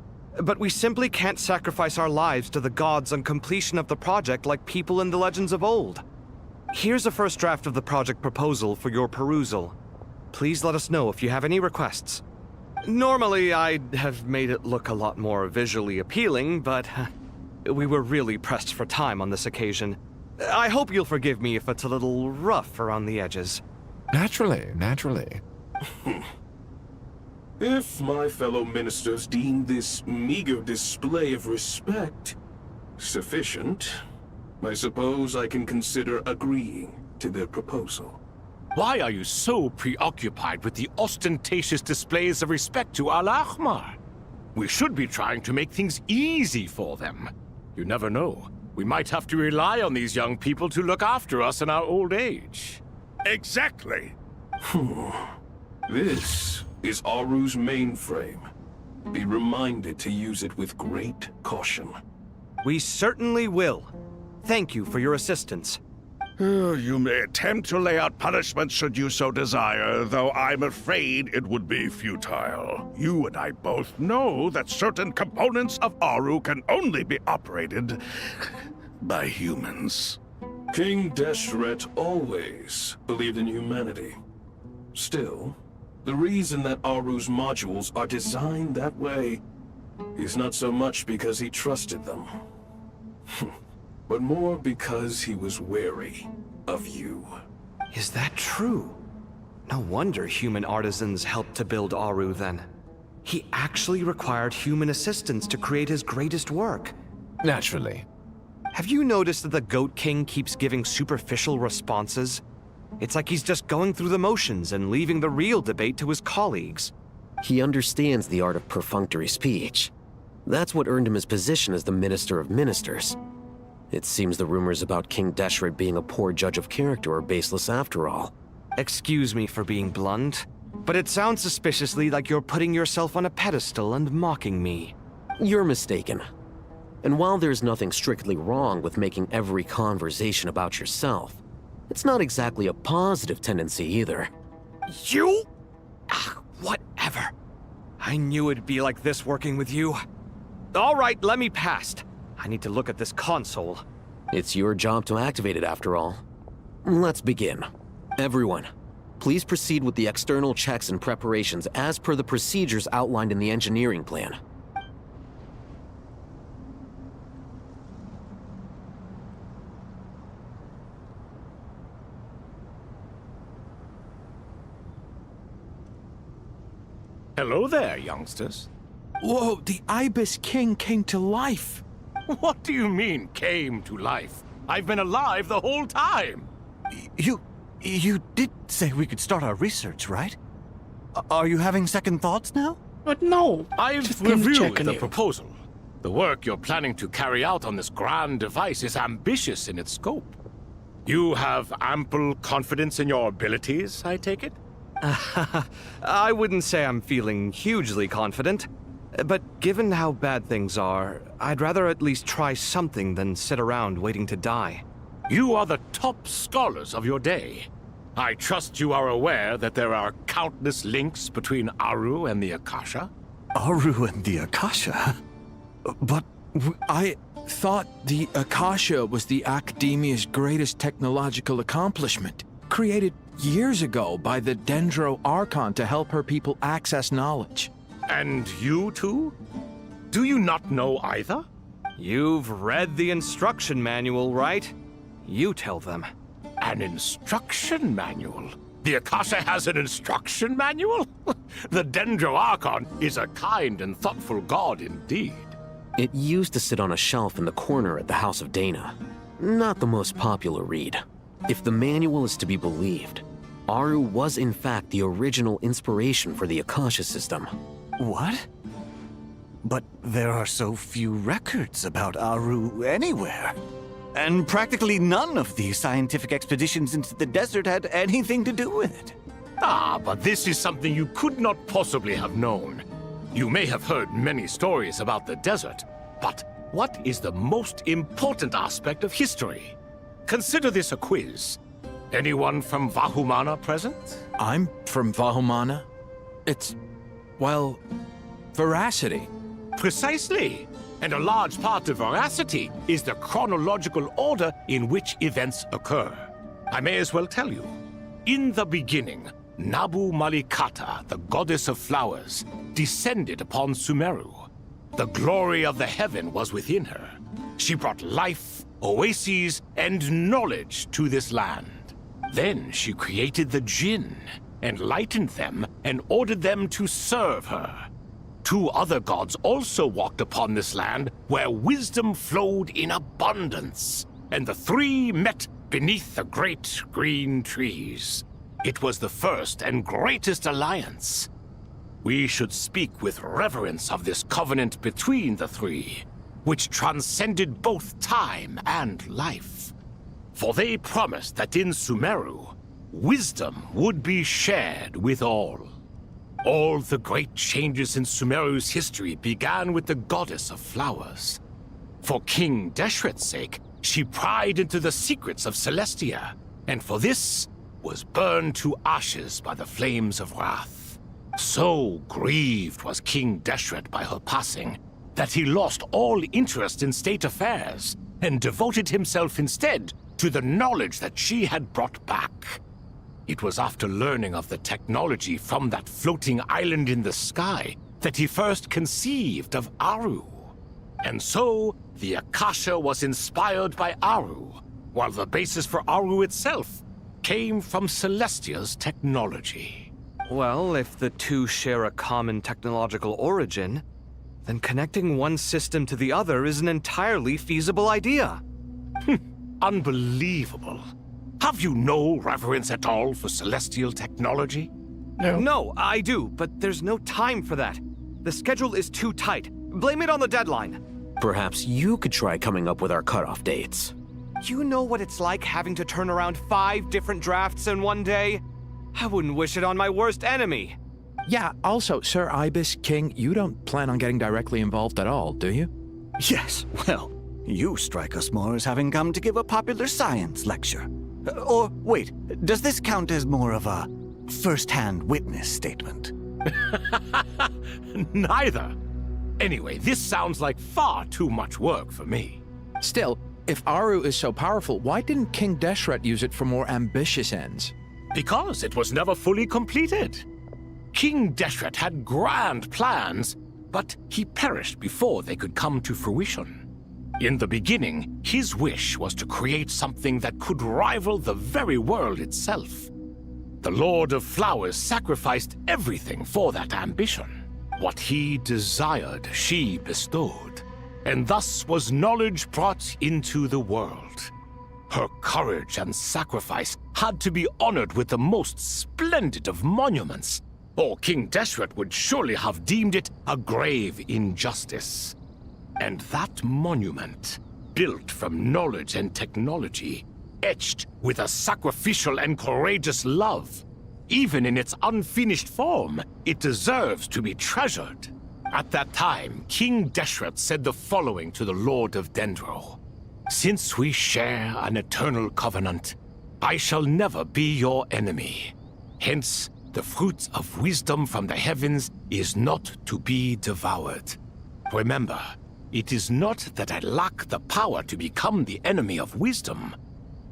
Speaker 13: but we simply can't sacrifice our lives to the gods on completion of the project like people in the legends of old. Here's a first draft of the project proposal for your perusal. Please let us know if you have any requests. Normally, I'd have made it look a lot more visually appealing, but we were really pressed for time on this occasion. I hope you'll forgive me if it's a little rough around the edges.
Speaker 9: Naturally.
Speaker 21: If my fellow ministers deem this meager display of respect sufficient, I suppose I can consider agreeing to their proposal.
Speaker 3: Why are you so preoccupied with the ostentatious displays of respect to Al-Ahmar? We should be trying to make things easy for them. You never know. We might have to rely on these young people to look after us in our old age.
Speaker 7: Exactly.
Speaker 21: This is Aru's mainframe. Be reminded to use it with great caution.
Speaker 13: We certainly will. Thank you for your assistance.
Speaker 7: You may attempt to lay out punishment should you so desire, though I'm afraid it would be futile. You and I both know that certain components of Aru can only be operated by humans.
Speaker 21: King Deshret always believed in humanity. Still, the reason that Aru's modules are designed that way is not so much because he trusted them, but more because he was wary of you.
Speaker 13: Is that true? No wonder human artisans helped to build Aru then. He actually required human assistance to create his greatest work.
Speaker 9: Naturally.
Speaker 13: Have you noticed that the Goat King keeps giving superficial responses? It's like he's just going through the motions and leaving the real debate to his colleagues.
Speaker 15: He understands the art of perfunctory speech. That's what earned him his position as the Minister of Ministers. It seems the rumors about King Deshret being a poor judge of character are baseless after all.
Speaker 13: Excuse me for being blunt, but it sounds suspiciously like you're putting yourself on a pedestal and mocking me.
Speaker 15: You're mistaken. And while there's nothing strictly wrong with making every conversation about yourself, it's not exactly a positive tendency either.
Speaker 13: You? Whatever. I knew it'd be like this working with you. All right, let me past. I need to look at this console.
Speaker 15: It's your job to activate it after all. Let's begin. Everyone, please proceed with the external checks and preparations as per the procedures outlined in the engineering plan.
Speaker 3: Hello there, youngsters.
Speaker 4: Whoa, the Ibis King came to life.
Speaker 3: What do you mean, came to life? I've been alive the whole time.
Speaker 16: You did say we could start our research, right? Are you having second thoughts now?
Speaker 1: But no.
Speaker 3: I've reviewed the proposal. The work you're planning to carry out on this grand device is ambitious in its scope. You have ample confidence in your abilities, I take it?
Speaker 13: I wouldn't say I'm feeling hugely confident. But given how bad things are, I'd rather at least try something than sit around waiting to die.
Speaker 3: You are the top scholars of your day. I trust you are aware that there are countless links between Aru and the Akasha?
Speaker 16: Aru and the Akasha? But
Speaker 4: I thought the Akasha was the Academia's greatest technological accomplishment, created years ago by the Dendro Archon to help her people access knowledge.
Speaker 3: And you too? Do you not know either?
Speaker 13: You've read the instruction manual, right? You tell them.
Speaker 3: An instruction manual? The Akasha has an instruction manual? The Dendro Archon is a kind and thoughtful god indeed.
Speaker 15: It used to sit on a shelf in the corner at the House of Dana. Not the most popular read. If the manual is to be believed, Aru was in fact the original inspiration for the Akasha system.
Speaker 16: What? But there are so few records about Aru anywhere. And practically none of these scientific expeditions into the desert had anything to do with it.
Speaker 3: Ah, but this is something you could not possibly have known. You may have heard many stories about the desert, but what is the most important aspect of history? Consider this a quiz. Anyone from Vahumana present?
Speaker 4: I'm from Vahumana. It's, well, veracity.
Speaker 3: Precisely. And a large part of veracity is the chronological order in which events occur. I may as well tell you. In the beginning, Nabu Malikata, the goddess of flowers, descended upon Sumeru. The glory of the heaven was within her. She brought life, oases, and knowledge to this land. Then she created the Jinn, enlightened them, and ordered them to serve her. Two other gods also walked upon this land where wisdom flowed in abundance, and the three met beneath the great green trees. It was the first and greatest alliance. We should speak with reverence of this covenant between the three, which transcended both time and life. For they promised that in Sumeru, wisdom would be shared with all. All the great changes in Sumeru's history began with the goddess of flowers. For King Deshret's sake, she pried into the secrets of Celestia, and for this was burned to ashes by the flames of wrath. So grieved was King Deshret by her passing that he lost all interest in state affairs and devoted himself instead to the knowledge that she had brought back. It was after learning of the technology from that floating island in the sky that he first conceived of Aru. And so, the Akasha was inspired by Aru, while the basis for Aru itself came from Celestia's technology.
Speaker 13: Well, if the two share a common technological origin, then connecting one system to the other is an entirely feasible idea.
Speaker 3: Unbelievable. Have you no reverence at all for celestial technology?
Speaker 13: No, I do, but there's no time for that. The schedule is too tight. Blame it on the deadline.
Speaker 15: Perhaps you could try coming up with our cutoff dates.
Speaker 13: You know what it's like having to turn around 5 different drafts in one day? I wouldn't wish it on my worst enemy.
Speaker 4: Yeah, also, Sir Ibis King, you don't plan on getting directly involved at all, do you?
Speaker 16: Yes, well, you strike us more as having come to give a popular science lecture. Or, wait, does this count as more of a first-hand witness statement?
Speaker 3: Neither. Anyway, this sounds like far too much work for me.
Speaker 4: Still, if Aru is so powerful, why didn't King Deshret use it for more ambitious ends?
Speaker 3: Because it was never fully completed. King Deshret had grand plans, but he perished before they could come to fruition. In the beginning, his wish was to create something that could rival the very world itself. The Lord of Flowers sacrificed everything for that ambition. What he desired, she bestowed, and thus was knowledge brought into the world. Her courage and sacrifice had to be honored with the most splendid of monuments, or King Deshret would surely have deemed it a grave injustice. And that monument, built from knowledge and technology, etched with a sacrificial and courageous love, even in its unfinished form, it deserves to be treasured. At that time, King Deshret said the following to the Lord of Dendro. Since we share an eternal covenant, I shall never be your enemy. Hence, the fruit of wisdom from the heavens is not to be devoured. Remember, it is not that I lack the power to become the enemy of wisdom.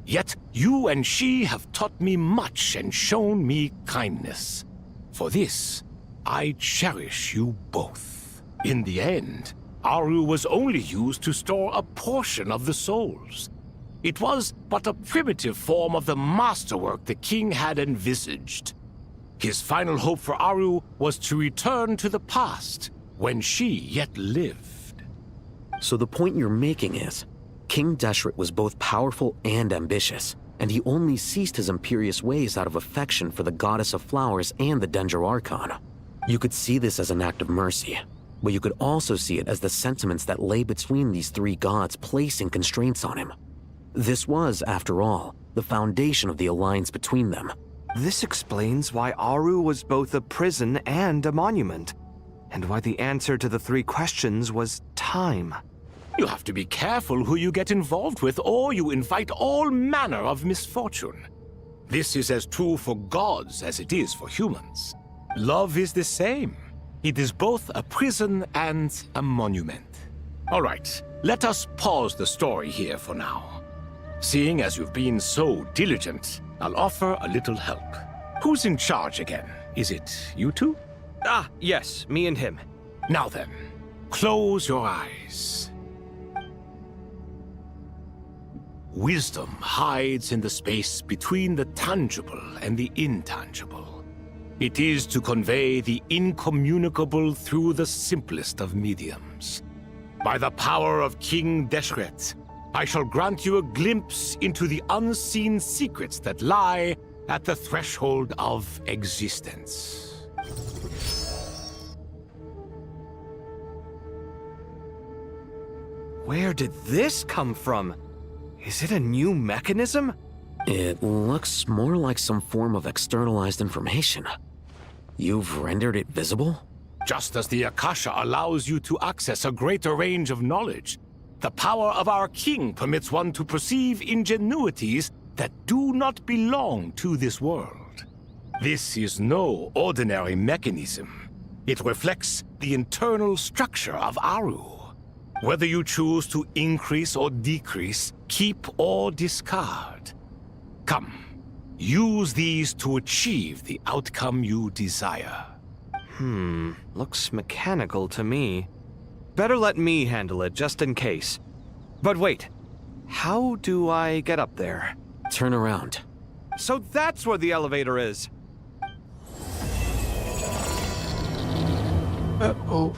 Speaker 3: Yet you and she have taught me much and shown me kindness. For this, I cherish you both. In the end, Aru was only used to store a portion of the souls. It was but a primitive form of the masterwork the king had envisaged. His final hope for Aru was to return to the past, when she yet lived.
Speaker 15: So the point you're making is, King Deshret was both powerful and ambitious, and he only ceased his imperious ways out of affection for the Goddess of Flowers and the Dendro Archon. You could see this as an act of mercy, but you could also see it as the sentiments that lay between these three gods placing constraints on him. This was, after all, the foundation of the alliance between them.
Speaker 13: This explains why Aru was both a prison and a monument, and why the answer to the three questions was time.
Speaker 3: You have to be careful who you get involved with, or you invite all manner of misfortune. This is as true for gods as it is for humans. Love is the same. It is both a prison and a monument. All right, let us pause the story here for now. Seeing as you've been so diligent, I'll offer a little help. Who's in charge again? Is it you two?
Speaker 13: Ah, yes, me and him.
Speaker 3: Now then, close your eyes. Wisdom hides in the space between the tangible and the intangible. It is to convey the incommunicable through the simplest of mediums. By the power of King Deshret, I shall grant you a glimpse into the unseen secrets that lie at the threshold of existence.
Speaker 13: Where did this come from? Is it a new mechanism?
Speaker 15: It looks more like some form of externalized information. You've rendered it visible?
Speaker 3: Just as the Akasha allows you to access a greater range of knowledge, the power of our king permits one to perceive ingenuities that do not belong to this world. This is no ordinary mechanism. It reflects the internal structure of Aru. Whether you choose to increase or decrease, keep or discard. Come, use these to achieve the outcome you desire.
Speaker 13: Looks mechanical to me. Better let me handle it, just in case. But wait, how do I get up there?
Speaker 15: Turn around.
Speaker 13: So that's where the elevator is!
Speaker 1: Uh-oh.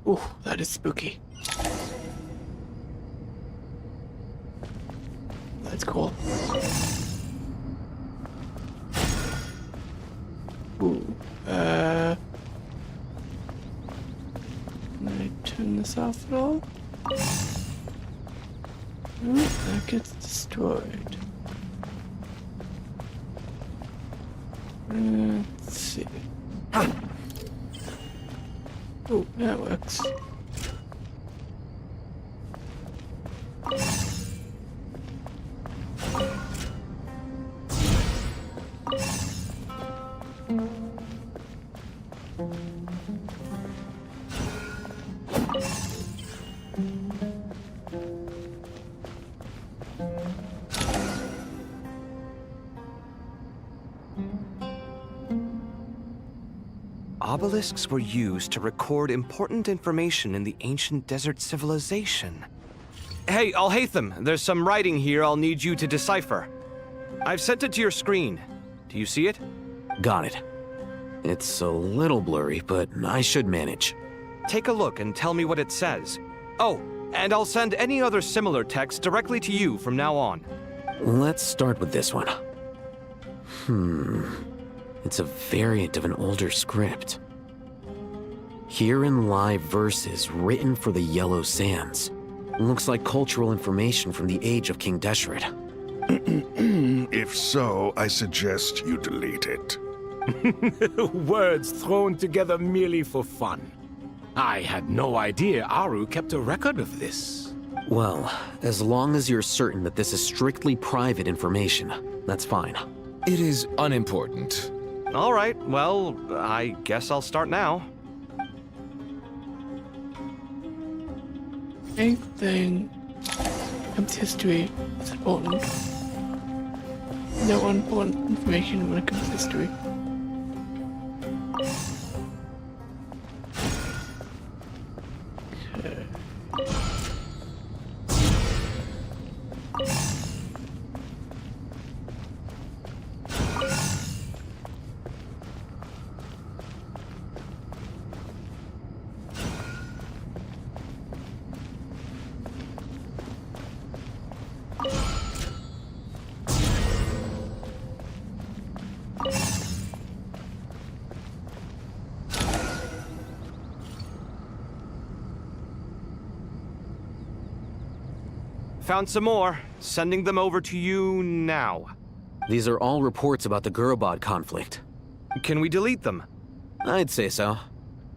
Speaker 1: Ooh, that is spooky. That's cool. Ooh, can I turn this off at all? Ooh, that gets destroyed. Let's see. Oh, that works.
Speaker 13: Obelisks were used to record important information in the ancient desert civilization. Hey, Alhaitham, there's some writing here I'll need you to decipher. I've sent it to your screen. Do you see it?
Speaker 15: Got it. It's a little blurry, but I should manage.
Speaker 13: Take a look and tell me what it says. Oh, and I'll send any other similar text directly to you from now on.
Speaker 15: Let's start with this one. It's a variant of an older script. Herein lie verses written for the Yellow Sands. Looks like cultural information from the age of King Deshret.
Speaker 7: If so, I suggest you delete it.
Speaker 3: Words thrown together merely for fun. I had no idea Aru kept a record of this.
Speaker 15: Well, as long as you're certain that this is strictly private information, that's fine.
Speaker 9: It is unimportant.
Speaker 13: All right, well, I guess I'll start now.
Speaker 1: Anything comes history is important. No important information when it comes to history.
Speaker 13: Found some more. Sending them over to you now.
Speaker 15: These are all reports about the Gurubad conflict.
Speaker 13: Can we delete them?
Speaker 15: I'd say so.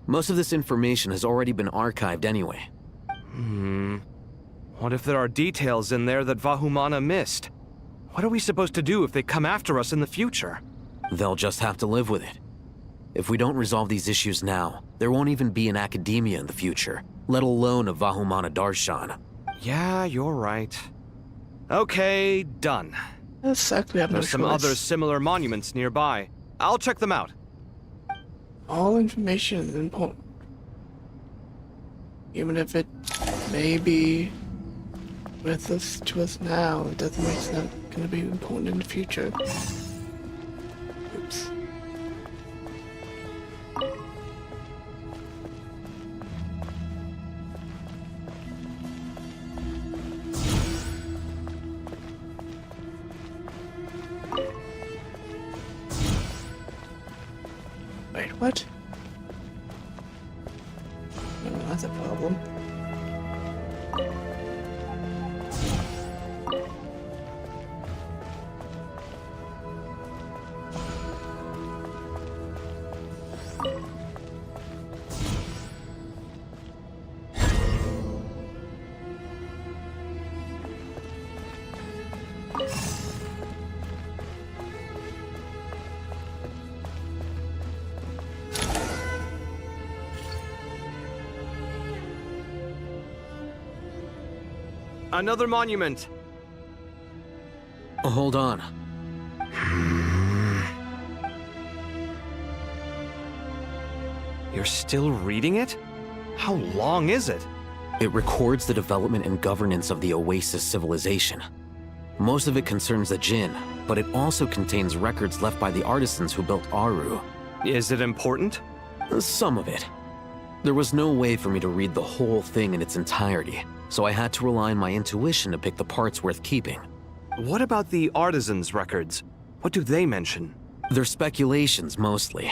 Speaker 15: Most of this information has already been archived anyway.
Speaker 13: What if there are details in there that Vahumana missed? What are we supposed to do if they come after us in the future?
Speaker 15: They'll just have to live with it. If we don't resolve these issues now, there won't even be an academia in the future, let alone a Vahumana Darshan.
Speaker 13: Yeah, you're right. Okay, done.
Speaker 1: There's
Speaker 13: some other similar monuments nearby. I'll check them out.
Speaker 1: All information is important. Even if it may be with us to us now, it doesn't mean it's not going to be important in the future. Oops. Wait, what? No, that's a problem.
Speaker 13: Another monument.
Speaker 15: Hold on.
Speaker 13: You're still reading it? How long is it?
Speaker 15: It records the development and governance of the Oasis civilization. Most of it concerns the Jinn, but it also contains records left by the artisans who built Aru.
Speaker 13: Is it important?
Speaker 15: Some of it. There was no way for me to read the whole thing in its entirety, so I had to rely on my intuition to pick the parts worth keeping.
Speaker 13: What about the artisans' records? What do they mention?
Speaker 15: They're speculations, mostly.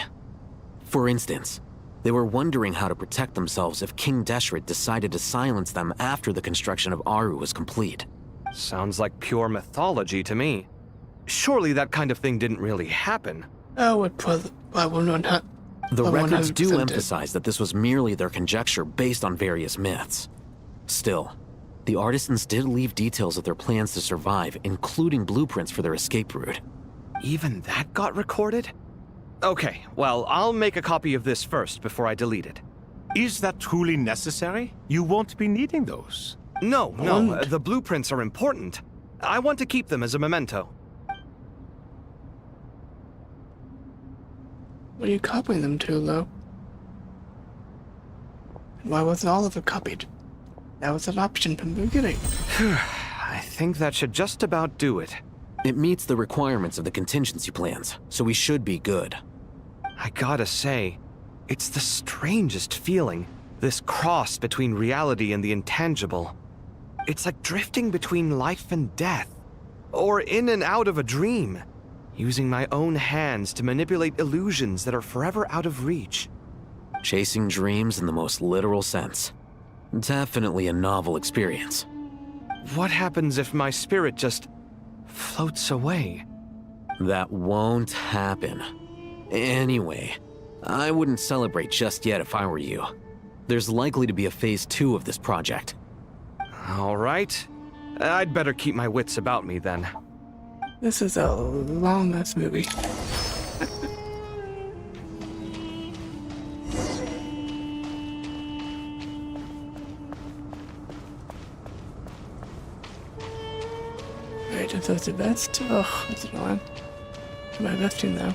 Speaker 15: For instance, they were wondering how to protect themselves if King Deshret decided to silence them after the construction of Aru was complete.
Speaker 13: Sounds like pure mythology to me. Surely that kind of thing didn't really happen.
Speaker 1: Oh, I will not.
Speaker 15: The records do emphasize that this was merely their conjecture based on various myths. Still, the artisans did leave details of their plans to survive, including blueprints for their escape route.
Speaker 13: Even that got recorded? Okay, well, I'll make a copy of this first before I delete it.
Speaker 3: Is that truly necessary? You won't be needing those.
Speaker 13: No, the blueprints are important. I want to keep them as a memento.
Speaker 1: What are you copying them to, though? Why wasn't all of it copied? That was an option from the beginning.
Speaker 13: I think that should just about do it.
Speaker 15: It meets the requirements of the contingency plans, so we should be good.
Speaker 13: I gotta say, it's the strangest feeling, this cross between reality and the intangible. It's like drifting between life and death, or in and out of a dream, using my own hands to manipulate illusions that are forever out of reach.
Speaker 15: Chasing dreams in the most literal sense. Definitely a novel experience.
Speaker 13: What happens if my spirit just floats away?
Speaker 15: That won't happen. Anyway, I wouldn't celebrate just yet if I were you. There's likely to be a phase 2 of this project.
Speaker 13: All right. I'd better keep my wits about me then.
Speaker 1: This is a long-ass movie. Right, if that's a vest. Oh, that's annoying. Am I vesting now?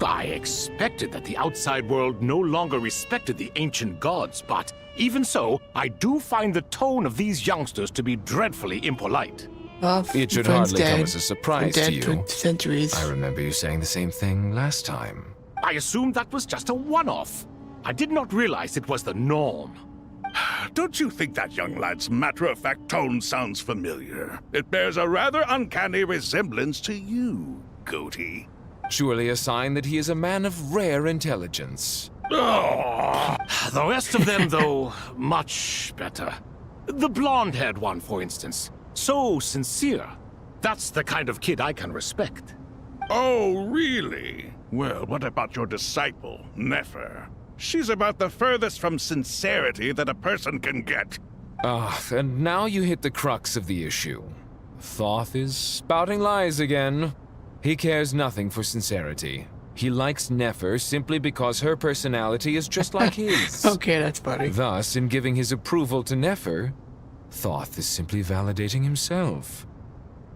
Speaker 3: I expected that the outside world no longer respected the ancient gods, but even so, I do find the tone of these youngsters to be dreadfully impolite.
Speaker 9: It should hardly come as a surprise to you.
Speaker 1: For centuries.
Speaker 9: I remember you saying the same thing last time.
Speaker 3: I assumed that was just a one-off. I did not realize it was the norm.
Speaker 7: Don't you think that young lad's matter-of-fact tone sounds familiar? It bears a rather uncanny resemblance to you, Goatee.
Speaker 9: Surely a sign that he is a man of rare intelligence.
Speaker 3: Oh, the rest of them, though, much better. The blonde-haired one, for instance. So sincere. That's the kind of kid I can respect.
Speaker 7: Oh, really? Well, what about your disciple, Nefer? She's about the furthest from sincerity that a person can get.
Speaker 9: And now you hit the crux of the issue. Thoth is spouting lies again. He cares nothing for sincerity. He likes Nefer simply because her personality is just like his.
Speaker 1: Okay, that's funny.
Speaker 9: Thus, in giving his approval to Nefer, Thoth is simply validating himself.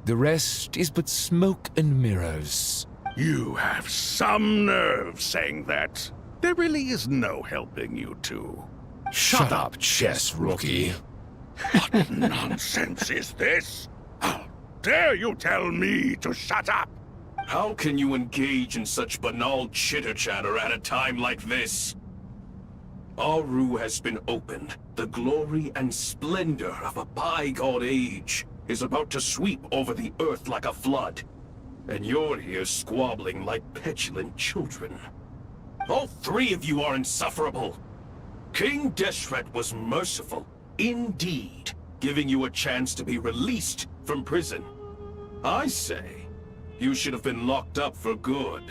Speaker 9: The rest is but smoke and mirrors.
Speaker 7: You have some nerve saying that. There really is no helping you two.
Speaker 9: Shut up, chess rookie.
Speaker 7: What nonsense is this? How dare you tell me to shut up?
Speaker 11: How can you engage in such banal chitter-chatter at a time like this? Aru has been opened. The glory and splendor of a bygone age is about to sweep over the earth like a flood. And you're here squabbling like petulant children. All three of you are insufferable. King Deshret was merciful, indeed, giving you a chance to be released from prison. I say, you should have been locked up for good.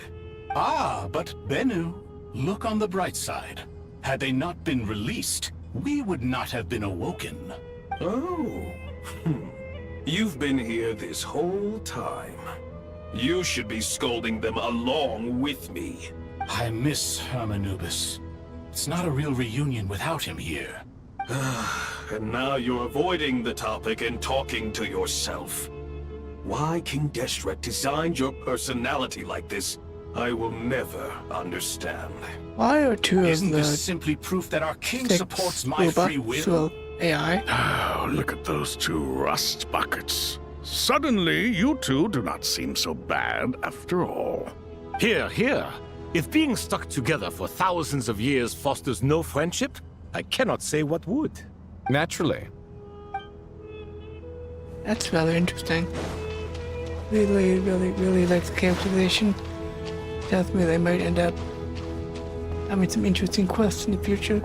Speaker 2: Ah, but Bennu, look on the bright side. Had they not been released, we would not have been awoken.
Speaker 11: Oh. You've been here this whole time. You should be scolding them along with me.
Speaker 2: I miss Hermanubis. It's not a real reunion without him here.
Speaker 11: And now you're avoiding the topic and talking to yourself. Why King Deshret designed your personality like this, I will never understand.
Speaker 1: Why are two
Speaker 2: Isn't
Speaker 1: of the
Speaker 2: this simply proof that our king supports my free will?
Speaker 1: AI?
Speaker 7: Oh, look at those two rust buckets. Suddenly, you two do not seem so bad after all.
Speaker 3: Here, here. If being stuck together for thousands of years fosters no friendship, I cannot say what would.
Speaker 9: Naturally.
Speaker 1: That's rather interesting. Really like the calculation. Tells me they might end up having some interesting quests in the future.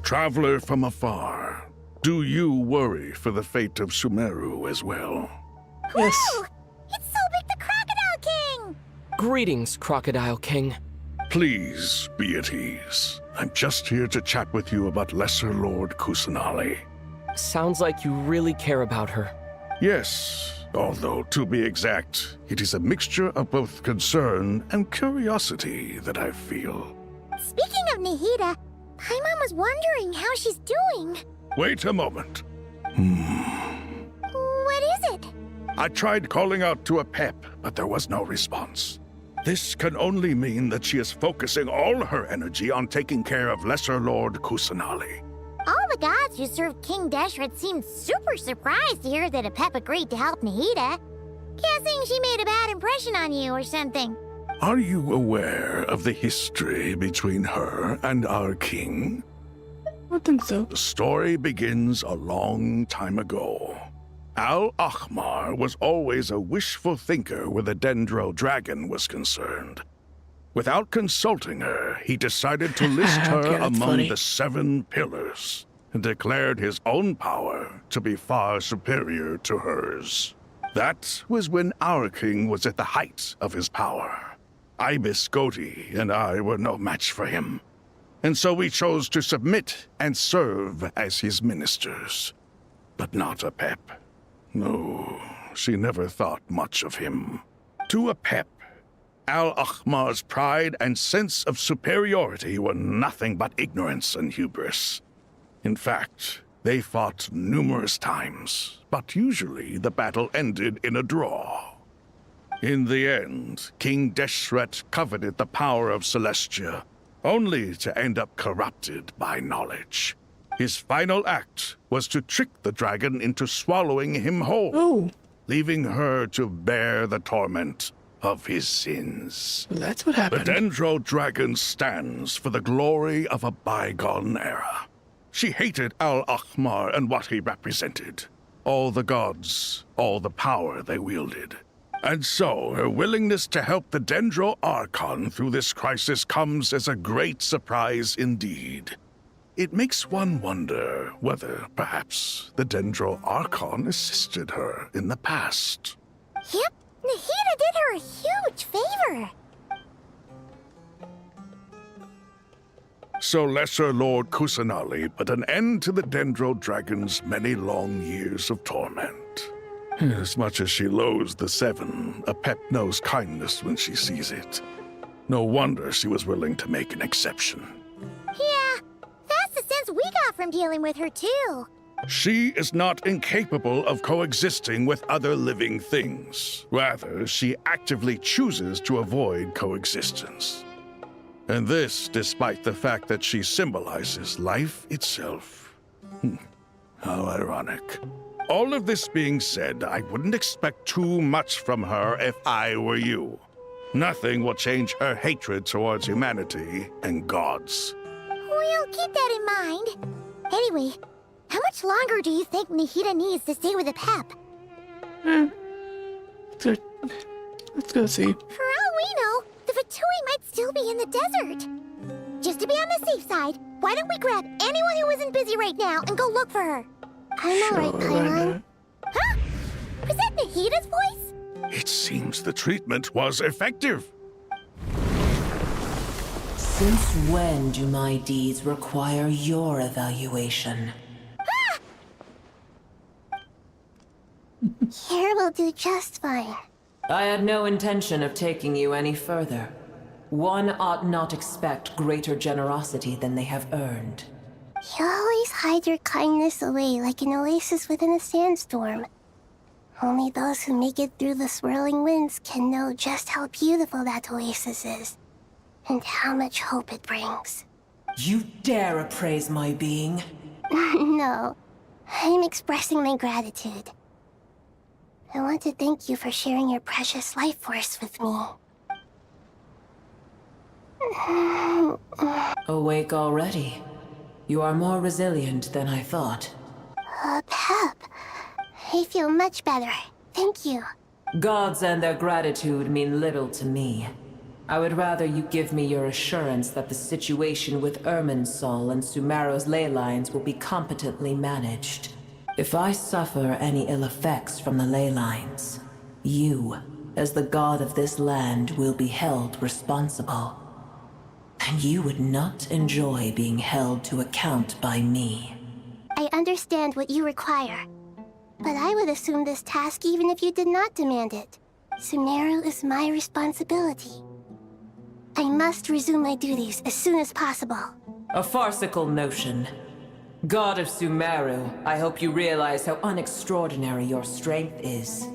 Speaker 7: Traveler from afar, do you worry for the fate of Sumeru as well?
Speaker 1: Yes.
Speaker 18: It's Sobek the Crocodile King!
Speaker 14: Greetings, Crocodile King.
Speaker 7: Please be at ease. I'm just here to chat with you about Lesser Lord Kusanali.
Speaker 14: Sounds like you really care about her.
Speaker 7: Yes, although to be exact, it is a mixture of both concern and curiosity that I feel.
Speaker 18: Speaking of Nahida, Paimon was wondering how she's doing.
Speaker 7: Wait a moment.
Speaker 18: What is it?
Speaker 7: I tried calling out to Apep, but there was no response. This can only mean that she is focusing all her energy on taking care of Lesser Lord Kusanali.
Speaker 18: All the gods who served King Deshret seemed super surprised to hear that Apep agreed to help Nahida. Guessing she made a bad impression on you or something.
Speaker 7: Are you aware of the history between her and our king?
Speaker 1: I think so.
Speaker 7: The story begins a long time ago. Al-Ahmar was always a wishful thinker where the Dendro dragon was concerned. Without consulting her, he decided to list her
Speaker 1: Okay, that's
Speaker 7: among
Speaker 1: funny.
Speaker 7: the 7 pillars and declared his own power to be far superior to hers. That was when our king was at the height of his power. Ibis Goti and I were no match for him, and so we chose to submit and serve as his ministers. But not Apep. No, she never thought much of him. To Apep, Al-Ahmar's pride and sense of superiority were nothing but ignorance and hubris. In fact, they fought numerous times, but usually the battle ended in a draw. In the end, King Deshret coveted the power of Celestia, only to end up corrupted by knowledge. His final act was to trick the dragon into swallowing him whole, leaving her to bear the torment of his sins.
Speaker 1: That's what happened.
Speaker 7: The Dendro dragon stands for the glory of a bygone era. She hated Al-Ahmar and what he represented. All the gods, all the power they wielded. And so, her willingness to help the Dendro Archon through this crisis comes as a great surprise indeed. It makes one wonder whether, perhaps, the Dendro Archon assisted her in the past.
Speaker 18: Yep, Nahida did her a huge favor.
Speaker 7: So Lesser Lord Kusanali put an end to the Dendro Dragon's many long years of torment. As much as she loathes the 7, Apep knows kindness when she sees it. No wonder she was willing to make an exception.
Speaker 18: Yeah, that's the sense we got from dealing with her, too.
Speaker 7: She is not incapable of coexisting with other living things. Rather, she actively chooses to avoid coexistence. And this despite the fact that she symbolizes life itself. How ironic. All of this being said, I wouldn't expect too much from her if I were you. Nothing will change her hatred towards humanity and gods.
Speaker 18: We'll keep that in mind. Anyway, how much longer do you think Nahida needs to stay with Apep?
Speaker 1: Let's go see.
Speaker 18: For all we know, the Fatui might still be in the desert. Just to be on the safe side, why don't we grab anyone who isn't busy right now and go look for her? I'm alright, Paimon. Huh? Was that Nahida's voice?
Speaker 7: It seems the treatment was effective.
Speaker 19: Since when do my deeds require your evaluation?
Speaker 18: Here will do just fine.
Speaker 19: I had no intention of taking you any further. One ought not expect greater generosity than they have earned.
Speaker 18: You always hide your kindness away like an oasis within a sandstorm. Only those who make it through the swirling winds can know just how beautiful that oasis is, and how much hope it brings.
Speaker 19: You dare appraise my being?
Speaker 18: No, I'm expressing my gratitude. I want to thank you for sharing your precious life force with me.
Speaker 19: Awake already? You are more resilient than I thought.
Speaker 18: Pep, I feel much better. Thank you.
Speaker 19: Gods and their gratitude mean little to me. I would rather you give me your assurance that the situation with Irminsul and Sumero's ley lines will be competently managed. If I suffer any ill effects from the ley lines, you, as the god of this land, will be held responsible. And you would not enjoy being held to account by me.
Speaker 18: I understand what you require. But I would assume this task even if you did not demand it. Sumeru is my responsibility. I must resume my duties as soon as possible.
Speaker 19: A farcical notion. God of Sumeru, I hope you realize how unextraordinary your strength is.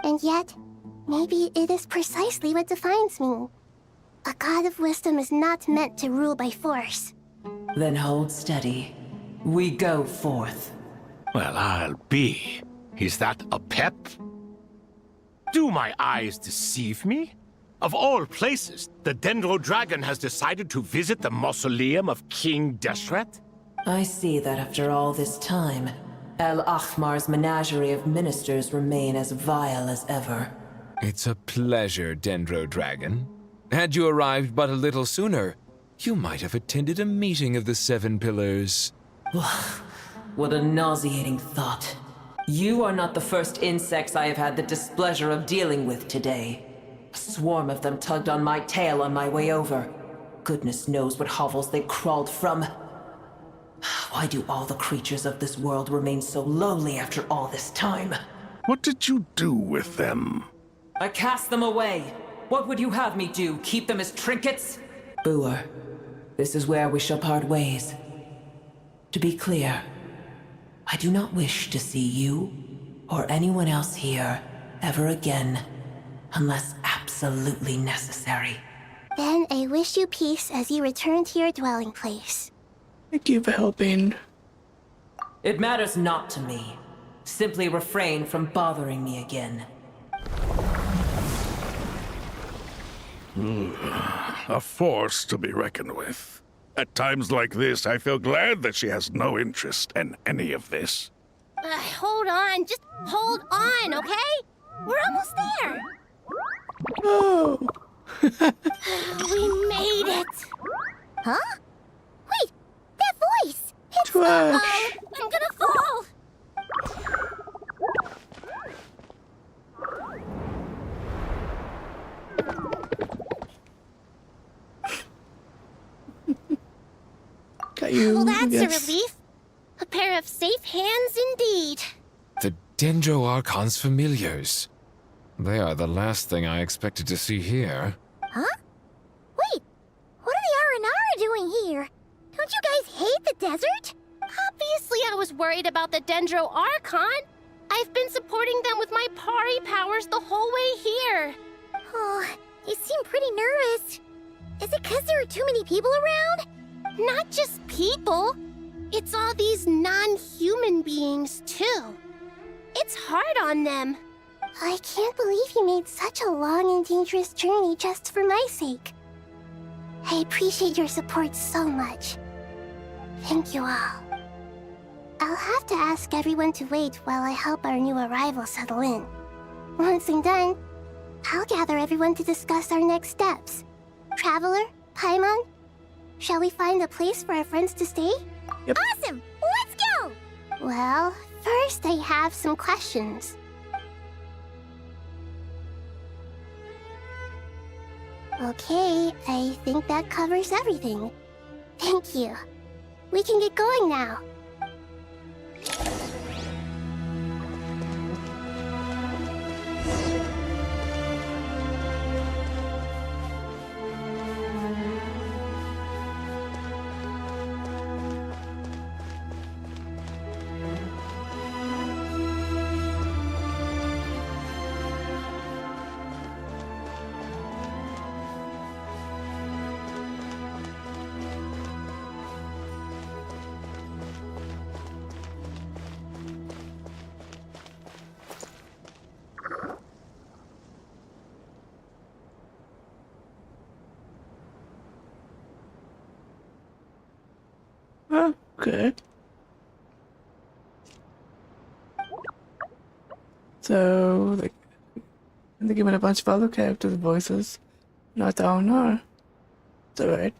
Speaker 18: And yet, maybe it is precisely what defines me. A god of wisdom is not meant to rule by force.
Speaker 19: Then hold steady. We go forth.
Speaker 3: Well, I'll be. Is that a pep? Do my eyes deceive me? Of all places, the Dendro Dragon has decided to visit the mausoleum of King Deshret?
Speaker 19: I see that after all this time, El Ahmar's menagerie of ministers remain as vile as ever.
Speaker 9: It's a pleasure, Dendro Dragon. Had you arrived but a little sooner, you might have attended a meeting of the Seven Pillars.
Speaker 19: What a nauseating thought. You are not the first insects I have had the displeasure of dealing with today. A swarm of them tugged on my tail on my way over. Goodness knows what hovels they crawled from. Why do all the creatures of this world remain so lowly after all this time?
Speaker 7: What did you do with them?
Speaker 19: I cast them away. What would you have me do? Keep them as trinkets? Booer, this is where we shall part ways. To be clear, I do not wish to see you or anyone else here ever again, unless absolutely necessary.
Speaker 18: Then I wish you peace as you return to your dwelling place.
Speaker 1: Thank you for helping.
Speaker 19: It matters not to me. Simply refrain from bothering me again.
Speaker 7: A force to be reckoned with. At times like this, I feel glad that she has no interest in any of this.
Speaker 18: Hold on, just hold on, okay? We're almost there.
Speaker 1: Oh.
Speaker 18: We made it. Huh? Wait, that voice. It's
Speaker 1: Trash.
Speaker 18: I'm gonna fall.
Speaker 1: Got you.
Speaker 18: Well, that's
Speaker 1: yes.
Speaker 18: a relief. A pair of safe hands indeed.
Speaker 9: The Dendro Archon's familiars. They are the last thing I expected to see here.
Speaker 18: Huh? Wait, what are the Aranara doing here? Don't you guys hate the desert? Obviously I was worried about the Dendro Archon. I've been supporting them with my Pari powers the whole way here. Oh, you seem pretty nervous. Is it because there are too many people around? Not just people. It's all these non-human beings, too. It's hard on them. I can't believe you made such a long and dangerous journey just for my sake. I appreciate your support so much. Thank you all. I'll have to ask everyone to wait while I help our new arrival settle in. Once I'm done, I'll gather everyone to discuss our next steps. Traveler, Paimon, shall we find a place for our friends to stay?
Speaker 1: Yep.
Speaker 18: Awesome! Let's go! Well, first I have some questions. Okay, I think that covers everything. Thank you. We can get going now.
Speaker 1: Okay. So, they're giving a bunch of other characters voices. Not the owner. It's alright.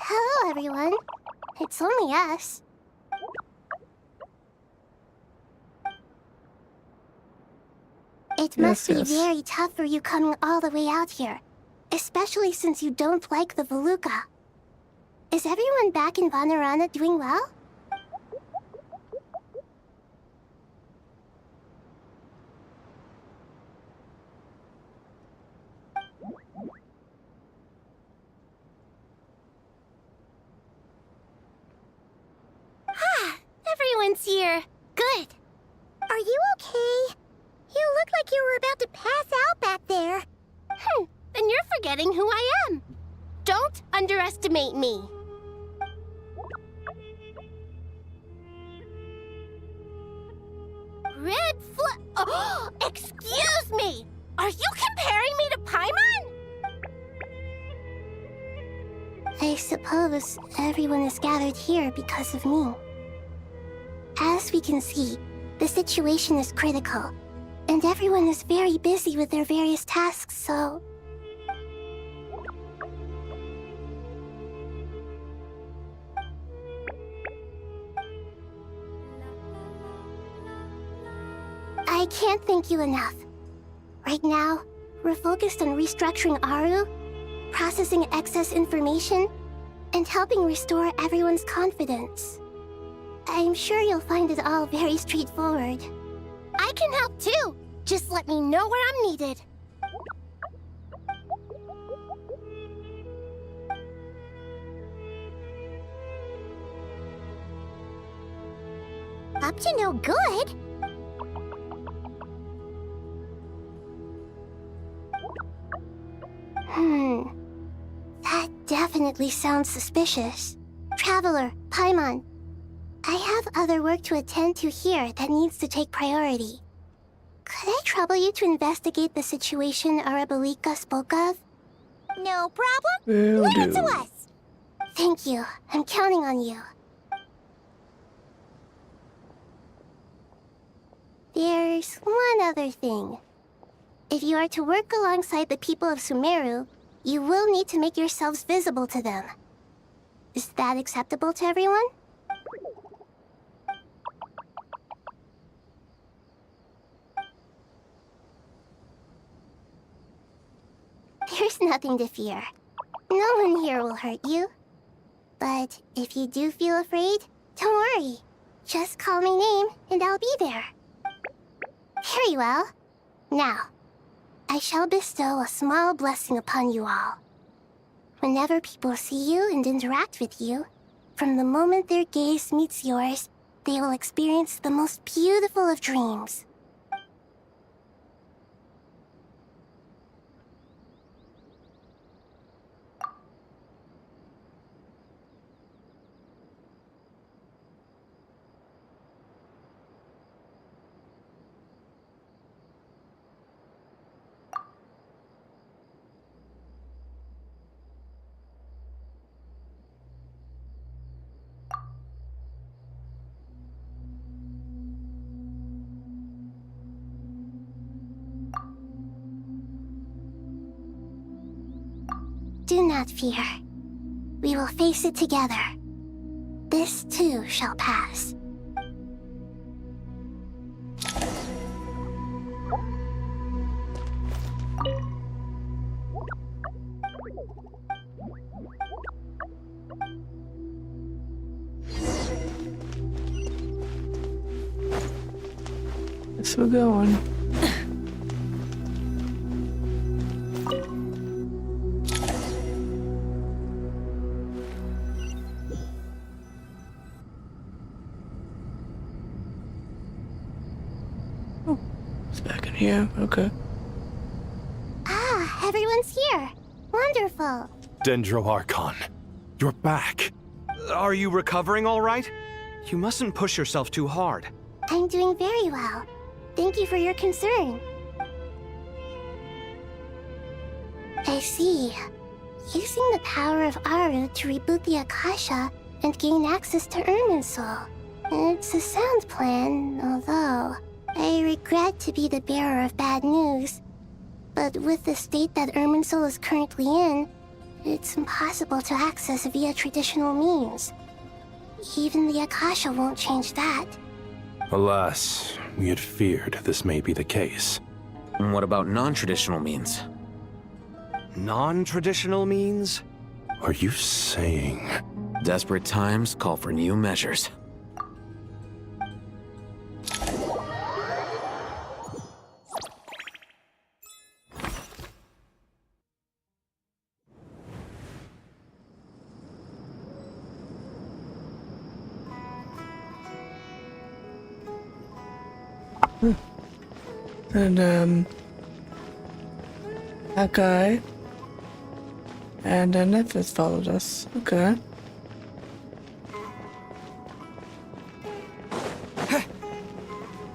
Speaker 18: Hello, everyone. It's only us. It must be very tough for you coming all the way out here, especially since you don't like the Voluka. Is everyone back in Vanarana doing well? Everyone's here. Good. Are you okay? You look like you were about to pass out back there. Then you're forgetting who I am. Don't underestimate me. Red Oh, excuse me! Are you comparing me to Paimon? I suppose everyone is gathered here because of me. As we can see, the situation is critical, and everyone is very busy with their various tasks, so... I can't thank you enough. Right now, we're focused on restructuring Aru, processing excess information, and helping restore everyone's confidence. I'm sure you'll find it all very straightforward. I can help too! Just let me know where I'm needed. Up to no good? That definitely sounds suspicious. Traveler, Paimon, I have other work to attend to here that needs to take priority. Could I trouble you to investigate the situation Arabalika spoke of? No problem. Leave it to us. Thank you. I'm counting on you. There's one other thing. If you are to work alongside the people of Sumeru, you will need to make yourselves visible to them. Is that acceptable to everyone? There's nothing to fear. No one here will hurt you. But if you do feel afraid, don't worry. Just call my name and I'll be there. Very well. Now, I shall bestow a small blessing upon you all. Whenever people see you and interact with you, from the moment their gaze meets yours, they will experience the most beautiful of dreams. Do not fear. We will face it together. This too shall pass.
Speaker 1: Guess we're going. Yeah, okay.
Speaker 18: Ah, everyone's here. Wonderful.
Speaker 12: Dendro Archon, you're back.
Speaker 13: Are you recovering all right? You mustn't push yourself too hard.
Speaker 18: I'm doing very well. Thank you for your concern. I see. Using the power of Aru to reboot the Akasha and gain access to Irminsul. It's a sound plan, although I regret to be the bearer of bad news. But with the state that Irminsul is currently in, it's impossible to access via traditional means. Even the Akasha won't change that.
Speaker 12: Alas, we had feared this may be the case.
Speaker 15: And what about non-traditional means?
Speaker 13: Non-traditional means?
Speaker 12: Are you saying...
Speaker 15: Desperate times call for new measures.
Speaker 1: And, that guy and Nephis followed us. Okay.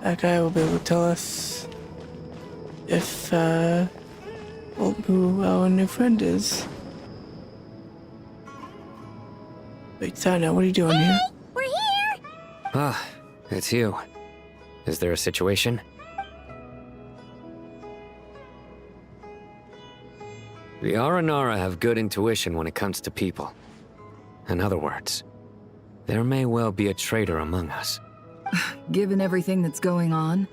Speaker 1: That guy will be able to tell us if, well, who our new friend is. Wait, Sana, what are you doing here?
Speaker 18: We're here!
Speaker 5: Ah, it's you. Is there a situation? The Aranara have good intuition when it comes to people. In other words, there may well be a traitor among us.
Speaker 17: Given everything that's going on,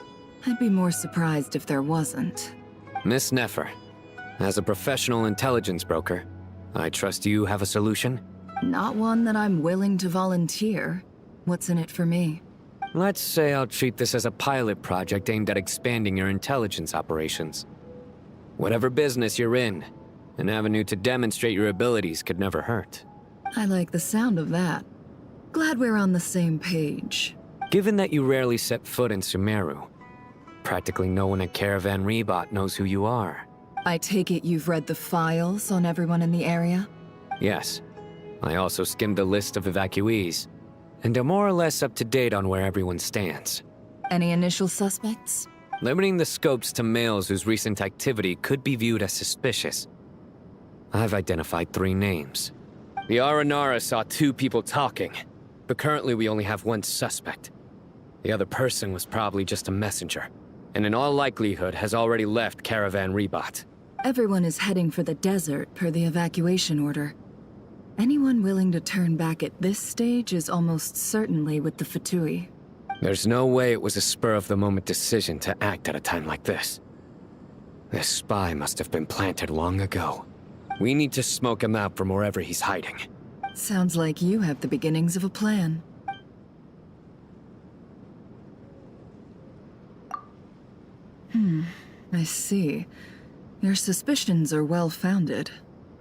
Speaker 17: I'd be more surprised if there wasn't.
Speaker 5: Miss Nefer, as a professional intelligence broker, I trust you have a solution?
Speaker 17: Not one that I'm willing to volunteer. What's in it for me?
Speaker 5: Let's say I'll treat this as a pilot project aimed at expanding your intelligence operations. Whatever business you're in, an avenue to demonstrate your abilities could never hurt.
Speaker 17: I like the sound of that. Glad we're on the same page.
Speaker 5: Given that you rarely set foot in Sumeru, practically no one at Caravan Rebot knows who you are.
Speaker 17: I take it you've read the files on everyone in the area?
Speaker 5: Yes. I also skimmed the list of evacuees, and am more or less up to date on where everyone stands.
Speaker 17: Any initial suspects?
Speaker 5: Limiting the scopes to males whose recent activity could be viewed as suspicious, I've identified 3 names. The Aranara saw 2 people talking, but currently we only have 1 suspect. The other person was probably just a messenger, and in all likelihood has already left Caravan Rebot.
Speaker 17: Everyone is heading for the desert per the evacuation order. Anyone willing to turn back at this stage is almost certainly with the Fatui.
Speaker 5: There's no way it was a spur-of-the-moment decision to act at a time like this. This spy must have been planted long ago. We need to smoke him out from wherever he's hiding.
Speaker 17: Sounds like you have the beginnings of a plan. I see. Your suspicions are well-founded.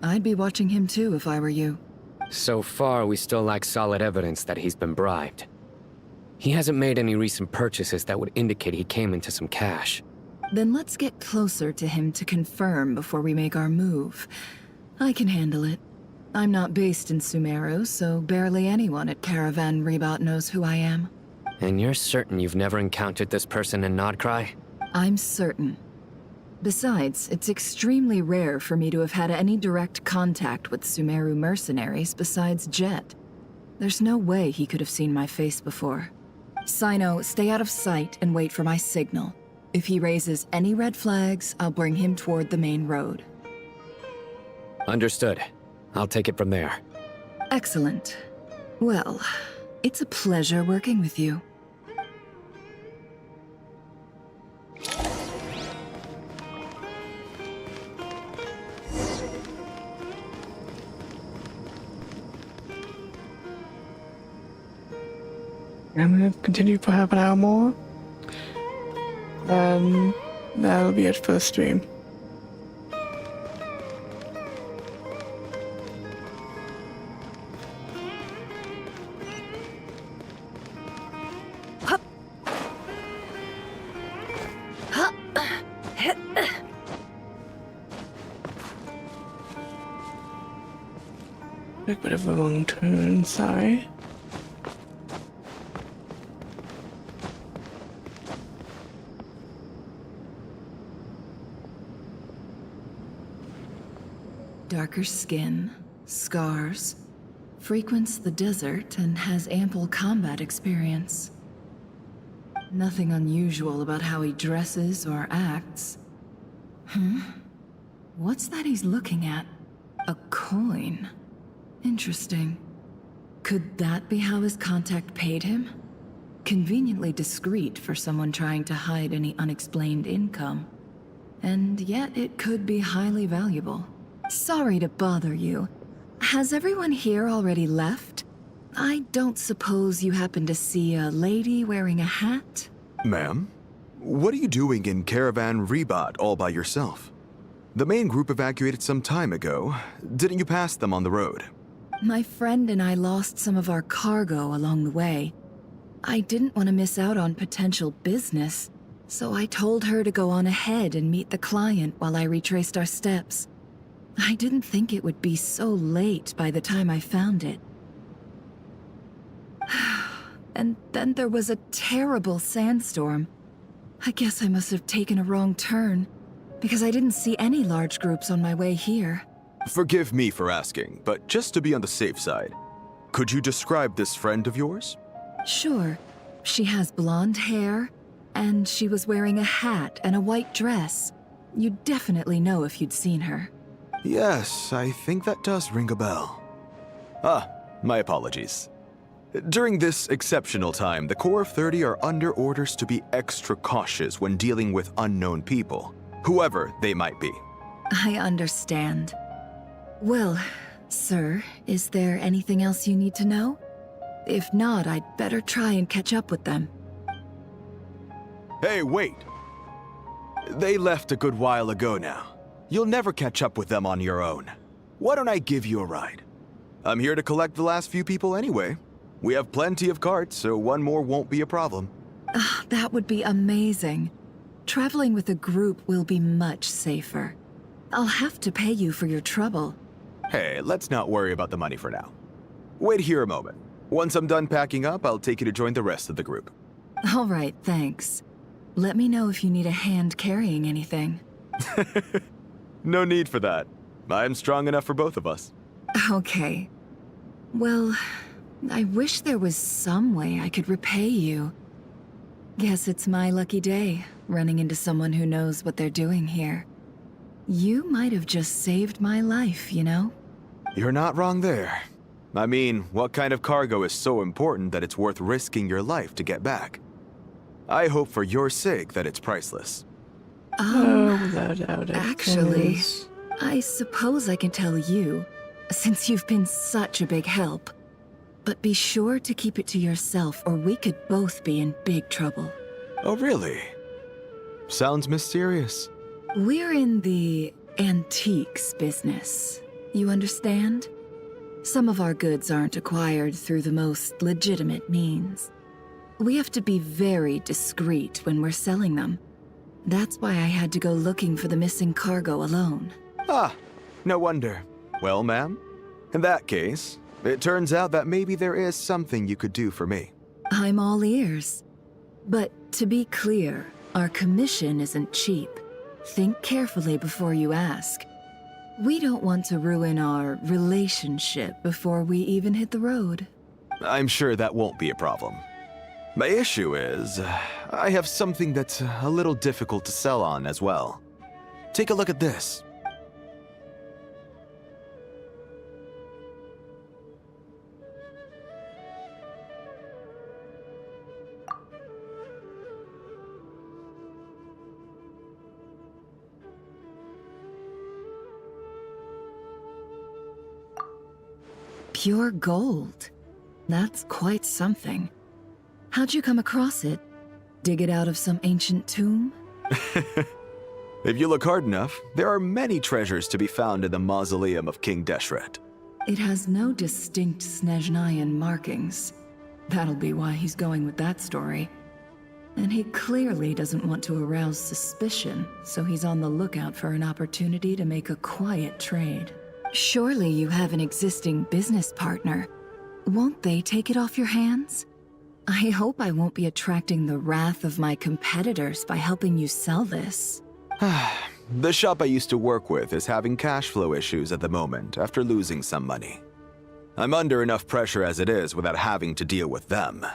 Speaker 17: I'd be watching him too if I were you.
Speaker 5: So far, we still lack solid evidence that he's been bribed. He hasn't made any recent purchases that would indicate he came into some cash.
Speaker 17: Then let's get closer to him to confirm before we make our move. I can handle it. I'm not based in Sumeru, so barely anyone at Caravan Rebot knows who I am.
Speaker 5: And you're certain you've never encountered this person in Nodcry?
Speaker 17: I'm certain. Besides, it's extremely rare for me to have had any direct contact with Sumeru mercenaries besides Jet. There's no way he could have seen my face before. Sino, stay out of sight and wait for my signal. If he raises any red flags, I'll bring him toward the main road.
Speaker 5: Understood. I'll take it from there.
Speaker 17: Excellent. Well, it's a pleasure working with you.
Speaker 1: I'm gonna continue for half an hour more. And that'll be it for the stream. A bit of a long turn, sorry.
Speaker 17: Darker skin, scars, frequents the desert and has ample combat experience. Nothing unusual about how he dresses or acts. What's that he's looking at? A coin. Interesting. Could that be how his contact paid him? Conveniently discreet for someone trying to hide any unexplained income. and yet it could be highly valuable. Sorry to bother you. Has everyone here already left? I don't suppose you happen to see a lady wearing a hat?
Speaker 6: Ma'am, what are you doing in Caravan Rebot all by yourself? The main group evacuated some time ago. Didn't you pass them on the road?
Speaker 17: My friend and I lost some of our cargo along the way. I didn't want to miss out on potential business, so I told her to go on ahead and meet the client while I retraced our steps. I didn't think it would be so late by the time I found it. And then there was a terrible sandstorm. I guess I must have taken a wrong turn, because I didn't see any large groups on my way here.
Speaker 6: Forgive me for asking, but just to be on the safe side, could you describe this friend of yours?
Speaker 17: Sure. She has blonde hair, and she was wearing a hat and a white dress. You'd definitely know if you'd seen her.
Speaker 6: Yes, I think that does ring a bell. Ah, my apologies. During this exceptional time, the Core of 30 are under orders to be extra cautious when dealing with unknown people, whoever they might be.
Speaker 17: I understand. Well, sir, is there anything else you need to know? If not, I'd better try and catch up with them.
Speaker 6: Hey, wait! They left a good while ago now. You'll never catch up with them on your own. Why don't I give you a ride? I'm here to collect the last few people anyway. We have plenty of carts, so one more won't be a problem.
Speaker 17: That would be amazing. Traveling with a group will be much safer. I'll have to pay you for your trouble.
Speaker 6: Hey, let's not worry about the money for now. Wait here a moment. Once I'm done packing up, I'll take you to join the rest of the group.
Speaker 17: All right, thanks. Let me know if you need a hand carrying anything.
Speaker 6: No need for that. I'm strong enough for both of us.
Speaker 17: Okay. Well, I wish there was some way I could repay you. Guess it's my lucky day, running into someone who knows what they're doing here. You might have just saved my life, you know?
Speaker 6: You're not wrong there. I mean, what kind of cargo is so important that it's worth risking your life to get back? I hope for your sake that it's priceless.
Speaker 1: Without doubt,
Speaker 17: Actually, I suppose I can tell you, since you've been such a big help. But be sure to keep it to yourself, or we could both be in big trouble.
Speaker 6: Oh, really? Sounds mysterious.
Speaker 17: We're in the antiques business. You understand? Some of our goods aren't acquired through the most legitimate means. We have to be very discreet when we're selling them. That's why I had to go looking for the missing cargo alone.
Speaker 6: Ah, no wonder. Well, ma'am, in that case, it turns out that maybe there is something you could do for me.
Speaker 17: I'm all ears. But to be clear, our commission isn't cheap. Think carefully before you ask. We don't want to ruin our relationship before we even hit the road.
Speaker 6: I'm sure that won't be a problem. My issue is, I have something that's a little difficult to sell on as well. Take a look at this.
Speaker 17: Pure gold. That's quite something. How'd you come across it? Dig it out of some ancient tomb?
Speaker 6: If you look hard enough, there are many treasures to be found in the mausoleum of King Deshret.
Speaker 17: It has no distinct Snezhnayan markings. That'll be why he's going with that story. And he clearly doesn't want to arouse suspicion, so he's on the lookout for an opportunity to make a quiet trade. Surely you have an existing business partner. Won't they take it off your hands? I hope I won't be attracting the wrath of my competitors by helping you sell this.
Speaker 6: The shop I used to work with is having cash flow issues at the moment after losing some money. I'm under enough pressure as it is without having to deal with them.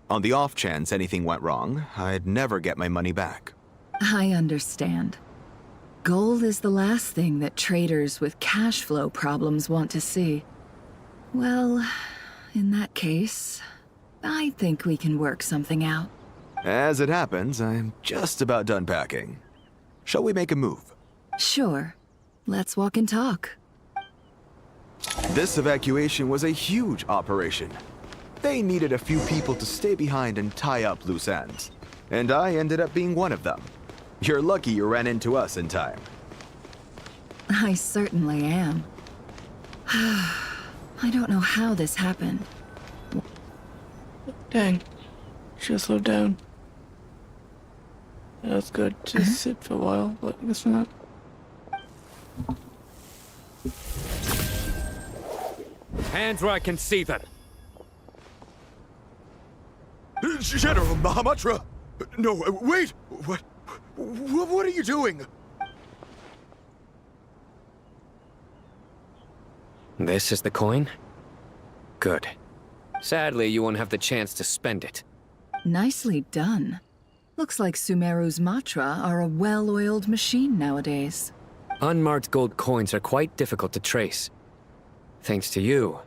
Speaker 6: On the off chance anything went wrong, I'd never get my money back.
Speaker 17: I understand. Gold is the last thing that traders with cash flow problems want to see. Well, in that case, I think we can work something out.
Speaker 6: As it happens, I'm just about done packing. Shall we make a move?
Speaker 17: Sure. Let's walk and talk.
Speaker 6: This evacuation was a huge operation. They needed a few people to stay behind and tie up loose ends. And I ended up being one of them. You're lucky you ran into us in time.
Speaker 17: I certainly am. I don't know how this happened.
Speaker 1: Dang. Should've slowed down. That was good to sit for a while, but I guess not.
Speaker 5: Hands where I can see them.
Speaker 6: General Mahamatra! No, wait! What are you doing?
Speaker 5: This is the coin? Good. Sadly, you won't have the chance to spend it.
Speaker 17: Nicely done. Looks like Sumeru's Matra are a well-oiled machine nowadays.
Speaker 5: Unmarked gold coins are quite difficult to trace. Thanks to you,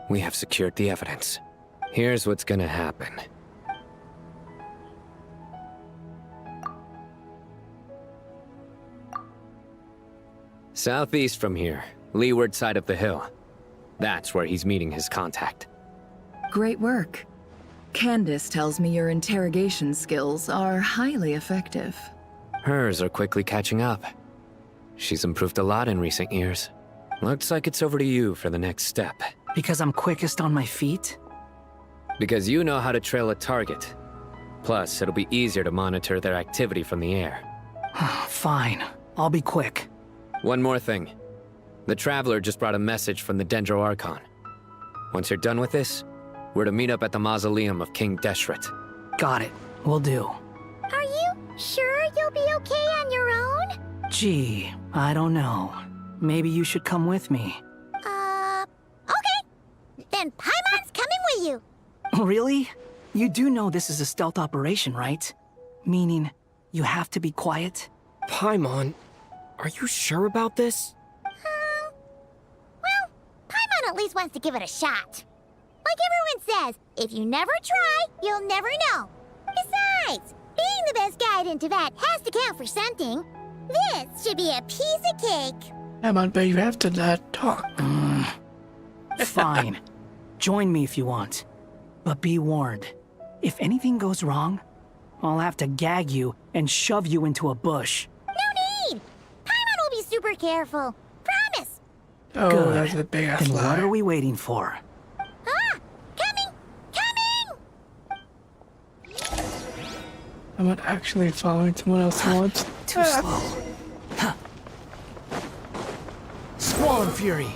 Speaker 5: we have secured the evidence. Here's what's gonna happen. Southeast from here, leeward side of the hill. That's where he's meeting his contact.
Speaker 17: Great work. Candace tells me your interrogation skills are highly effective.
Speaker 5: Hers are quickly catching up. She's improved a lot in recent years. Looks like it's over to you for the next step.
Speaker 8: Because I'm quickest on my feet?
Speaker 5: Because you know how to trail a target. Plus, it'll be easier to monitor their activity from the air.
Speaker 8: Fine. I'll be quick.
Speaker 5: One more thing. The Traveler just brought a message from the Dendro Archon. Once you're done with this, we're to meet up at the mausoleum of King Deshret.
Speaker 8: Got it. Will do.
Speaker 18: Are you sure you'll be okay on your own?
Speaker 8: Gee, I don't know. Maybe you should come with me.
Speaker 18: Okay. Then Paimon's coming with you.
Speaker 8: Really? You do know this is a stealth operation, right? Meaning, you have to be quiet?
Speaker 14: Paimon, are you sure about this?
Speaker 18: Well, Paimon at least wants to give it a shot. Like everyone says, if you never try, you'll never know. Besides, being the best guide into that has to count for something. This should be a piece of cake.
Speaker 1: Come on, babe, you have to not talk.
Speaker 8: Fine. Join me if you want. But be warned. If anything goes wrong, I'll have to gag you and shove you into a bush.
Speaker 18: No need! Paimon will be super careful. Promise!
Speaker 1: Oh,
Speaker 8: Good.
Speaker 1: that's a big ass
Speaker 8: Then
Speaker 1: lie.
Speaker 8: what are we waiting for?
Speaker 1: I'm not actually following someone else wants.
Speaker 8: Too slow. Huh. Squall and Fury.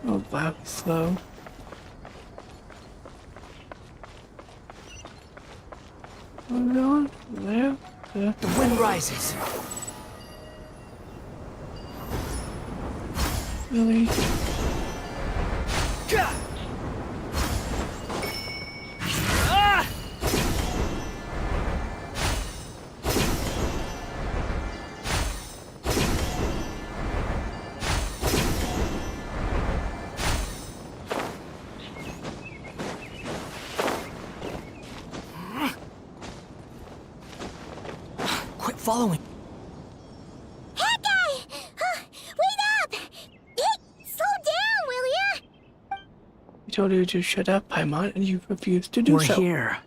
Speaker 1: Oh, wow, slow. Where are we going? There? There?
Speaker 8: The wind rises.
Speaker 1: Really?
Speaker 8: Gah! Following.
Speaker 18: Hawkeye! Wait up! Hey, slow down, will ya?
Speaker 1: I told you to shut up, Paimon, and you refused to do
Speaker 8: We're
Speaker 1: so.
Speaker 8: here.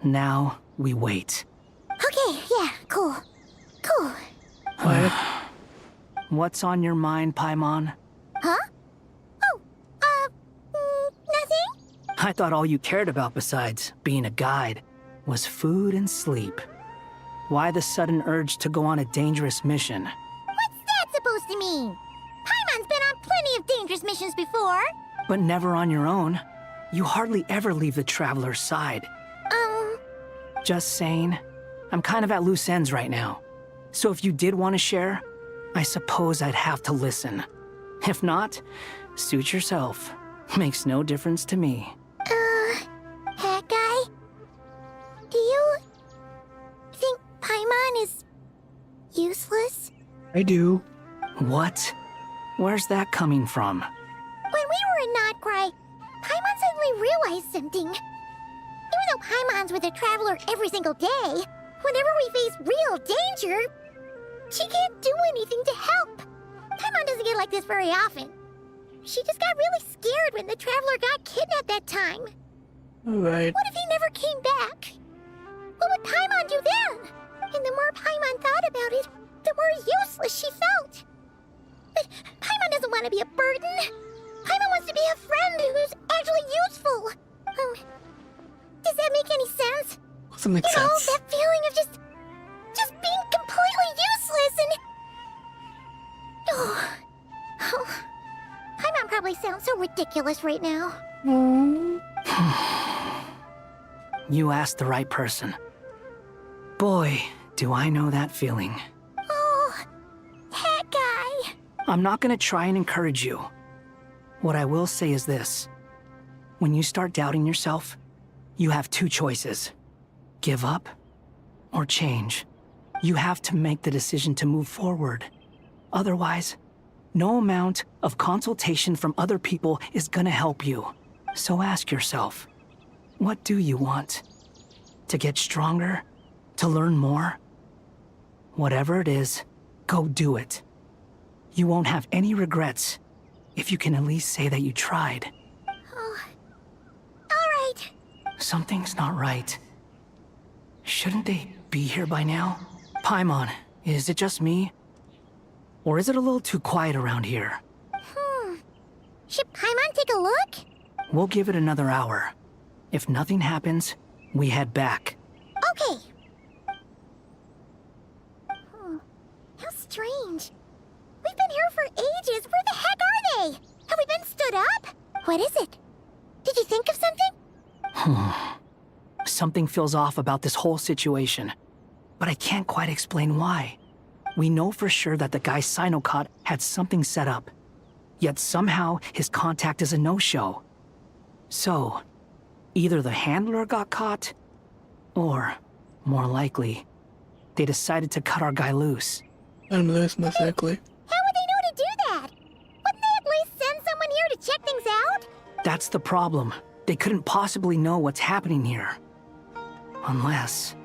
Speaker 8: Now we wait.
Speaker 18: Okay, yeah, cool. Cool.
Speaker 1: Quiet.
Speaker 8: What's on your mind, Paimon?
Speaker 18: Huh? Oh, nothing?
Speaker 8: I thought all you cared about besides being a guide was food and sleep. Why the sudden urge to go on a dangerous mission?
Speaker 18: What's that supposed to mean? Paimon's been on plenty of dangerous missions before.
Speaker 8: But never on your own. You hardly ever leave the Traveler's side. Just saying. I'm kind of at loose ends right now. So if you did want to share, I suppose I'd have to listen. If not, suit yourself. Makes no difference to me.
Speaker 18: That guy? Do you think Paimon is useless?
Speaker 1: I do.
Speaker 8: What? Where's that coming from?
Speaker 18: When we were in Notcry, Paimon suddenly realized something. Even though Paimon's with the Traveler every single day, whenever we face real danger, She can't do anything to help. Paimon doesn't get like this very often. She just got really scared when the Traveler got kidnapped that time.
Speaker 1: Alright.
Speaker 18: What if he never came back? What would Paimon do then? And the more Paimon thought about it, the more useless she felt. But Paimon doesn't want to be a burden. Paimon wants to be a friend who's actually useful. Does that make any sense?
Speaker 1: Doesn't make
Speaker 18: sense. That feeling of just being completely useless and... Oh. Paimon probably sounds so ridiculous right now.
Speaker 8: You asked the right person. Boy, do I know that feeling.
Speaker 18: Oh, that guy.
Speaker 8: I'm not gonna try and encourage you. What I will say is this. When you start doubting yourself, you have two choices. Give up or change. You have to make the decision to move forward. Otherwise, no amount of consultation from other people is gonna help you. So ask yourself, what do you want? To get stronger? To learn more? Whatever it is, go do it. You won't have any regrets if you can at least say that you tried.
Speaker 18: Oh, all right.
Speaker 8: Something's not right. Shouldn't they be here by now? Paimon, is it just me? Or is it a little too quiet around here?
Speaker 18: Should Paimon take a look?
Speaker 8: We'll give it another hour. If nothing happens, we head back.
Speaker 18: Okay. How strange. We've been here for ages. Where the heck are they? Have we been stood up? What is it? Did you think of something?
Speaker 8: Something feels off about this whole situation, but I can't quite explain why. We know for sure that the guy Sinocot had something set up, yet somehow his contact is a no-show. So, either the handler got caught, or, more likely, they decided to cut our guy loose.
Speaker 1: I'm loose, most likely.
Speaker 18: How would they know to do that? Wouldn't they at least send someone here to check things out?
Speaker 8: That's the problem. They couldn't possibly know what's happening here. Unless...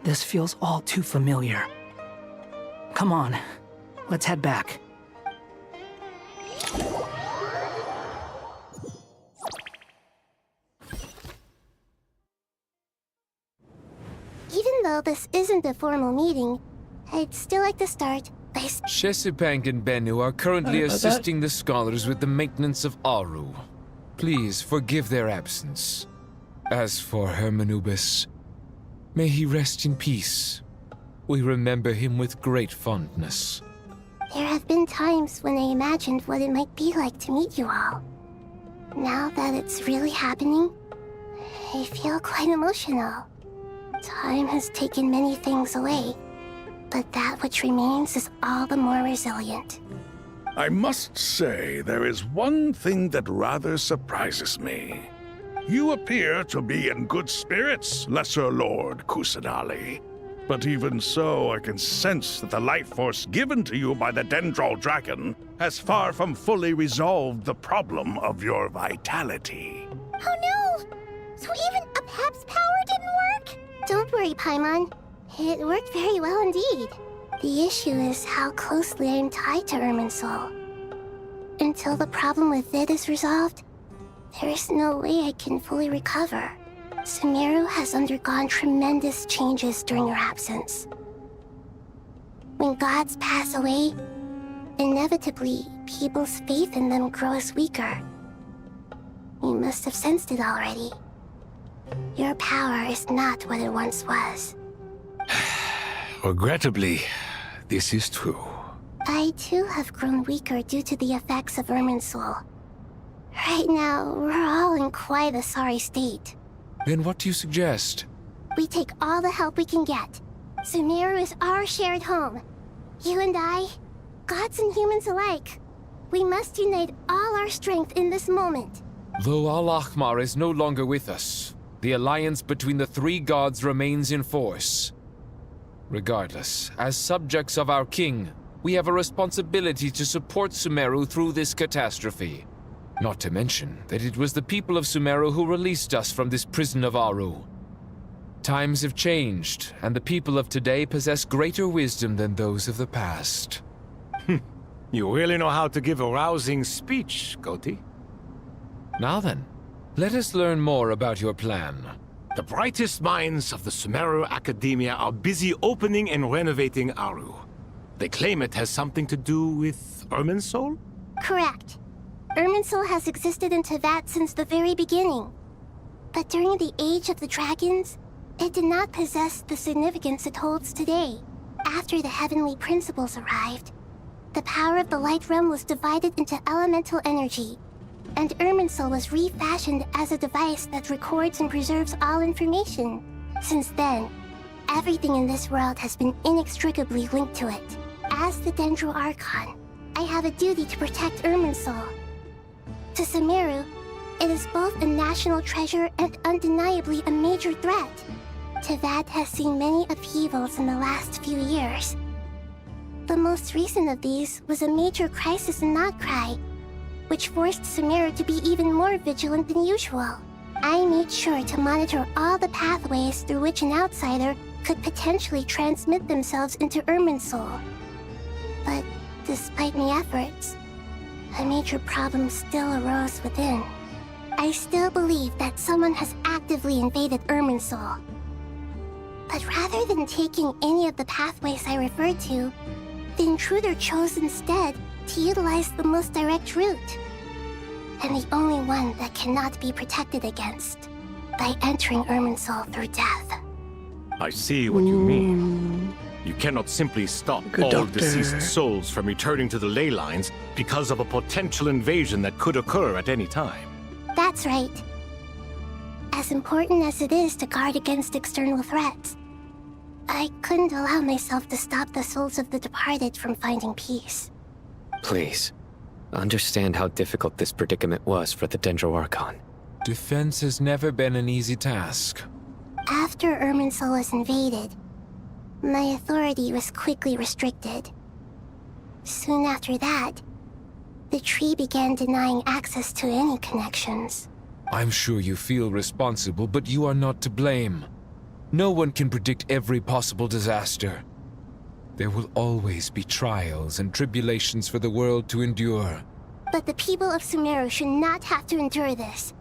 Speaker 8: This feels all too familiar. Come on, let's head back.
Speaker 18: Even though this isn't a formal meeting, I'd still like to start by...
Speaker 9: Chesapeake and Bennu are currently assisting the scholars with the maintenance of Aru. Please forgive their absence. As for Hermanubis, may he rest in peace. We remember him with great fondness.
Speaker 18: There have been times when I imagined what it might be like to meet you all. Now that it's really happening, I feel quite emotional. Time has taken many things away, but that which remains is all the more resilient.
Speaker 7: I must say, there is one thing that rather surprises me. You appear to be in good spirits, Lesser Lord Kusanali. But even so, I can sense that the life force given to you by the Dendral Dragon has far from fully resolved the problem of your vitality.
Speaker 18: Oh no! So even a Pep's power didn't work? Don't worry, Paimon. It worked very well indeed. The issue is how closely I am tied to Irminsul. Until the problem with it is resolved, there is no way I can fully recover. Sumeru has undergone tremendous changes during your absence. When gods pass away, inevitably, people's faith in them grows weaker. You must have sensed it already. Your power is not what it once was.
Speaker 3: Regrettably, this is true.
Speaker 18: I too have grown weaker due to the effects of Irminsul. Right now, we're all in quite a sorry state.
Speaker 9: Then what do you suggest?
Speaker 18: We take all the help we can get. Sumeru is our shared home. You and I, gods and humans alike. We must unite all our strength in this moment.
Speaker 9: Though Al-Ahmar is no longer with us, the alliance between the three gods remains in force. Regardless, as subjects of our king, we have a responsibility to support Sumeru through this catastrophe. Not to mention that it was the people of Sumeru who released us from this prison of Aru. Times have changed, and the people of today possess greater wisdom than those of the past.
Speaker 3: You really know how to give a rousing speech, Goti.
Speaker 9: Now then, let us learn more about your plan.
Speaker 3: The brightest minds of the Sumeru Academia are busy opening and renovating Aru. They claim it has something to do with Irminsul?
Speaker 18: Correct. Irminsul has existed in Teyvat since the very beginning. But during the Age of the Dragons, it did not possess the significance it holds today. After the heavenly principles arrived, the power of the Light Realm was divided into elemental energy, and Irminsul was refashioned as a device that records and preserves all information. Since then, everything in this world has been inextricably linked to it. As the Dendro Archon, I have a duty to protect Irminsul. To Sumeru, it is both a national treasure and undeniably a major threat. Teyvat has seen many upheavals in the last few years. The most recent of these was a major crisis in Notcry, which forced Sumeru to be even more vigilant than usual. I made sure to monitor all the pathways through which an outsider could potentially transmit themselves into Irminsul. But despite my efforts, a major problem still arose within. I still believe that someone has actively invaded Irminsul. But rather than taking any of the pathways I referred to, the intruder chose instead to utilize the most direct route, and the only one that cannot be protected against, by entering Irminsul through death.
Speaker 3: I see what you mean. You cannot simply stop all deceased souls from returning to the ley lines because of a potential invasion that could occur at any time.
Speaker 18: That's right. As important as it is to guard against external threats, I couldn't allow myself to stop the souls of the departed from finding peace.
Speaker 5: Please, understand how difficult this predicament was for the Dendro Archon.
Speaker 9: Defense has never been an easy task.
Speaker 18: After Irminsul was invaded, my authority was quickly restricted. Soon after that, the tree began denying access to any connections.
Speaker 9: I'm sure you feel responsible, but you are not to blame. No one can predict every possible disaster. There will always be trials and tribulations for the world to endure.
Speaker 18: But the people of Sumeru should not have to endure this.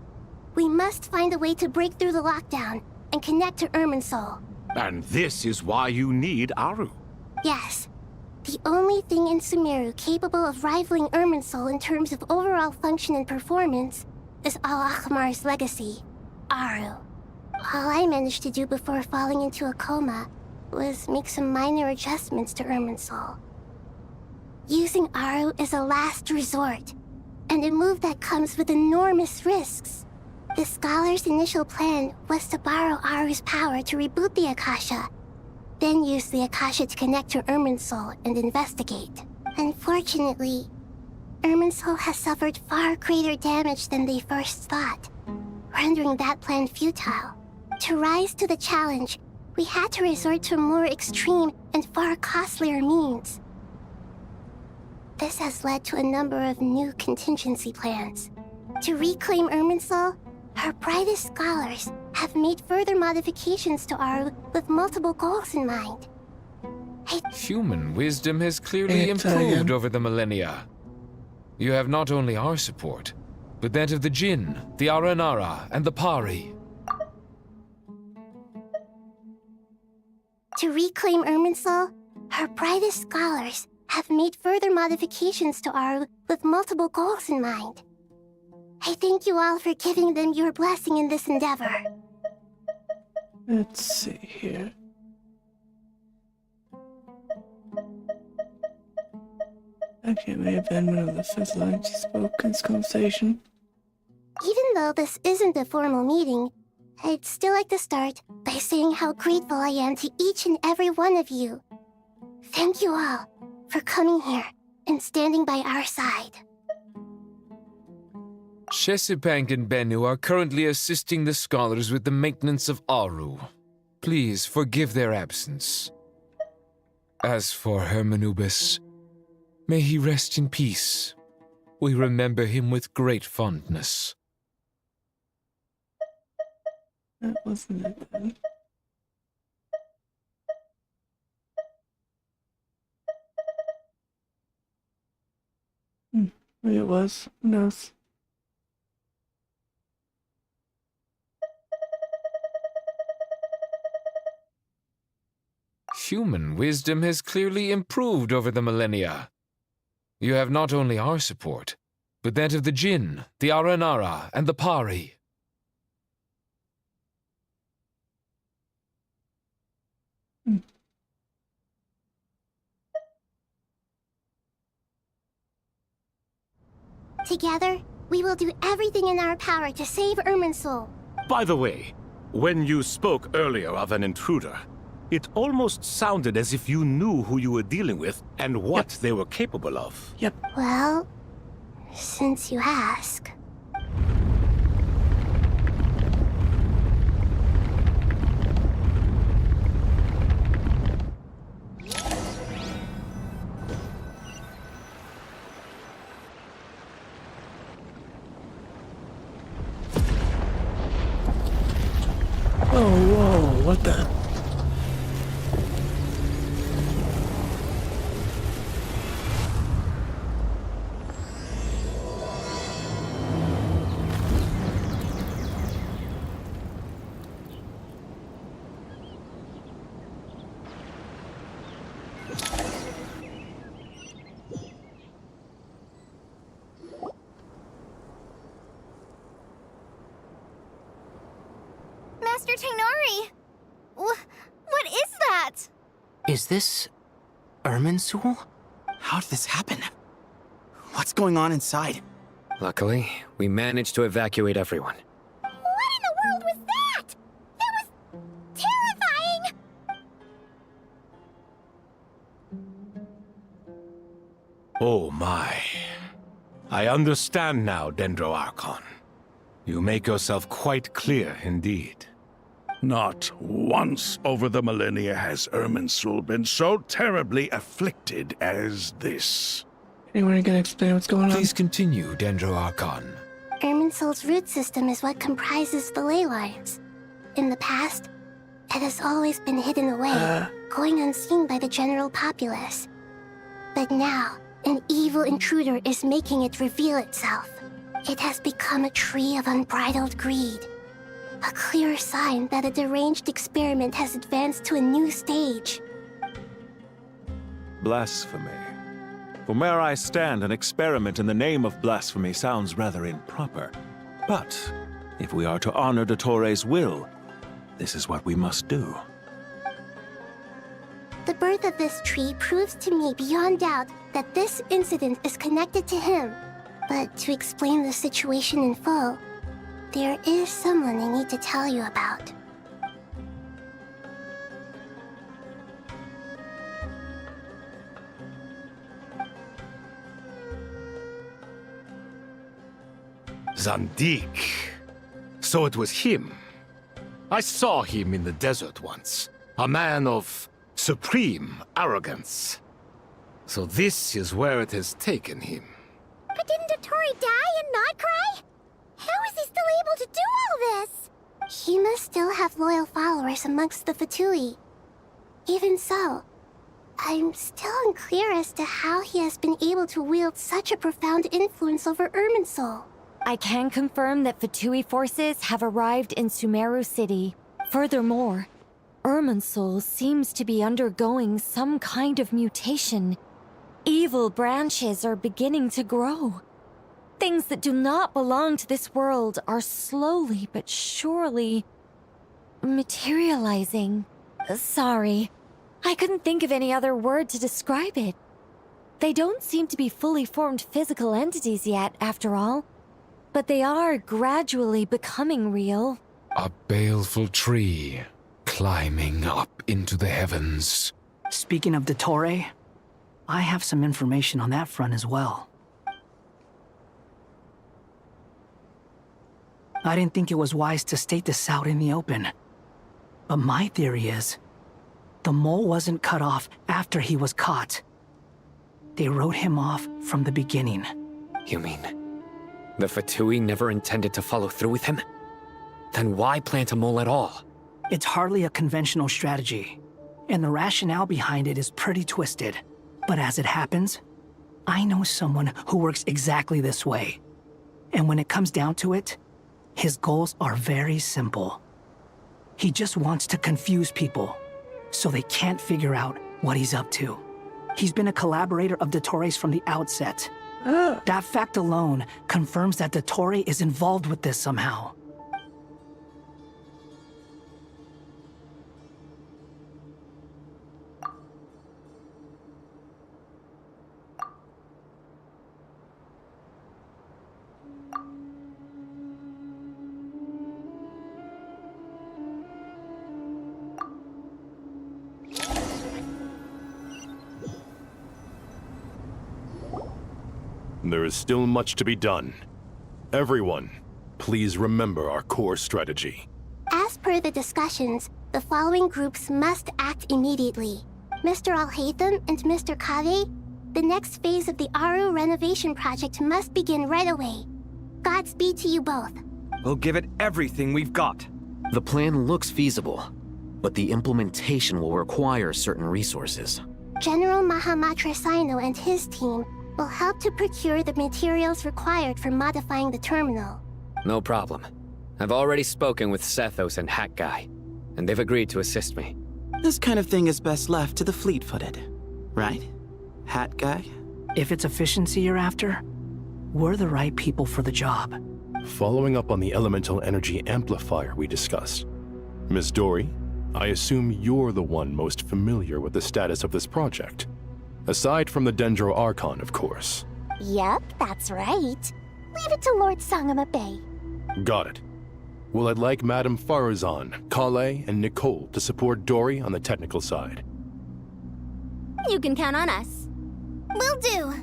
Speaker 18: We must find a way to break through the lockdown and connect to Irminsul.
Speaker 3: And this is why you need Aru.
Speaker 18: Yes. The only thing in Sumeru capable of rivaling Irminsul in terms of overall function and performance is Al-Akhmar's legacy, Aru. All I managed to do before falling into a coma was make some minor adjustments to Irminsul. Using Aru is a last resort, and a move that comes with enormous risks. The Scholar's initial plan was to borrow Aru's power to reboot the Akasha, then use the Akasha to connect to Irminsul and investigate. Unfortunately, Irminsul has suffered far greater damage than they first thought, rendering that plan futile. To rise to the challenge, we had to resort to more extreme and far costlier means. This has led to a number of new contingency plans. To reclaim Irminsul, our brightest scholars have made further modifications to Aru with multiple goals in mind.
Speaker 9: Human wisdom has clearly improved over the millennia. You have not only our support, but that of the Jinn, the Aranara, and the Pari.
Speaker 18: To reclaim Irminsul, our brightest scholars have made further modifications to Aru with multiple goals in mind. I thank you all for giving them your blessing in this endeavor.
Speaker 1: Let's see here. Actually, it may have been one of the first lines she spoke in this conversation.
Speaker 18: Even though this isn't a formal meeting, I'd still like to start by saying how grateful I am to each and every one of you. Thank you all for coming here and standing by our side.
Speaker 9: Chesipank and Bennu are currently assisting the scholars with the maintenance of Aru. Please forgive their absence. As for Hermanubis, may he rest in peace. We remember him with great fondness.
Speaker 1: That wasn't it then. Maybe it was. Who knows?
Speaker 9: Human wisdom has clearly improved over the millennia. You have not only our support, but that of the Jinn, the Aranara, and the Pari.
Speaker 18: Together, we will do everything in our power to save Irminsul.
Speaker 3: By the way, when you spoke earlier of an intruder, it almost sounded as if you knew who you were dealing with and what they were capable of.
Speaker 1: Yep.
Speaker 18: Well, since you ask.
Speaker 1: Whoa, what the?
Speaker 18: Master Tainari! What is that?
Speaker 20: Is this Irminsul? How did this happen? What's going on inside?
Speaker 5: Luckily, we managed to evacuate everyone.
Speaker 18: What in the world was that? That was terrifying!
Speaker 3: Oh my. I understand now, Dendro Archon. You make yourself quite clear indeed.
Speaker 7: Not once over the millennia has Irminsul been so terribly afflicted as this.
Speaker 1: Anyone can explain what's going on?
Speaker 9: Please continue, Dendro Archon.
Speaker 18: Irminsul's root system is what comprises the ley lines. In the past, it has always been hidden away, going unseen by the general populace. But now, an evil intruder is making it reveal itself. It has become a tree of unbridled greed. A clear sign that a deranged experiment has advanced to a new stage.
Speaker 22: Blasphemy. From where I stand, an experiment in the name of blasphemy sounds rather improper. But if we are to honor Dottores' will, this is what we must do.
Speaker 18: The birth of this tree proves to me beyond doubt that this incident is connected to him. But to explain the situation in full, there is someone I need to tell you about.
Speaker 3: Zandik. So it was him. I saw him in the desert once. A man of supreme arrogance. So this is where it has taken him.
Speaker 18: But didn't Dottore die and not cry? How is he still able to do all this? He must still have loyal followers amongst the Fatui. Even so, I'm still unclear as to how he has been able to wield such a profound influence over Irminsul.
Speaker 23: I can confirm that Fatui forces have arrived in Sumeru City. Furthermore, Irminsul seems to be undergoing some kind of mutation. Evil branches are beginning to grow. Things that do not belong to this world are slowly but surely materializing. Sorry, I couldn't think of any other word to describe it. They don't seem to be fully formed physical entities yet, after all. But they are gradually becoming real.
Speaker 9: A baleful tree, climbing up into the heavens.
Speaker 8: Speaking of Dottore, I have some information on that front as well. I didn't think it was wise to state this out in the open. But my theory is, the mole wasn't cut off after he was caught. They wrote him off from the beginning.
Speaker 5: You mean, the Fatui never intended to follow through with him? Then why plant a mole at all?
Speaker 8: It's hardly a conventional strategy, and the rationale behind it is pretty twisted. But as it happens, I know someone who works exactly this way. And when it comes down to it, his goals are very simple. He just wants to confuse people, so they can't figure out what he's up to. He's been a collaborator of Dottore from the outset. That fact alone confirms that Dottore is involved with this somehow.
Speaker 12: There is still much to be done. Everyone, please remember our core strategy.
Speaker 18: As per the discussions, the following groups must act immediately. Mr. Alhaitham and Mr. Kave, the next phase of the Aru renovation project must begin right away. Godspeed to you both.
Speaker 13: We'll give it everything we've got.
Speaker 15: The plan looks feasible, but the implementation will require certain resources.
Speaker 18: General Mahamatra Sino and his team will help to procure the materials required for modifying the terminal.
Speaker 5: No problem. I've already spoken with Sethos and Hat Guy, and they've agreed to assist me.
Speaker 20: This kind of thing is best left to the fleet-footed, right? Hat Guy?
Speaker 8: If it's efficiency you're after, we're the right people for the job.
Speaker 12: Following up on the elemental energy amplifier we discussed, Miss Dory, I assume you're the one most familiar with the status of this project. Aside from the Dendro Archon, of course.
Speaker 18: Yep, that's right. Leave it to Lord Sangama Bay.
Speaker 12: Got it. Well, I'd like Madame Farazan, Kale, and Nicole to support Dory on the technical side.
Speaker 18: You can count on us. Will do.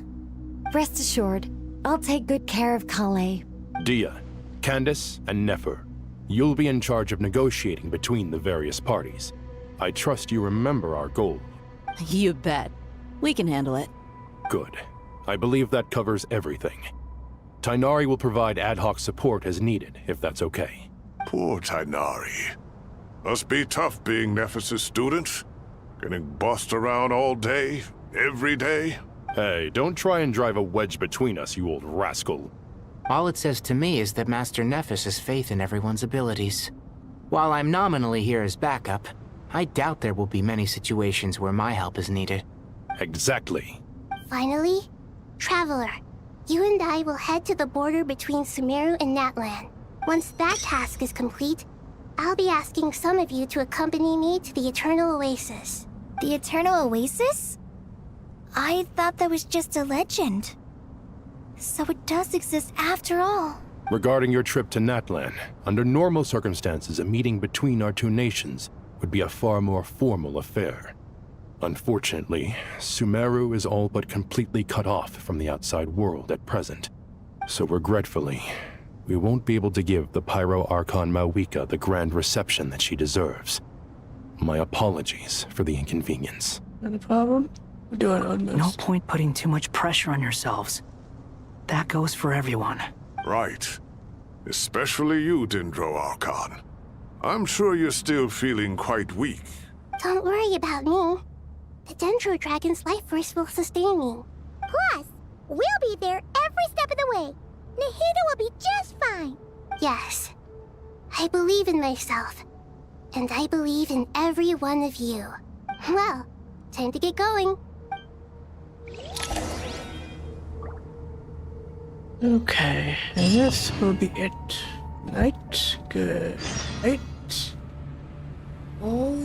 Speaker 23: Rest assured, I'll take good care of Kale.
Speaker 12: Dia, Candace, and Nefer, you'll be in charge of negotiating between the various parties. I trust you remember our goal.
Speaker 10: You bet. We can handle it.
Speaker 12: Good. I believe that covers everything. Tainari will provide ad hoc support as needed, if that's okay.
Speaker 16: Poor Tainari. Must be tough being Nephis' student. Getting bossed around all day, every day.
Speaker 12: Hey, don't try and drive a wedge between us, you old rascal.
Speaker 20: All it says to me is that Master Nephis has faith in everyone's abilities. While I'm nominally here as backup, I doubt there will be many situations where my help is needed.
Speaker 12: Exactly.
Speaker 18: Finally, Traveler, you and I will head to the border between Sumeru and Natlan. Once that task is complete, I'll be asking some of you to accompany me to the Eternal Oasis.
Speaker 21: The Eternal Oasis? I thought that was just a legend. So it does exist after all.
Speaker 12: Regarding your trip to Natlan, under normal circumstances, a meeting between our two nations would be a far more formal affair. Unfortunately, Sumeru is all but completely cut off from the outside world at present. So regretfully, we won't be able to give the Pyro Archon Mawika the grand reception that she deserves. My apologies for the inconvenience.
Speaker 1: Not a problem. We're doing our utmost.
Speaker 8: No point putting too much pressure on yourselves. That goes for everyone.
Speaker 16: Right. Especially you, Dendro Archon. I'm sure you're still feeling quite weak.
Speaker 18: Don't worry about me. The Dendro Dragon's life force will sustain me. Plus, we'll be there every step of the way. Nahida will be just fine. Yes. I believe in myself. And I believe in every one of you. Well, time to get going.
Speaker 1: Okay, and this will be it. Night. Good night. Oh.